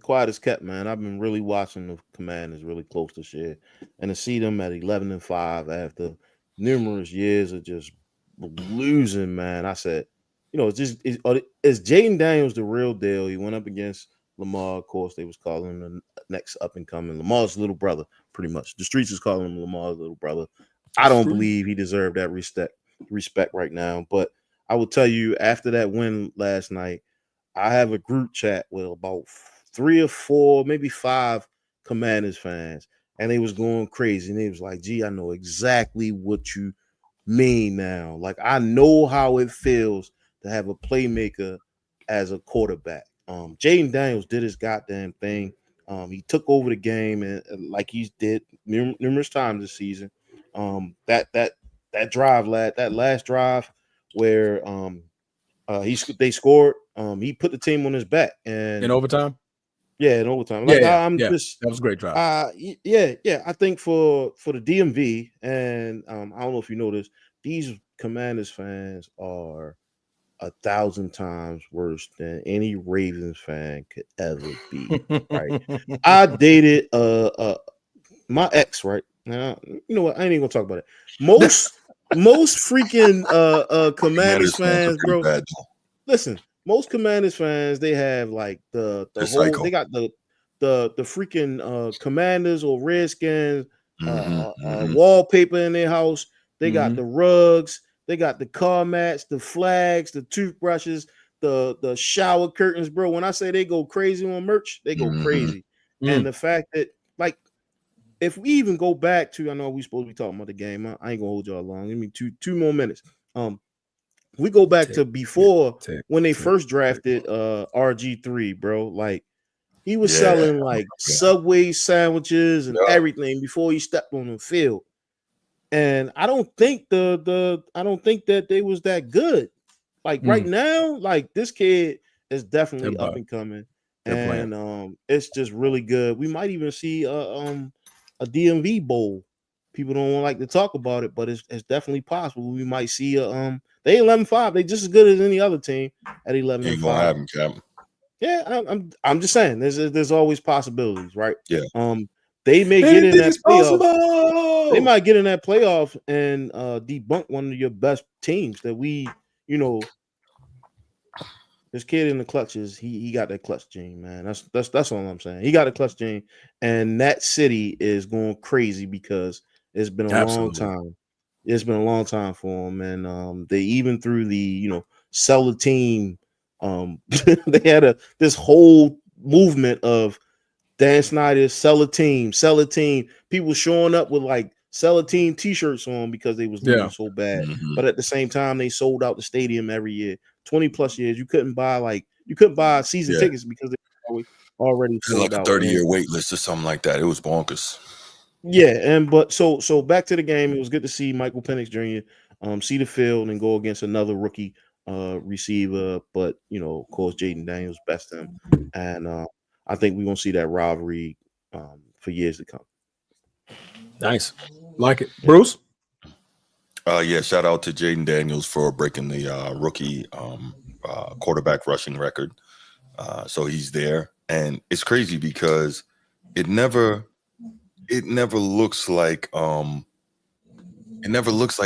Quiet as kept, man. I've been really watching the Commanders really close this year, and to see them at 11-5 after numerous years of just losing, man. I said, is Jaden Daniels the real deal? He went up against Lamar, of course. They was calling him the next up and coming. Lamar's little brother, pretty much. The streets is calling him Lamar's little brother. I don't believe he deserved that respect right now. But I will tell you, after that win last night, I have a group chat with about 3 or 4, maybe 5 Commanders fans, and they was going crazy. And they was like, "Gee, I know exactly what you mean now. Like, I know how it feels to have a playmaker as a quarterback." Jaden Daniels did his goddamn thing. He took over the game and like he's did numerous times this season. That drive, that last drive where they scored. He put the team on his back and in overtime. Yeah, in overtime. Yeah, Like that was a great drive. Yeah. I think for the DMV, and I don't know if you know this, these Commanders fans are 1,000 times worse than any Ravens fan could ever be. Right? I dated my ex, right? Now, you know what? I ain't even gonna talk about it. Most freaking Commanders fans, bro. Bad. Listen, most Commanders fans, they have like the whole, they got the freaking Commanders or Redskins wallpaper in their house. They got the rugs, they got the car mats, the flags, the toothbrushes, the shower curtains, bro. When I say they go crazy on merch, they go crazy. And the fact that, like, if we even go back to, I know we supposed to be talking about the game. I ain't gonna hold y'all long. Give me two more minutes. We go back to before when they first drafted RG3, bro. Like, he was selling like Subway sandwiches and everything before he stepped on the field. And I don't think I don't think that they was that good. Like right now, like this kid is definitely up and coming. And it's just really good. We might even see a DMV bowl. People don't like to talk about it, but it's definitely possible. We might see they 11-5. They just as good as any other team at 11-5. Ain't gonna happen, Cap. Yeah, I'm just saying there's always possibilities, right? Yeah. They may get in that playoff. They might get in that playoff and debunk one of your best teams that we, you know. This kid in the clutches, he got that clutch gene, man. That's all I'm saying. He got a clutch gene, and that city is going crazy because it's been a long time. It's been a long time for him, and they even through the sell the team. They had this whole movement of Dan Snyder sell a team. People showing up with like sell a team T-shirts on because they was losing so bad. But at the same time, they sold out the stadium every year. 20 plus years, you couldn't buy season tickets because they already sold like out. A 30-year wait list or something like that. It was bonkers. Yeah, but so back to the game. It was good to see Michael Penix Jr. See the field and go against another rookie receiver. But of course, Jaden Daniels best him, and I think we're gonna see that rivalry for years to come. Nice, like it, Bruce. Shout out to Jaden Daniels for breaking the rookie quarterback rushing record. So he's there, and it's crazy because it never looks like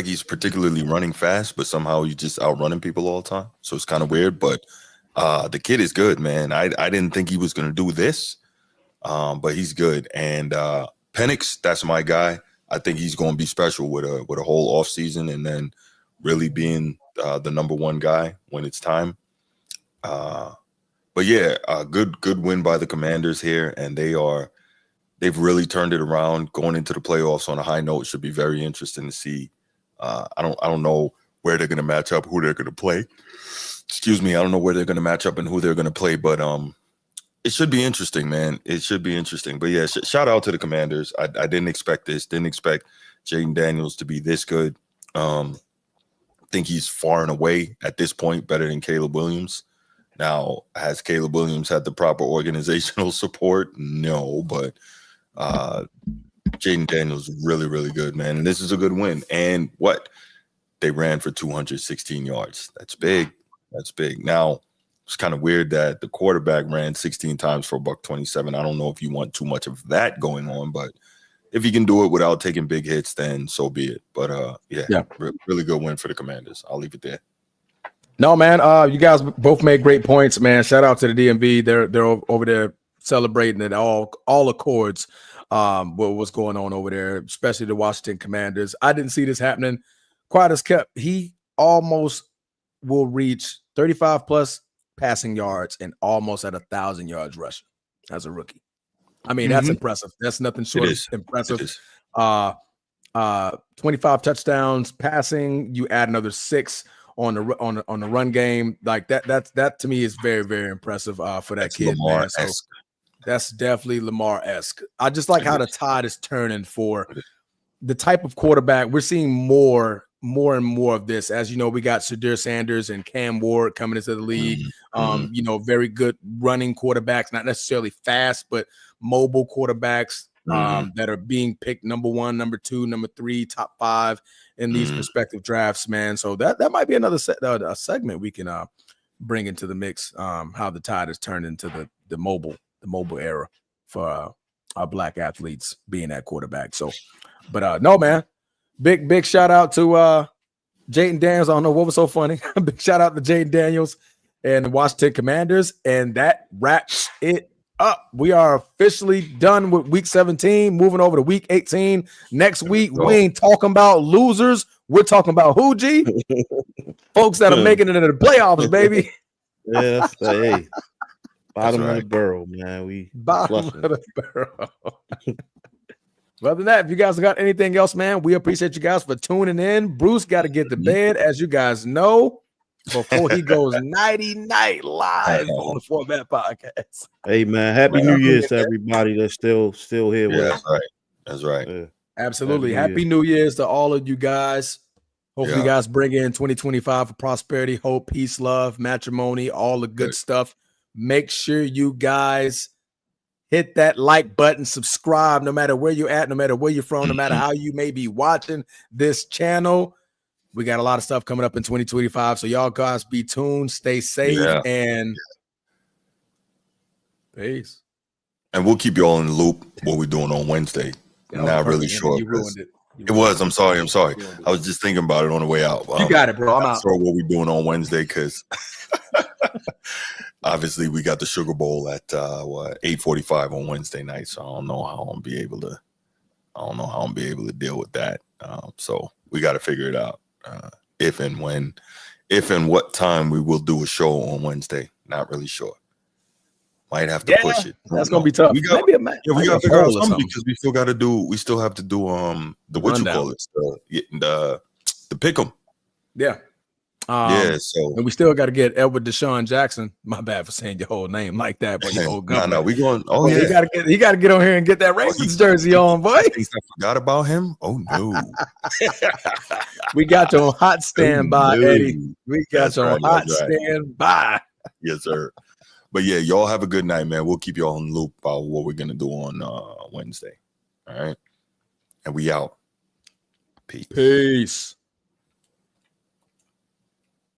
he's particularly running fast, but somehow he's just outrunning people all the time. So it's kind of weird, but the kid is good, man. I didn't think he was going to do this, but he's good. And Penix, that's my guy. I think he's going to be special with a whole offseason and then really being the number one guy when it's time. But yeah, good win by the Commanders here, and they've really turned it around. Going into the playoffs on a high note should be very interesting to see. I don't know where they're going to match up, who they're going to play. Excuse me, I don't know where they're going to match up and who they're going to play, but it should be interesting, man. It should be interesting. But yeah, shout out to the Commanders. I didn't expect this. Didn't expect Jaden Daniels to be this good. I think he's far and away at this point better than Caleb Williams. Now, has Caleb Williams had the proper organizational support? No, but Jaden Daniels is really, really good, man. And this is a good win. And what? They ran for 216 yards. That's big. That's big. Now, it's kind of weird that the quarterback ran 16 times for $127. I don't know if you want too much of that going on, but if you can do it without taking big hits, then so be it. But really good win for the Commanders. I'll leave it there. No, man. You guys both made great points, man. Shout out to the DMV. They're over there celebrating at all accords. what's going on over there, especially the Washington Commanders. I didn't see this happening. Quite as kept, he almost will reach 35 plus passing yards and almost at 1,000 yards rushing as a rookie. I mean, that's impressive. That's nothing short of impressive. 25 touchdowns passing. You add another 6 on the run game. Like that to me is very, very impressive for that kid, man. So that's definitely Lamar-esque. I just like how the tide is turning for the type of quarterback. We're seeing more and more of this. As you know, we got Shadir Sanders and Cam Ward coming into the league. Very good running quarterbacks, not necessarily fast, but mobile quarterbacks that are being picked number 1, number 2, number 3, top 5 in these respective drafts, man. So that might be another a segment we can bring into the mix. How the tide has turned into the mobile era for our black athletes being at quarterback. So, but no, man, big shout out to Jayden Daniels. I don't know what was so funny. Big shout out to Jayden Daniels and the Washington Commanders, and that wraps it up. We are officially done with week 17, moving over to week 18. Next week, we ain't talking about losers. We're talking about who, G? Folks that are making it into the playoffs, baby. Yeah, hey, bottom of the barrel, man. We bottom of the barrel. Other than that, if you guys got anything else, man, we appreciate you guys for tuning in. Bruce got to get to bed, as you guys know, before he goes nighty-night live on the Format Podcast. Hey, man, happy New Year's to everybody that's still here with us. That's right. Yeah. Absolutely. Happy New Year's to all of you guys. Hopefully, you guys bring in 2025 for prosperity, hope, peace, love, matrimony, all the good stuff. Make sure you guys hit that like button, subscribe, no matter where you're at, no matter where you're from, no matter how you may be watching this channel. We got a lot of stuff coming up in 2025. So y'all guys be tuned, stay safe, and peace. And we'll keep you all in the loop what we're doing on Wednesday. I'm not really sure. You ruined it. It was. I'm sorry. I was just thinking about it on the way out. You got it, bro. I'm out. Sure what we're doing on Wednesday, because obviously we got the Sugar Bowl at 8:45 on Wednesday night. So I don't know how I'm be able to deal with that. So we got to figure it out. If and what time we will do a show on Wednesday. Not really sure. Might have to push it. That's gonna be tough. We got to figure out something, because we still have to do the what you call it, the pick 'em. Yeah. So and we still got to get Edward Deshaun Jackson. My bad for saying your whole name like that, but your whole no, we going. He got to get on here and get that Ravens jersey on, boy. I forgot about him. Oh no, we got you on hot standby, Eddie. We got you on hot standby. Yes, sir. But yeah, y'all have a good night, man. We'll keep y'all in the loop about what we're gonna do on Wednesday. All right, and we out. Peace.